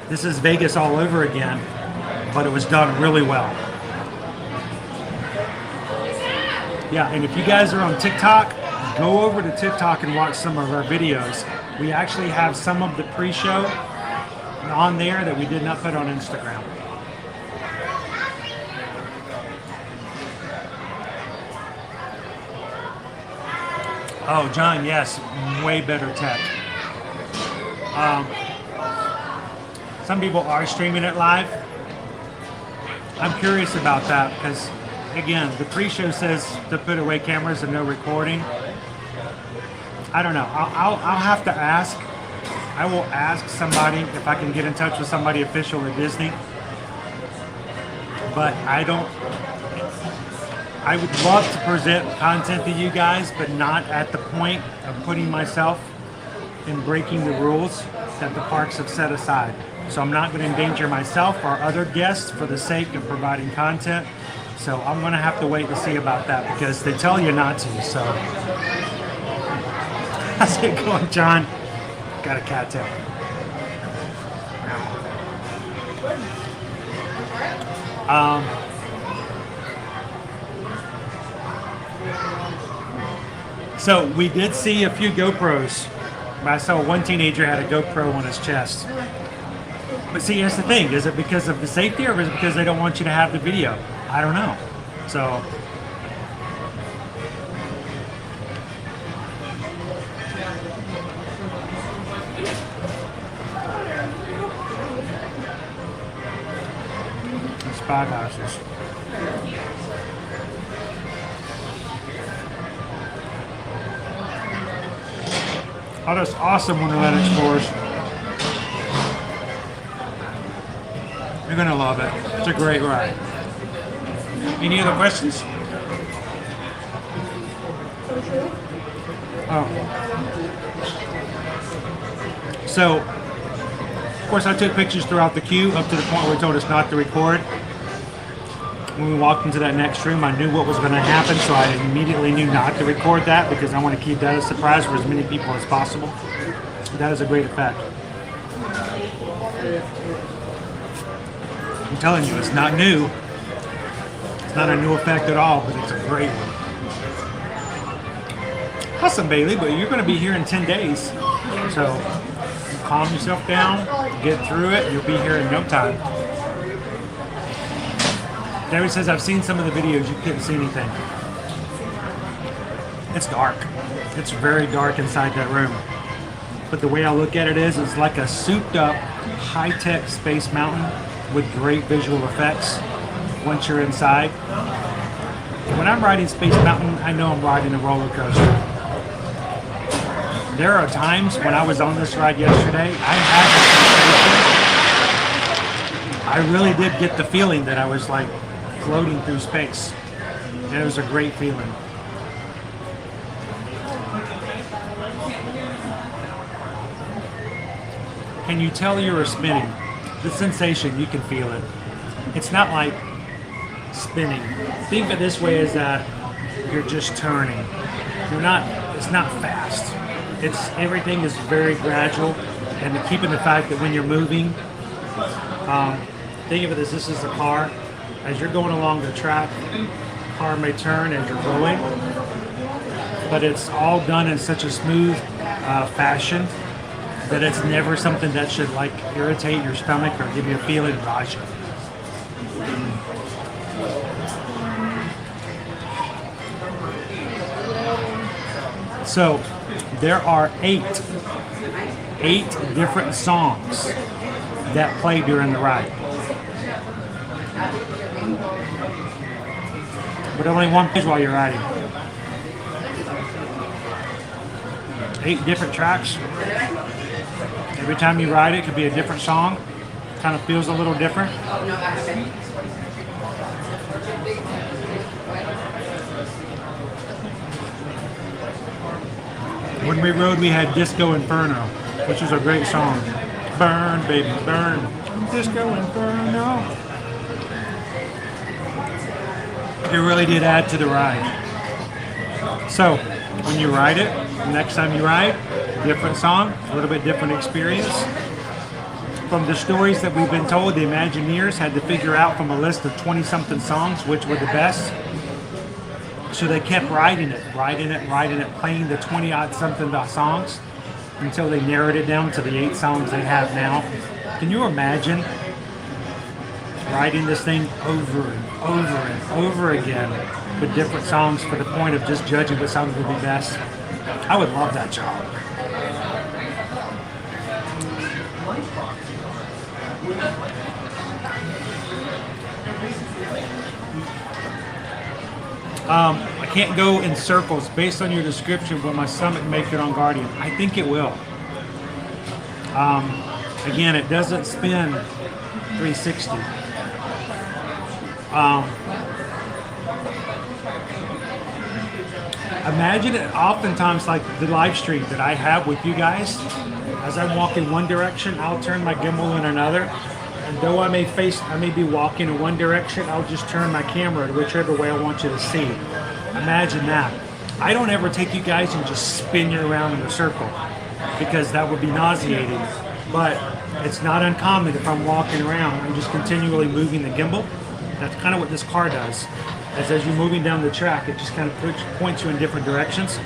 This is Vegas all over again, but it was done really well. Yeah, and if you guys are on TikTok, go over to TikTok and watch some of our videos. We actually have some of the pre-show on there that we did not put on Instagram. Oh, John, yes, way better tech. Some people are streaming it live. I'm curious about that because, again, the pre-show says to put away cameras and no recording. I don't know. I'll have to ask. I will ask somebody if I can get in touch with somebody official at Disney. But I would love to present content to you guys, but not at the point of putting myself in breaking the rules that the parks have set aside. So I'm not going to endanger myself or other guests for the sake of providing content. So I'm going to have to wait to see about that because they tell you not to. So how's it going, John? Got a cattail. So we did see a few GoPros. I saw one teenager had a GoPro on his chest. But see, here's the thing. Is it because of the safety or is it because they don't want you to have the video? I don't know. So spy houses. Oh, that's awesome, Wonderland Explorers. You're gonna love it. It's a great ride. Any other questions? Oh. So, of course, I took pictures throughout the queue up to the point where it told us not to record. When we walked into that next room, I knew what was going to happen, so I immediately knew not to record that because I want to keep that a surprise for as many people as possible. That is a great effect. I'm telling you, it's not new. It's not a new effect at all, but it's a great one. Awesome, Bailey, but you're going to be here in 10 days. So calm yourself down, get through it, you'll be here in no time. David says, I've seen some of the videos, you couldn't see anything. It's dark. It's very dark inside that room. But the way I look at it is, it's like a souped up, high-tech Space Mountain with great visual effects once you're inside. When I'm riding Space Mountain, I know I'm riding a roller coaster. There are times when I was on this ride yesterday, I really did get the feeling that I was like floating through space. And it was a great feeling. Can you tell you were spinning? The sensation, you can feel it. It's not like spinning. Think of it this way, is that you're just turning. It's not fast. Everything is very gradual, and keeping the fact that when you're moving, think of it as this is a car. As you're going along the track, the car may turn as you're going, but it's all done in such a smooth fashion that it's never something that should like irritate your stomach or give you a feeling of nausea. So there are eight different songs that play during the ride. But only one plays while you're riding. 8 different tracks. Every time you ride it could be a different song. Kind of feels a little different. When we rode, we had Disco Inferno, which is a great song. Burn, baby, burn. Disco Inferno. It really did add to the ride. So, when you ride it, next time you ride, different song, a little bit different experience. from the stories that we've been told, the Imagineers had to figure out from a list of 20-something songs which were the best. So they kept writing it, playing the 20-odd-something songs until they narrowed it down to the 8 songs they have now. Can you imagine writing this thing over and over and over again with different songs for the point of just judging what songs would be best? I would love that job. I can't go in circles. Based on your description, will my stomach make it on Guardian? I think it will. Again, it doesn't spin 360. Imagine it oftentimes like the live stream that I have with you guys. As I walk in one direction, I'll turn my gimbal in another. And though I may be walking in one direction, I'll just turn my camera to whichever way I want you to see. Imagine that. I don't ever take you guys and just spin you around in a circle because that would be nauseating. But it's not uncommon if I'm walking around, I'm just continually moving the gimbal. That's kind of what this car does. As you're moving down the track, it just kind of points you in different directions.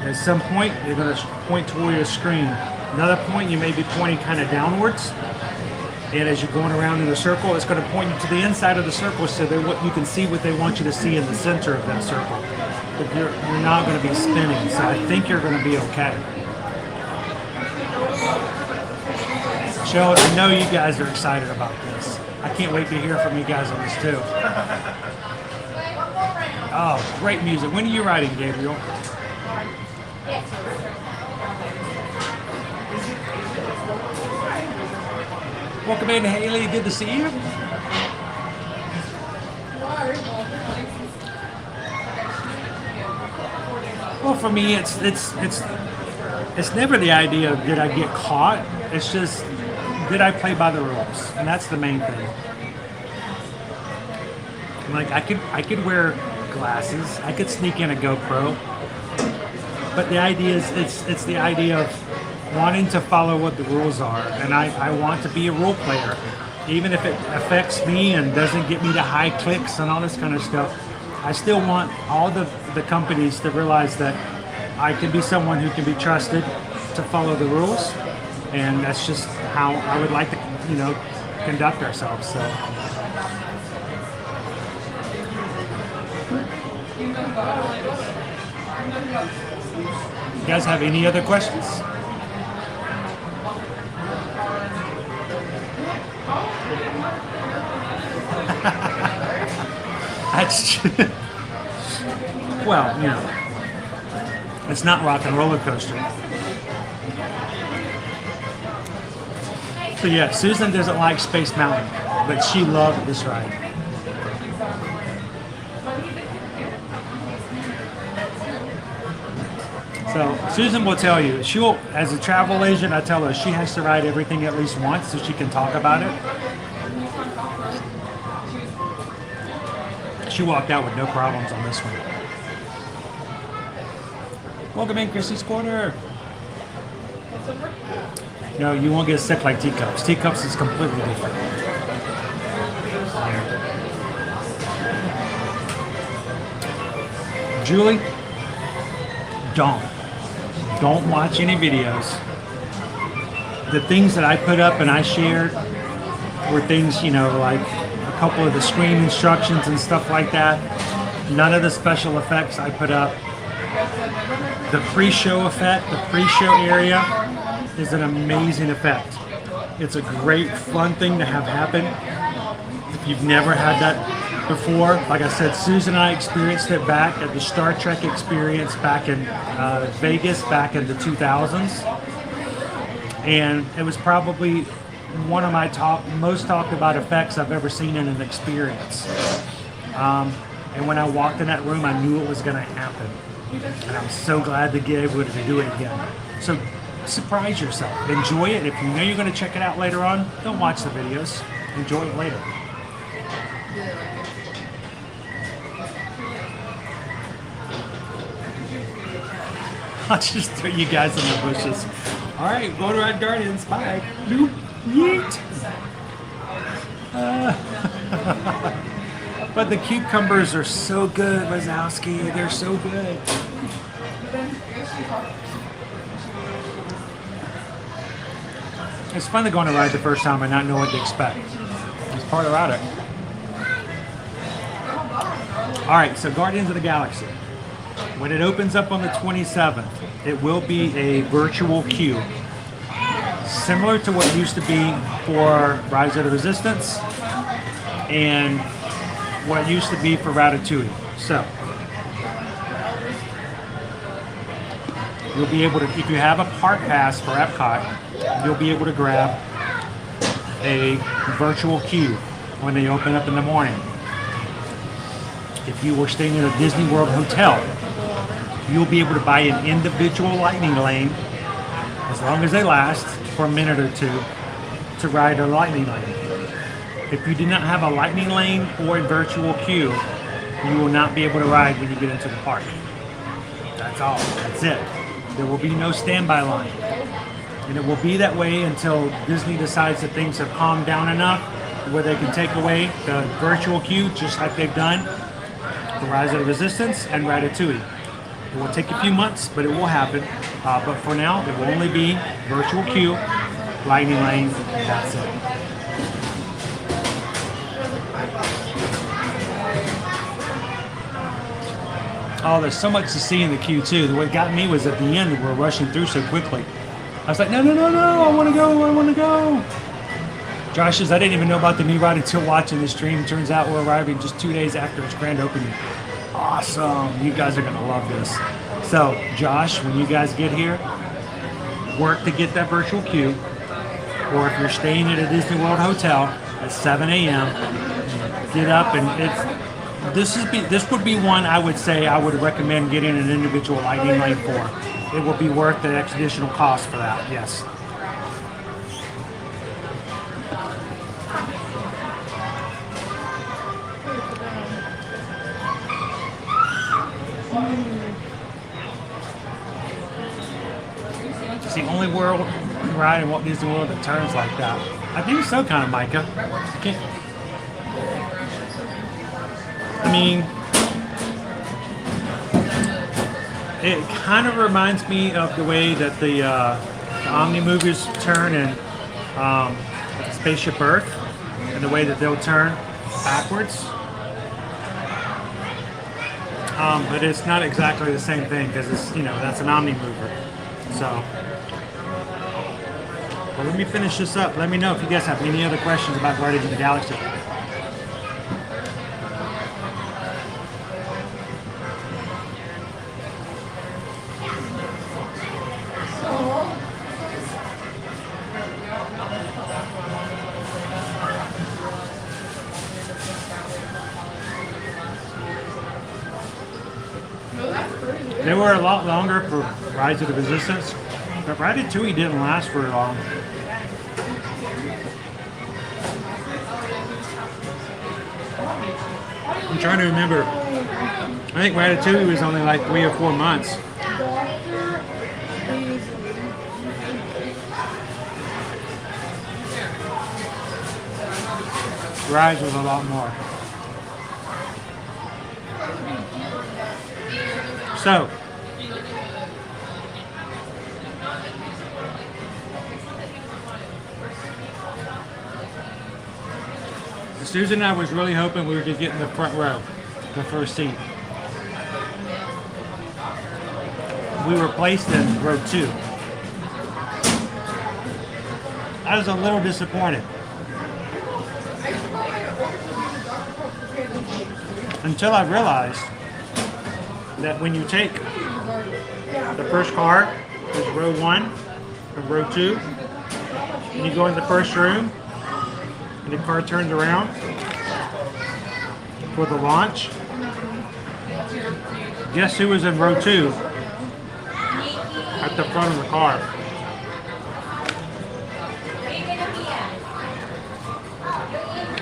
And at some point, you're going to point toward your screen. Another point, you may be pointing kind of downwards. And as you're going around in a circle, it's going to point you to the inside of the circle so that you can see what they want you to see in the center of that circle. But you're not going to be spinning, so I think you're going to be okay. So I know you guys are excited about this. I can't wait to hear from you guys on this too. Oh, great music. When are you writing, Gabriel? Welcome in, Haley. Good to see you. Well, for me, it's never the idea of did I get caught. It's just did I play by the rules, and that's the main thing. Like I could wear glasses, I could sneak in a GoPro, but the idea is it's the idea of wanting to follow what the rules are, and I want to be a role player, even if it affects me and doesn't get me to high clicks and all this kind of stuff. I still want all the companies to realize that I can be someone who can be trusted to follow the rules, and that's just how I would like to, conduct ourselves. So. You guys have any other questions? That's well, it's not Rock and Roller Coaster. So yeah, Susan doesn't like Space Mountain, but she loved this ride. So Susan will tell you, as a travel agent, I tell her she has to ride everything at least once so she can talk about it. She walked out with no problems on this one. Welcome in, Chrissy's Corner. No, you won't get sick like Teacups. Teacups is completely different. Julie, don't watch any videos. The things that I put up and I shared were things, like a couple of the screen instructions and stuff like that. None of the special effects I put up. The pre-show effect, the pre-show area is an amazing effect. It's a great fun thing to have happen. If you've never had that before, like I said, Susan and I experienced it back at the Star Trek experience back in Vegas back in the 2000s. And it was probably one of my most talked about effects I've ever seen in an experience. And when I walked in that room, I knew it was going to happen. And I'm so glad to be able to do it again. So surprise yourself. Enjoy it. If you know you're going to check it out later on, don't watch the videos. Enjoy it later. I'll just throw you guys in the bushes. All right, go to Red Guardians. Bye. Bloop. Yeet. But the cucumbers are so good, Wazowski. They're so good. It's fun to go on a ride the first time and not know what to expect. It's part about it. All right, so Guardians of the Galaxy. When it opens up on the 27th, it will be a virtual queue. Similar to what used to be for Rise of the Resistance and what used to be for Ratatouille. So, you'll be able to, if you have a park pass for Epcot, you'll be able to grab a virtual queue when they open up in the morning. If you were staying in a Disney World hotel, you'll be able to buy an individual lightning lane, as long as they last, for a minute or two, to ride a lightning lane. If you do not have a lightning lane or a virtual queue, you will not be able to ride when you get into the park. That's all. That's it. There will be no standby line. And it will be that way until Disney decides that things have calmed down enough where they can take away the virtual queue, just like they've done for Rise of the Resistance and Ratatouille. It will take a few months, but it will happen. But for now, it will only be virtual queue, lightning lane, that's it. Oh, there's so much to see in the queue too. What got me was at the end, we're rushing through so quickly. I was like, no, I want to go. Josh says, I didn't even know about the new ride until watching the stream. Turns out we're arriving just 2 days after its grand opening. Awesome. You guys are going to love this. So, Josh, when you guys get here, work to get that virtual queue. Or if you're staying at a Disney World hotel at 7 a.m., get up and this would be one I would say I would recommend getting an individual lightning lane for. It will be worth the additional cost for that, yes. It's the only world ride in Walt Disney World that turns like that. I think so, kind of, Micah. I mean, it kind of reminds me of the way that the Omni-Movies turn in Spaceship Earth, and the way that they'll turn backwards. But it's not exactly the same thing because it's, that's an Omni-Mover. So, well, let me finish this up. Let me know if you guys have any other questions about Guardians of the Galaxy. They were a lot longer for Rise of the Resistance, but Ratatouille didn't last very long. I'm trying to remember. I think Ratatouille was only like 3 or 4 months. Rise was a lot more. So, Susan and I was really hoping we were going to get in the front row, the first seat. We were placed in row 2. I was a little disappointed. Until I realized that when you take the first car, there's row 1 and row 2, and you go in the first room, and the car turns around for the launch. Guess who was in row 2 at the front of the car?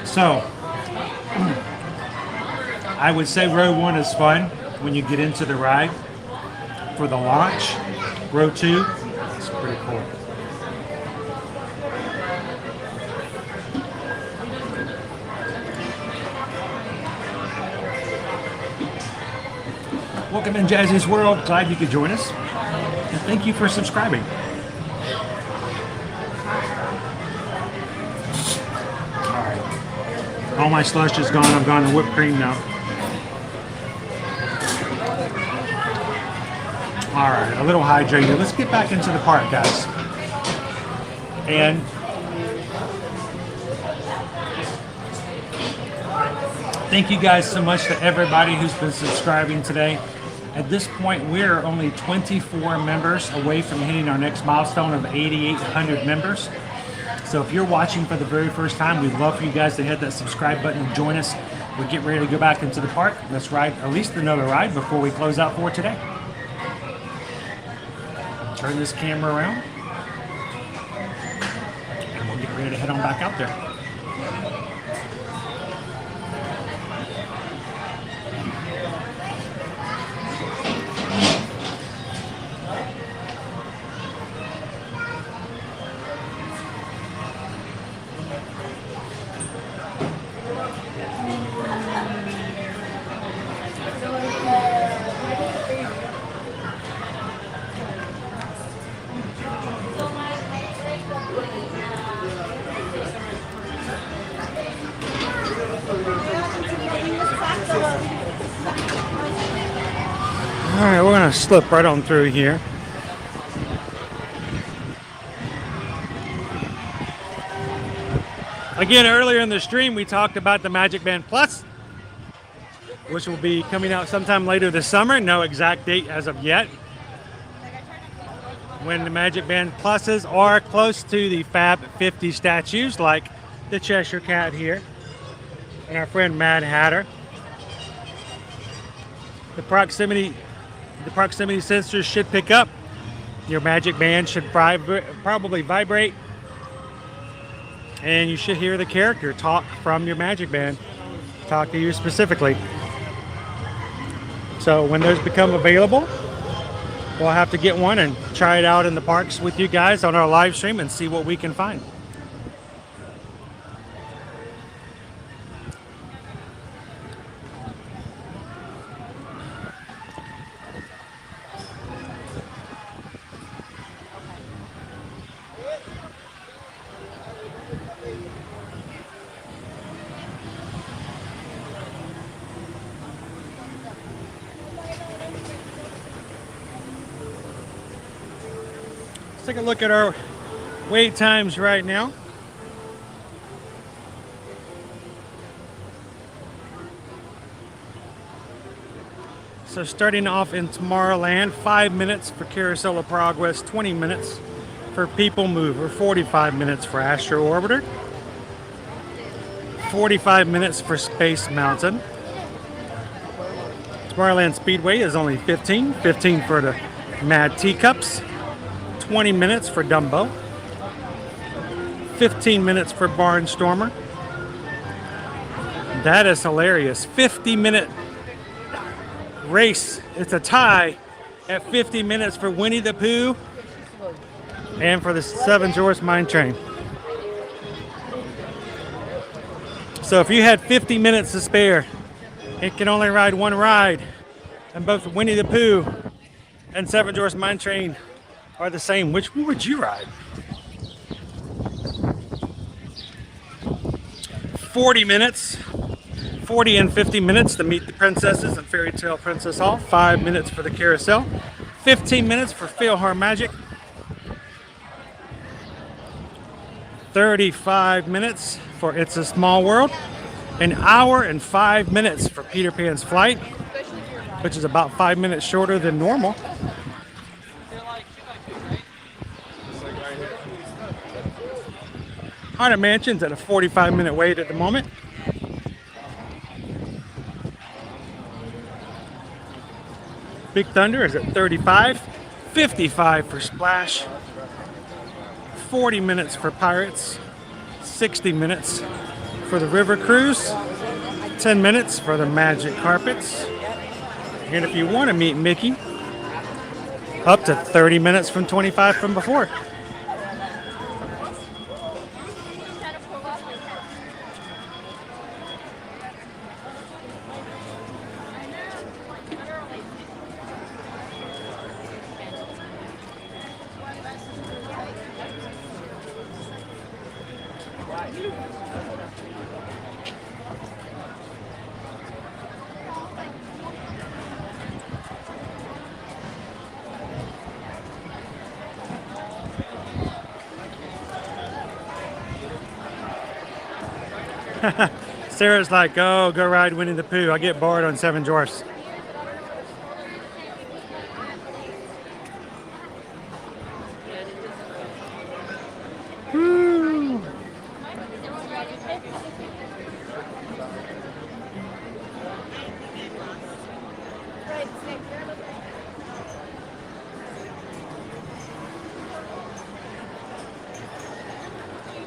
So, I would say row 1 is fun when you get into the ride. For the launch, row 2, it's pretty cool. Welcome in Jazzy's World. Glad you could join us. And thank you for subscribing. Alright. All my slush is gone. I'm gone to whipped cream now. Alright, a little hydrated. Let's get back into the park, guys. And thank you guys so much to everybody who's been subscribing today. At this point, we're only 24 members away from hitting our next milestone of 8,800 members. So if you're watching for the very first time, we'd love for you guys to hit that subscribe button and join us. We'll get ready to go back into the park. Let's ride at least another ride before we close out for today. Turn this camera around. And we'll get ready to head on back out there. Alright, we're going to slip right on through here. Again, earlier in the stream, we talked about the Magic Band Plus, which will be coming out sometime later this summer. No exact date as of yet. When the Magic Band Pluses are close to the Fab 50 statues, like the Cheshire Cat here, and our friend Mad Hatter. The proximity sensors should pick up. Your Magic Band should probably vibrate. And you should hear the character talk from your Magic Band. Talk to you specifically. So when those become available, we'll have to get one and try it out in the parks with you guys on our live stream and see what we can find. Let's take a look at our wait times right now. So starting off in Tomorrowland, 5 minutes for Carousel of Progress, 20 minutes for PeopleMover, 45 minutes for Astro Orbiter, 45 minutes for Space Mountain. Tomorrowland Speedway is only 15 for the Mad Teacups. 20 minutes for Dumbo, 15 minutes for Barnstormer. That is hilarious. 50-minute race. It's a tie at 50 minutes for Winnie the Pooh and for the Seven Dwarfs Mine Train. So if you had 50 minutes to spare, it can only ride one ride, and both Winnie the Pooh and Seven Dwarfs Mine Train are the same. Which one would you ride? 40 minutes, 40 and 50 minutes to meet the princesses and Fairy Tale Princess Hall. 5 minutes for the carousel, 15 minutes for PhilharMagic, 35 minutes for It's a Small World, an hour and 5 minutes for Peter Pan's Flight, which is about 5 minutes shorter than normal. Haunted Mansion's at a 45-minute wait at the moment. Big Thunder is at 35, 55 for Splash, 40 minutes for Pirates, 60 minutes for the River Cruise, 10 minutes for the Magic Carpets, and if you want to meet Mickey, up to 30 minutes from 25 from before. Sarah's like, oh, go ride Winnie the Pooh. I get bored on Seven Dwarfs. Woo.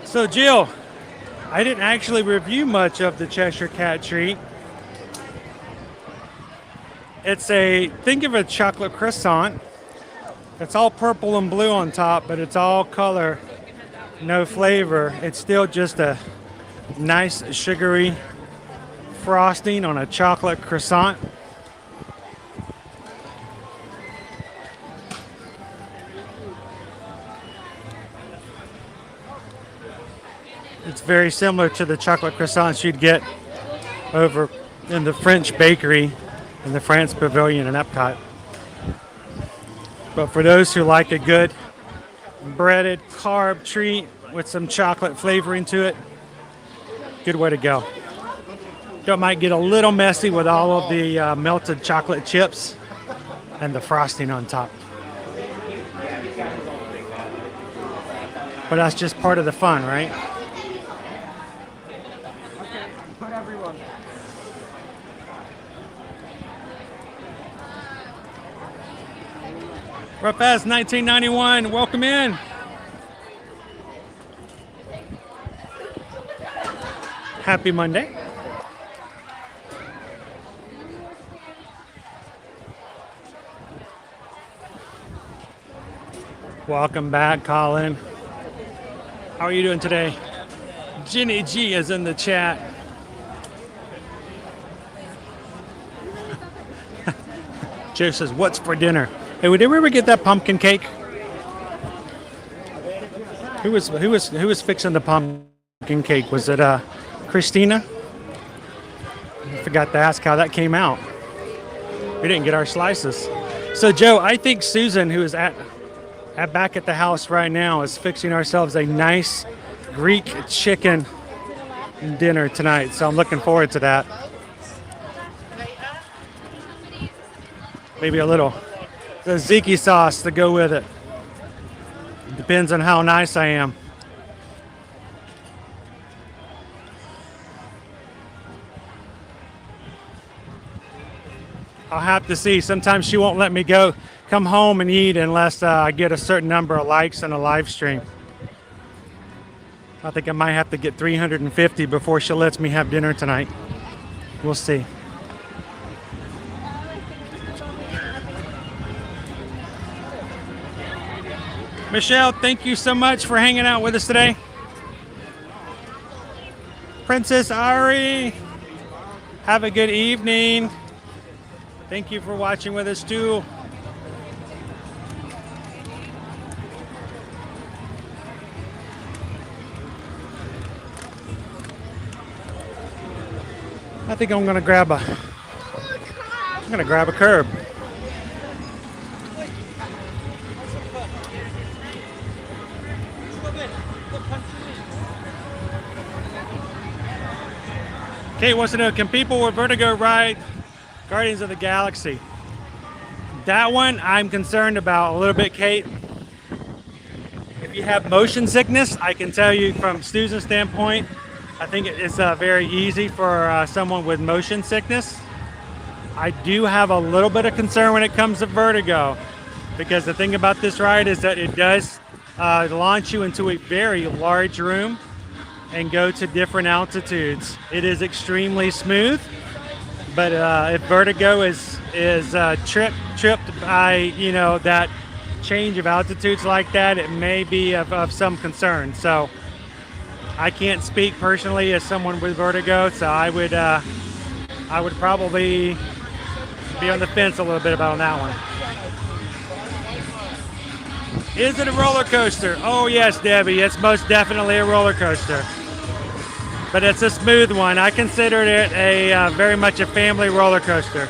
So Jill, I didn't actually review much of the Cheshire Cat treat. It's think of a chocolate croissant. It's all purple and blue on top, but it's all color, no flavor. It's still just a nice sugary frosting on a chocolate croissant. It's very similar to the chocolate croissants you'd get over in the French bakery in the France Pavilion in Epcot. But for those who like a good breaded carb treat with some chocolate flavoring to it, good way to go. It might get a little messy with all of the melted chocolate chips and the frosting on top. But that's just part of the fun, right? Rough as 1991, welcome in. Happy Monday. Welcome back, Colin. How are you doing today? Jenny G is in the chat. Joe says, what's for dinner? Hey, did we ever get that pumpkin cake? Who was fixing the pumpkin cake? Was it Christina? I forgot to ask how that came out. We didn't get our slices. So Joe, I think Susan, who is back at the house right now, is fixing ourselves a nice Greek chicken dinner tonight. So I'm looking forward to that. Maybe a little tzatziki sauce to go with it. Depends on how nice I am. I'll have to see. Sometimes she won't let me come home and eat unless I get a certain number of likes on a live stream. I think I might have to get 350 before she lets me have dinner tonight. We'll see. Michelle, thank you so much for hanging out with us today. Princess Ari, have a good evening. Thank you for watching with us too. I think I'm gonna grab a curb. Kate wants to know, can people with vertigo ride Guardians of the Galaxy? That one I'm concerned about a little bit, Kate. If you have motion sickness, I can tell you from Susan's standpoint, I think it's very easy for someone with motion sickness. I do have a little bit of concern when it comes to vertigo, because the thing about this ride is that it does launch you into a very large room and go to different altitudes. It is extremely smooth, but if vertigo is tripped by that change of altitudes like that, it may be of some concern. So I can't speak personally as someone with vertigo, so I would probably be on the fence a little bit about that one. Is it a roller coaster? Oh yes, Debbie, it's most definitely a roller coaster. But it's a smooth one. I consider it a very much a family roller coaster.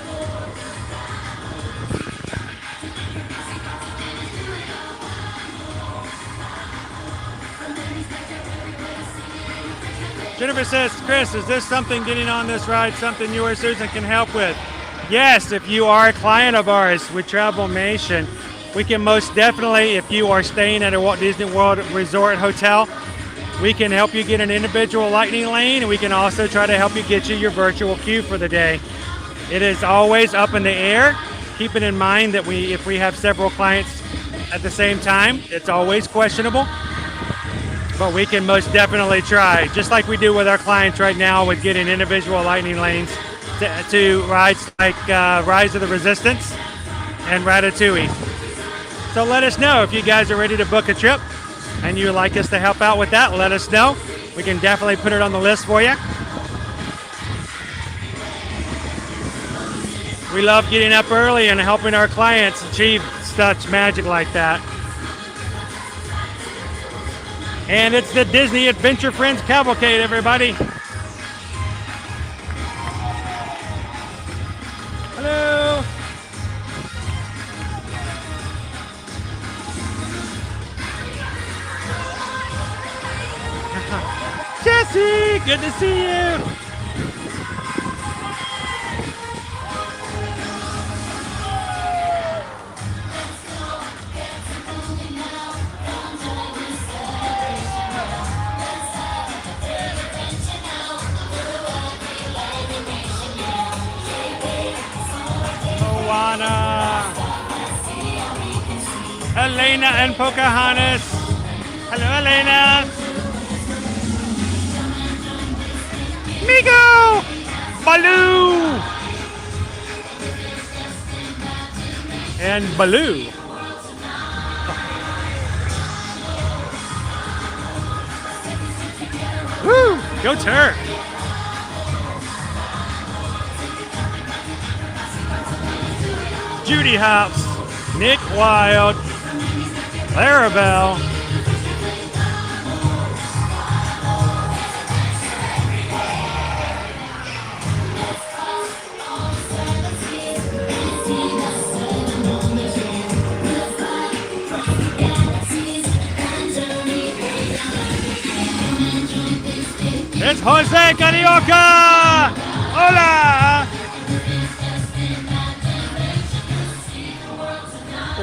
Jennifer says, Chris, is this something getting on this ride, something you or Susan can help with? Yes, if you are a client of ours with Travelmation, we can most definitely, if you are staying at a Walt Disney World Resort Hotel, we can help you get an individual lightning lane, and we can also try to help you get you your virtual queue for the day. It is always up in the air, keeping in mind that if we have several clients at the same time, it's always questionable. But we can most definitely try, just like we do with our clients right now with getting individual lightning lanes to rides like Rise of the Resistance and Ratatouille. So let us know if you guys are ready to book a trip and you would like us to help out with that. Let us know. We can definitely put it on the list for you. We love getting up early and helping our clients achieve such magic like that. And it's the Disney Adventure Friends Cavalcade, everybody. Hello. Jesse, good to see you. Elena and Pocahontas. Hello, Elena. Migo! Baloo! And Baloo. Woo! Go Turk! Judy Hops, Nick Wild, Clarabelle, it's Jose Carioca! Hola!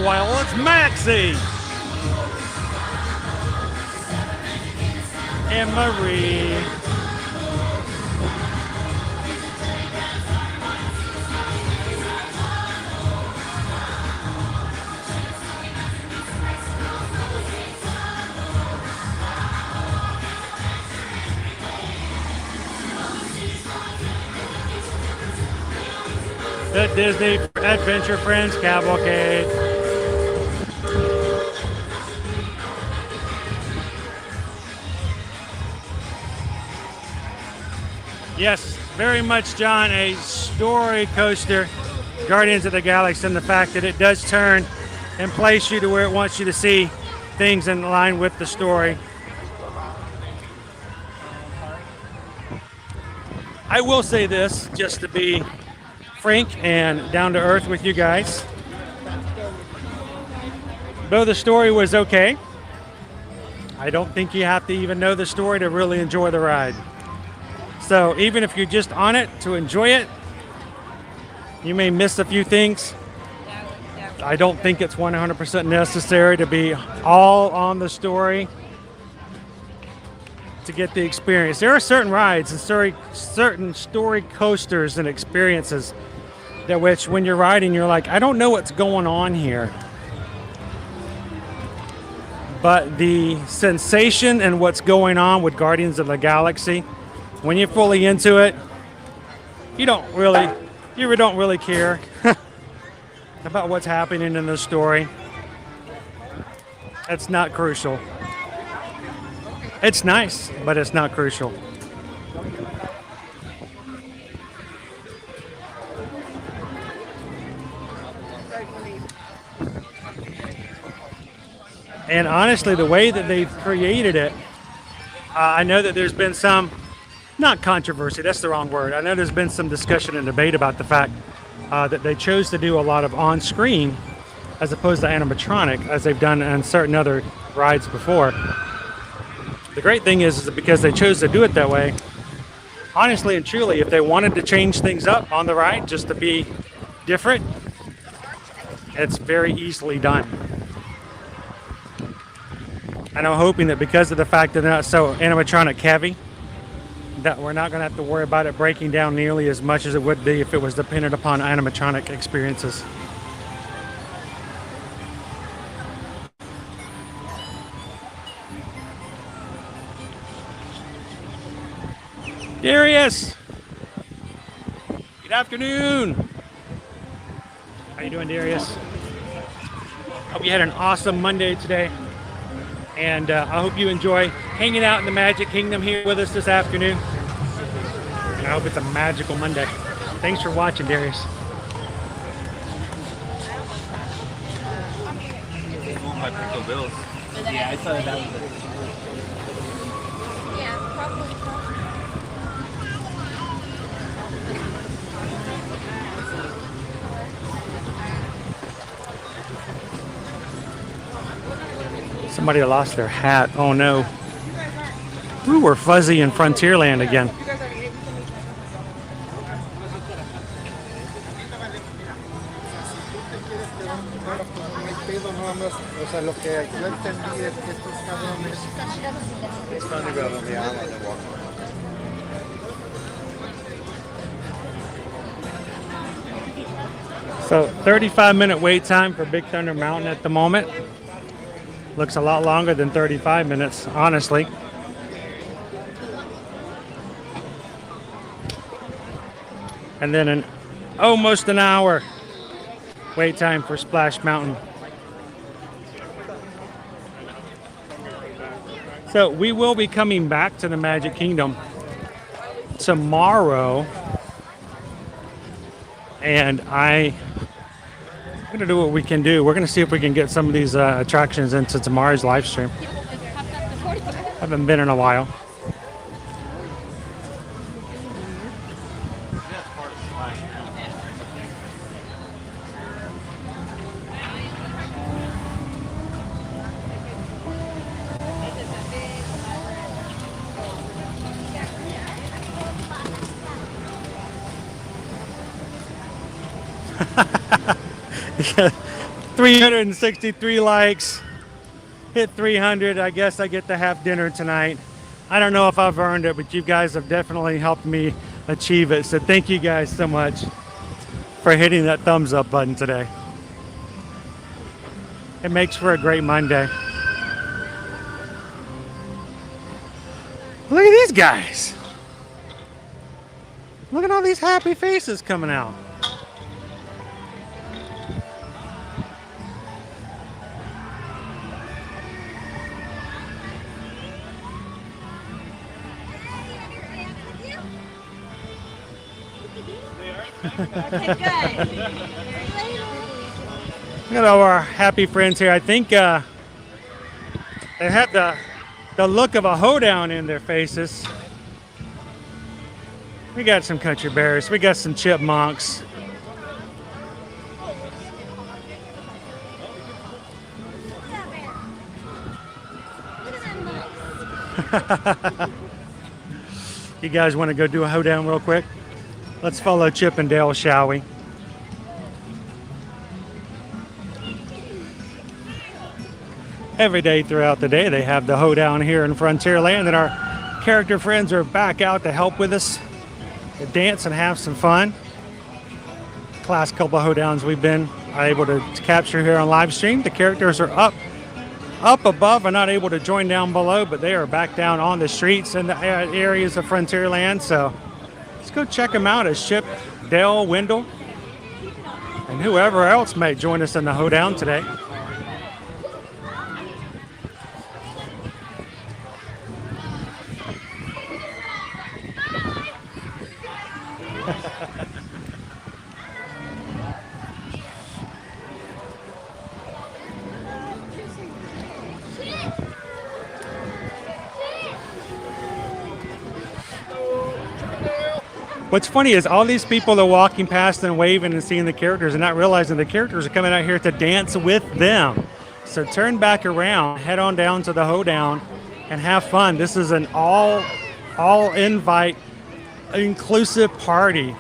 Well, it's Maxie and Marie. The Disney Adventure Friends Cavalcade. Yes, very much, John, a story coaster, Guardians of the Galaxy, and the fact that it does turn and place you to where it wants you to see things in line with the story. I will say this, just to be frank and down to earth with you guys. Though the story was okay, I don't think you have to even know the story to really enjoy the ride. So even if you're just on it to enjoy it, you may miss a few things. I don't think it's 100% necessary to be all on the story to get the experience. There are certain rides and certain story coasters and experiences that which when you're riding, you're like, I don't know what's going on here. But the sensation and what's going on with Guardians of the Galaxy, when you're fully into it, you don't really care about what's happening in the story. It's not crucial. It's nice, but it's not crucial. And honestly, the way that they've created it, I know that there's been some, not controversy, that's the wrong word. I know there's been some discussion and debate about the fact that they chose to do a lot of on-screen as opposed to animatronic, as they've done on certain other rides before. The great thing is that because they chose to do it that way, honestly and truly, if they wanted to change things up on the ride just to be different, it's very easily done. And I'm hoping that because of the fact that they're not so animatronic heavy, that we're not going to have to worry about it breaking down nearly as much as it would be if it was dependent upon animatronic experiences. Darius! Good afternoon! How you doing, Darius? Hope you had an awesome Monday today. And I hope you enjoy hanging out in the Magic Kingdom here with us this afternoon. And I hope it's a magical Monday. Thanks for watching, Darius. Yeah, I thought that was it. Yeah, probably. Somebody lost their hat. Oh no. Ooh, we're fuzzy in Frontierland again. So 35-minute wait time for Big Thunder Mountain at the moment. Looks a lot longer than 35 minutes, honestly. And then almost an hour wait time for Splash Mountain. So we will be coming back to the Magic Kingdom tomorrow. And I'm going to do what we can do. We're going to see if we can get some of these attractions into tomorrow's live stream. Haven't been in a while. Yeah, 363 likes, hit 300. I guess I get to have dinner tonight. I don't know if I've earned it, but you guys have definitely helped me achieve it. So thank you guys so much for hitting that thumbs up button today. It makes for a great Monday. Look at these guys. Look at all these happy faces coming out. Okay, good. Look at all our happy friends here. I think they have the look of a hoedown in their faces. We got some country bears. We got some chipmunks. You guys want to go do a hoedown real quick? Let's follow Chip and Dale, shall we? Every day throughout the day, they have the hoedown here in Frontierland, and our character friends are back out to help with us, to dance and have some fun. The last couple of hoedowns we've been able to capture here on live stream. The characters are up above and not able to join down below, but they are back down on the streets in the areas of Frontierland. So let's go check them out as Chip, Dale, Wendell, and whoever else may join us in the hoedown today. What's funny is all these people are walking past and waving and seeing the characters and not realizing the characters are coming out here to dance with them. So turn back around, head on down to the hoedown, and have fun. This is an all invite inclusive party.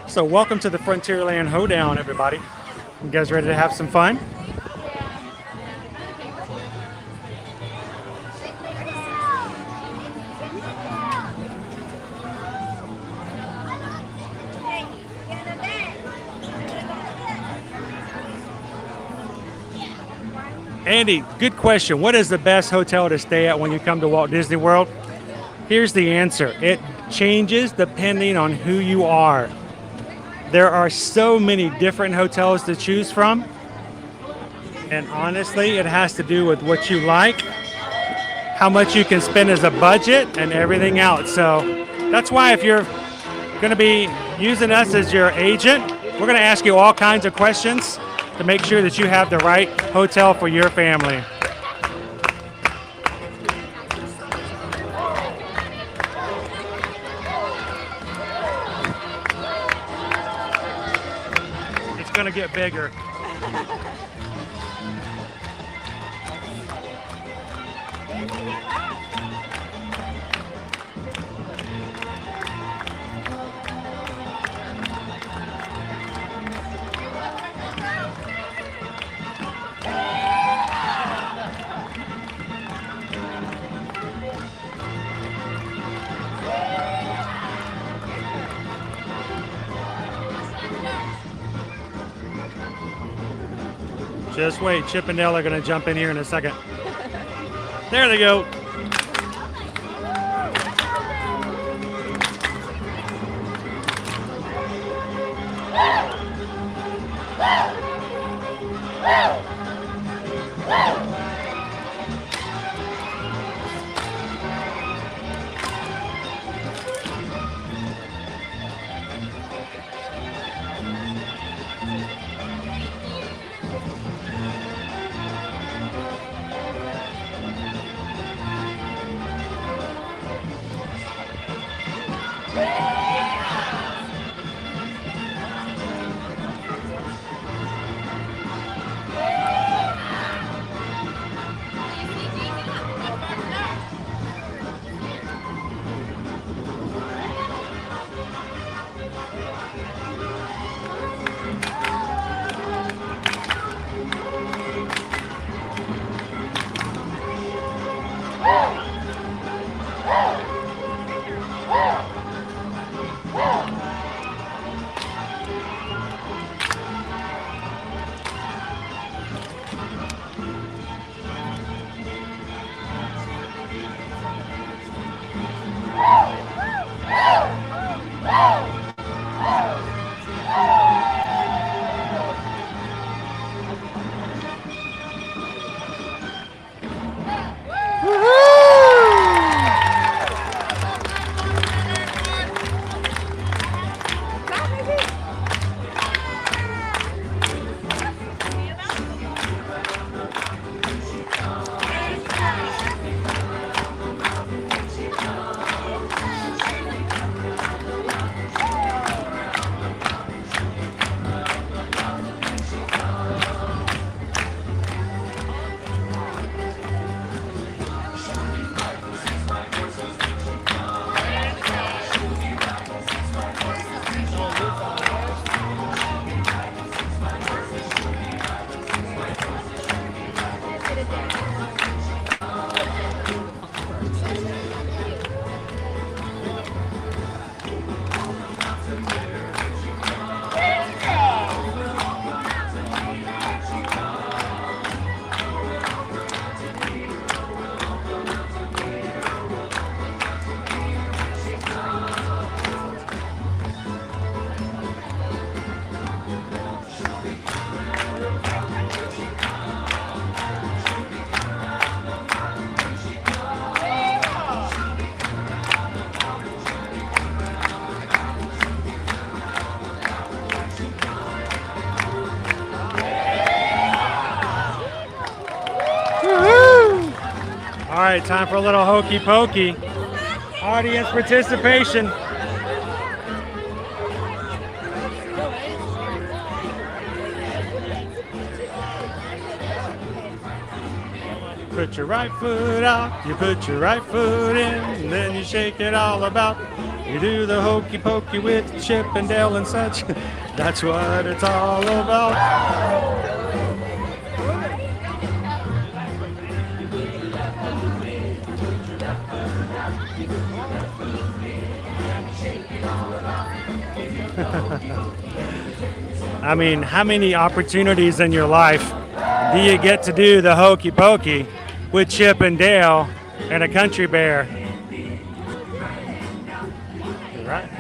So welcome to the Frontierland Hoedown, everybody. You guys ready to have some fun? Andy, good question. What is the best hotel to stay at when you come to Walt Disney World? Here's the answer. It changes depending on who you are. There are so many different hotels to choose from. And honestly, it has to do with what you like, how much you can spend as a budget, and everything else. So that's why if you're going to be using us as your agent, we're going to ask you all kinds of questions to make sure that you have the right hotel for your family. It's gonna get bigger. Just wait, Chip and Dale are going to jump in here in a second. There they go. All right, time for a little hokey pokey. Audience participation. put your right foot out, you put your right foot in, and then you shake it all about. You do the hokey pokey with Chip and Dale and such. That's what it's all about. I mean, how many opportunities in your life do you get to do the hokey pokey with Chip and Dale and a country bear? Right.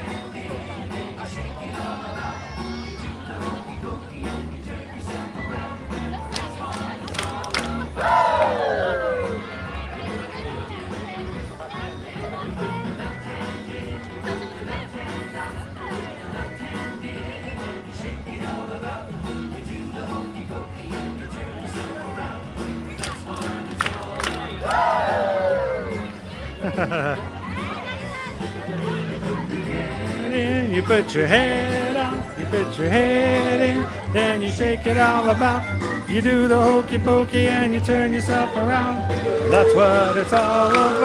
You put your head on, you put your head in, then you shake it all about. You do the hokey pokey and you turn yourself around. That's what it's all about.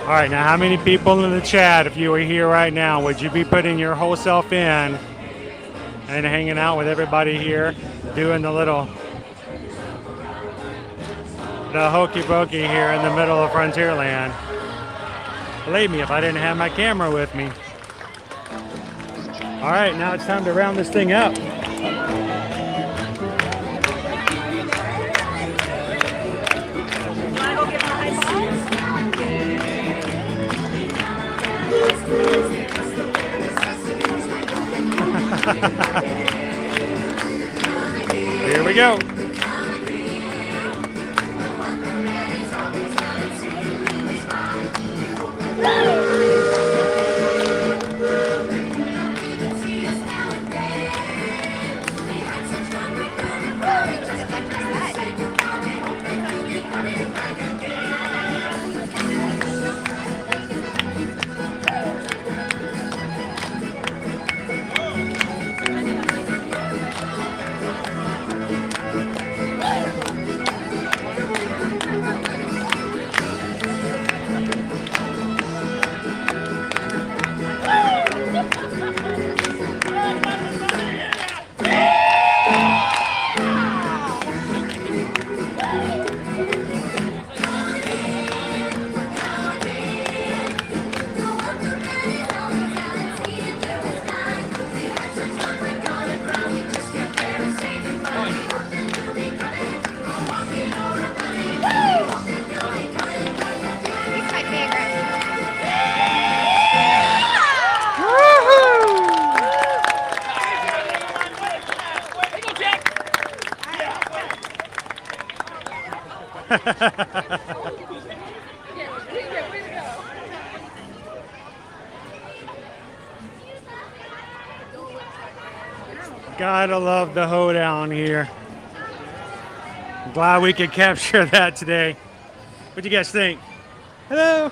All right, now how many people in the chat, if you were here right now, would you be putting your whole self in and hanging out with everybody here, doing the hokey pokey here in the middle of Frontierland? Believe me, if I didn't have my camera with me. All right, now it's time to round this thing up. Here we go. Gotta love the hoedown here. Glad we could capture that today. What do you guys think? Hello.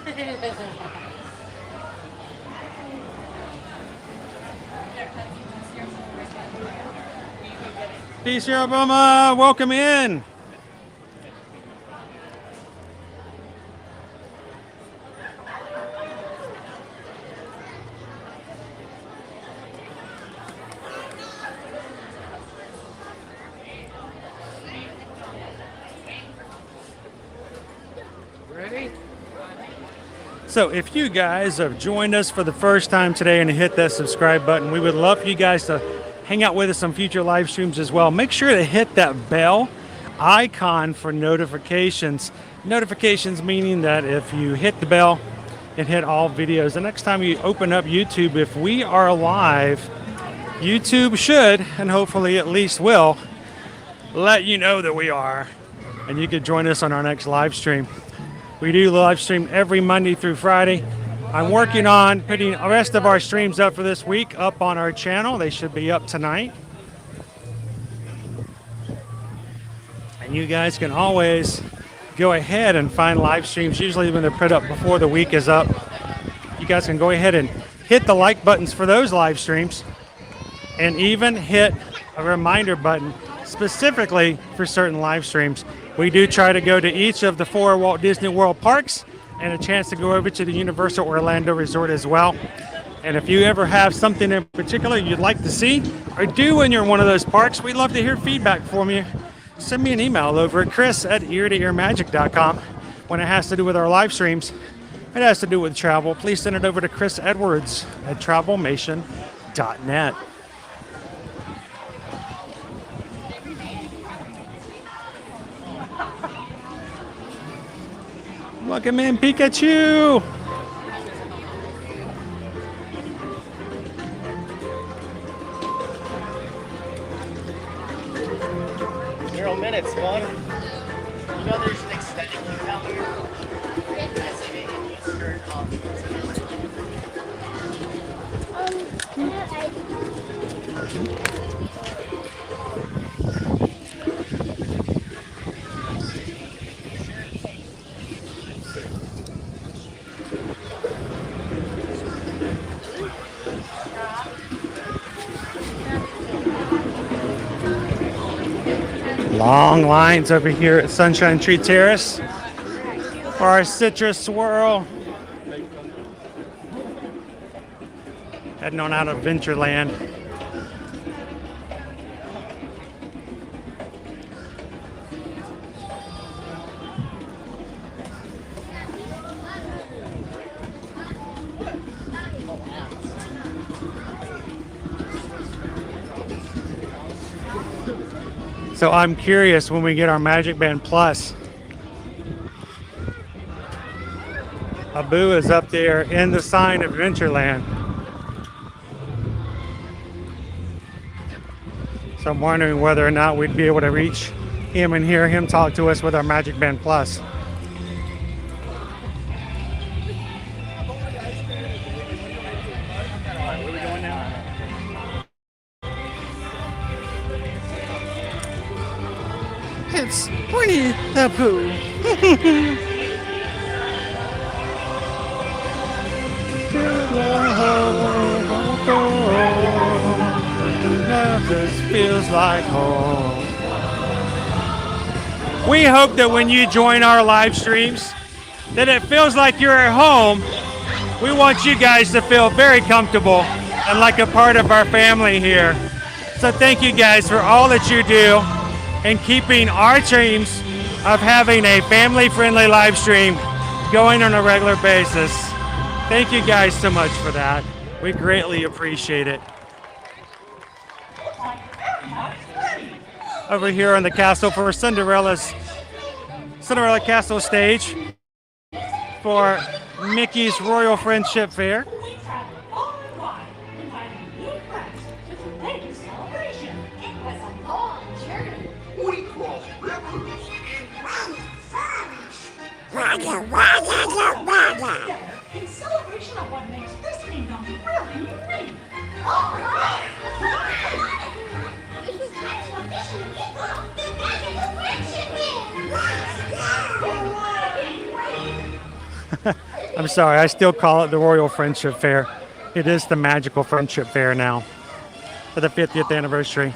Peace, Obama. Welcome in. So if you guys have joined us for the first time today and hit that subscribe button, we would love for you guys to hang out with us on future live streams as well. Make sure to hit that bell icon for notifications. Notifications meaning that if you hit the bell and hit all videos, the next time you open up YouTube, if we are live, YouTube should, and hopefully at least will, let you know that we are. And you could join us on our next live stream. We do live stream every Monday through Friday. I'm working on putting the rest of our streams up for this week up on our channel. They should be up tonight. And you guys can always go ahead and find live streams, usually when they're put up before the week is up. You guys can go ahead and hit the like buttons for those live streams and even hit a reminder button specifically for certain live streams. We do try to go to each of the 4 Walt Disney World parks and a chance to go over to the Universal Orlando Resort as well. And if you ever have something in particular you'd like to see or do when you're in one of those parks, we'd love to hear feedback from you. Send me an email over at chris@eartoearmagic.com. When it has to do with our live streams, it has to do with travel, please send it over to chrisedwards@travelmation.net. Welcome in, Pikachu! 0 minutes, one. You know there's an extended queue out here. Long lines over here at Sunshine Tree Terrace for our citrus swirl. Heading on out of Adventureland. So I'm curious when we get our Magic Band Plus. Abu is up there in the sign of Adventureland. So I'm wondering whether or not we'd be able to reach him and hear him talk to us with our Magic Band Plus. It's Winnie the Pooh. This feels like home. We hope that when you join our live streams, that it feels like you're at home. We want you guys to feel very comfortable and like a part of our family here. So thank you guys for all that you do and keeping our dreams of having a family-friendly live stream going on a regular basis. Thank you guys so much for that. We greatly appreciate it. Over here on the castle for Cinderella Castle stage for Mickey's Royal Friendship Fair. In celebration of what makes this kingdom really unique. All right. I'm sorry, I still call it the Royal Friendship Fair. It is the Magical Friendship Fair now for the 50th anniversary.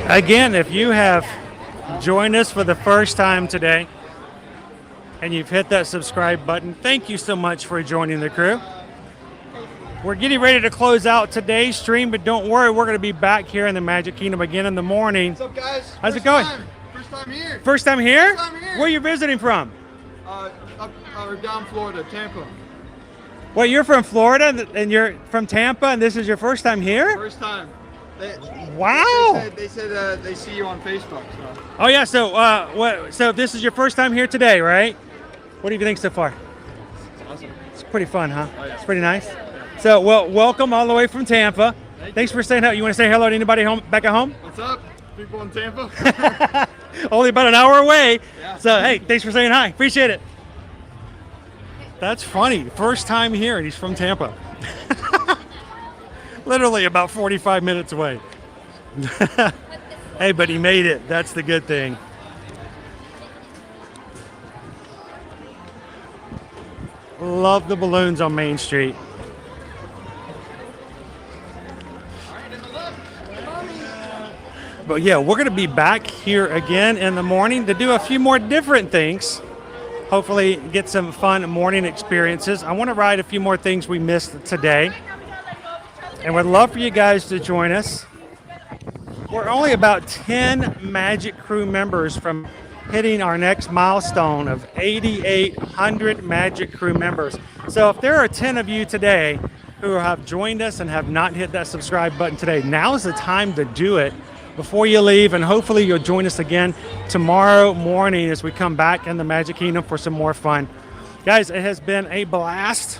Again, if you have joined us for the first time today and you've hit that subscribe button, thank you so much for joining the crew. We're getting ready to close out today's stream, but don't worry, we're going to be back here in the Magic Kingdom again in the morning. What's up, guys? How's it going? First time here. First time here? First time here. Where are you visiting from? Up or down Florida, Tampa. Well, you're from Florida and you're from Tampa, and this is your first time here? First time. Wow. They said they see you on Facebook. So. Oh yeah. So so this is your first time here today, right? What do you think so far? It's awesome. It's pretty fun, huh? Oh, yeah. It's pretty nice. So well, welcome all the way from Tampa. Thanks for saying hello. You want to say hello to anybody home back at home? What's up, people in Tampa? Only about an hour away. Yeah. So hey, thanks for saying hi. Appreciate it. That's funny. First time here, and he's from Tampa. Literally about 45 minutes away. Hey, but he made it. That's the good thing. Love the balloons on Main Street. But yeah, we're going to be back here again in the morning to do a few more different things. Hopefully get some fun morning experiences. I want to ride a few more things we missed today. And would love for you guys to join us. We're only about 10 Magic Crew members from hitting our next milestone of 8,800 Magic Crew members. So if there are 10 of you today who have joined us and have not hit that subscribe button today, now is the time to do it before you leave, and hopefully you'll join us again tomorrow morning as we come back in the Magic Kingdom for some more fun. Guys, it has been a blast.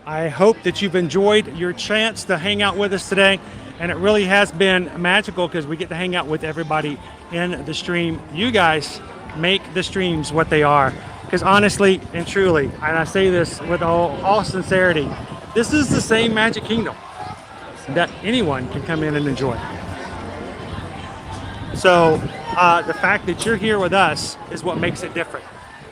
I hope that you've enjoyed your chance to hang out with us today, and it really has been magical because we get to hang out with everybody in the stream. You guys make the streams what they are, because honestly and truly, and I say this with all sincerity, this is the same Magic Kingdom that anyone can come in and enjoy. So the fact that you're here with us is what makes it different.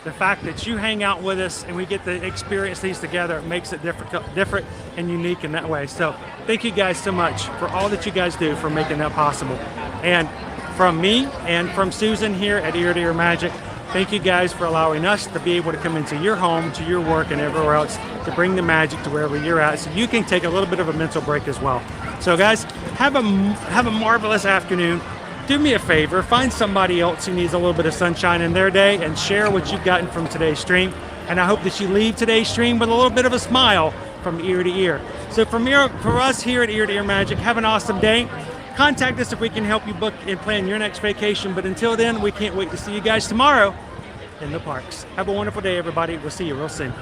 The fact that you hang out with us and we get to experience these together makes it different and unique in that way. So thank you guys so much for all that you guys do for making that possible. And from me and from Susan here at Ear to Ear Magic, thank you guys for allowing us to be able to come into your home, to your work, and everywhere else to bring the magic to wherever you're at, so you can take a little bit of a mental break as well. So guys, have a marvelous afternoon. Do me a favor, find somebody else who needs a little bit of sunshine in their day and share what you've gotten from today's stream. And I hope that you leave today's stream with a little bit of a smile from ear to ear. So for us here at Ear to Ear Magic, have an awesome day. Contact us if we can help you book and plan your next vacation. But until then, we can't wait to see you guys tomorrow in the parks. Have a wonderful day, everybody. We'll see you real soon.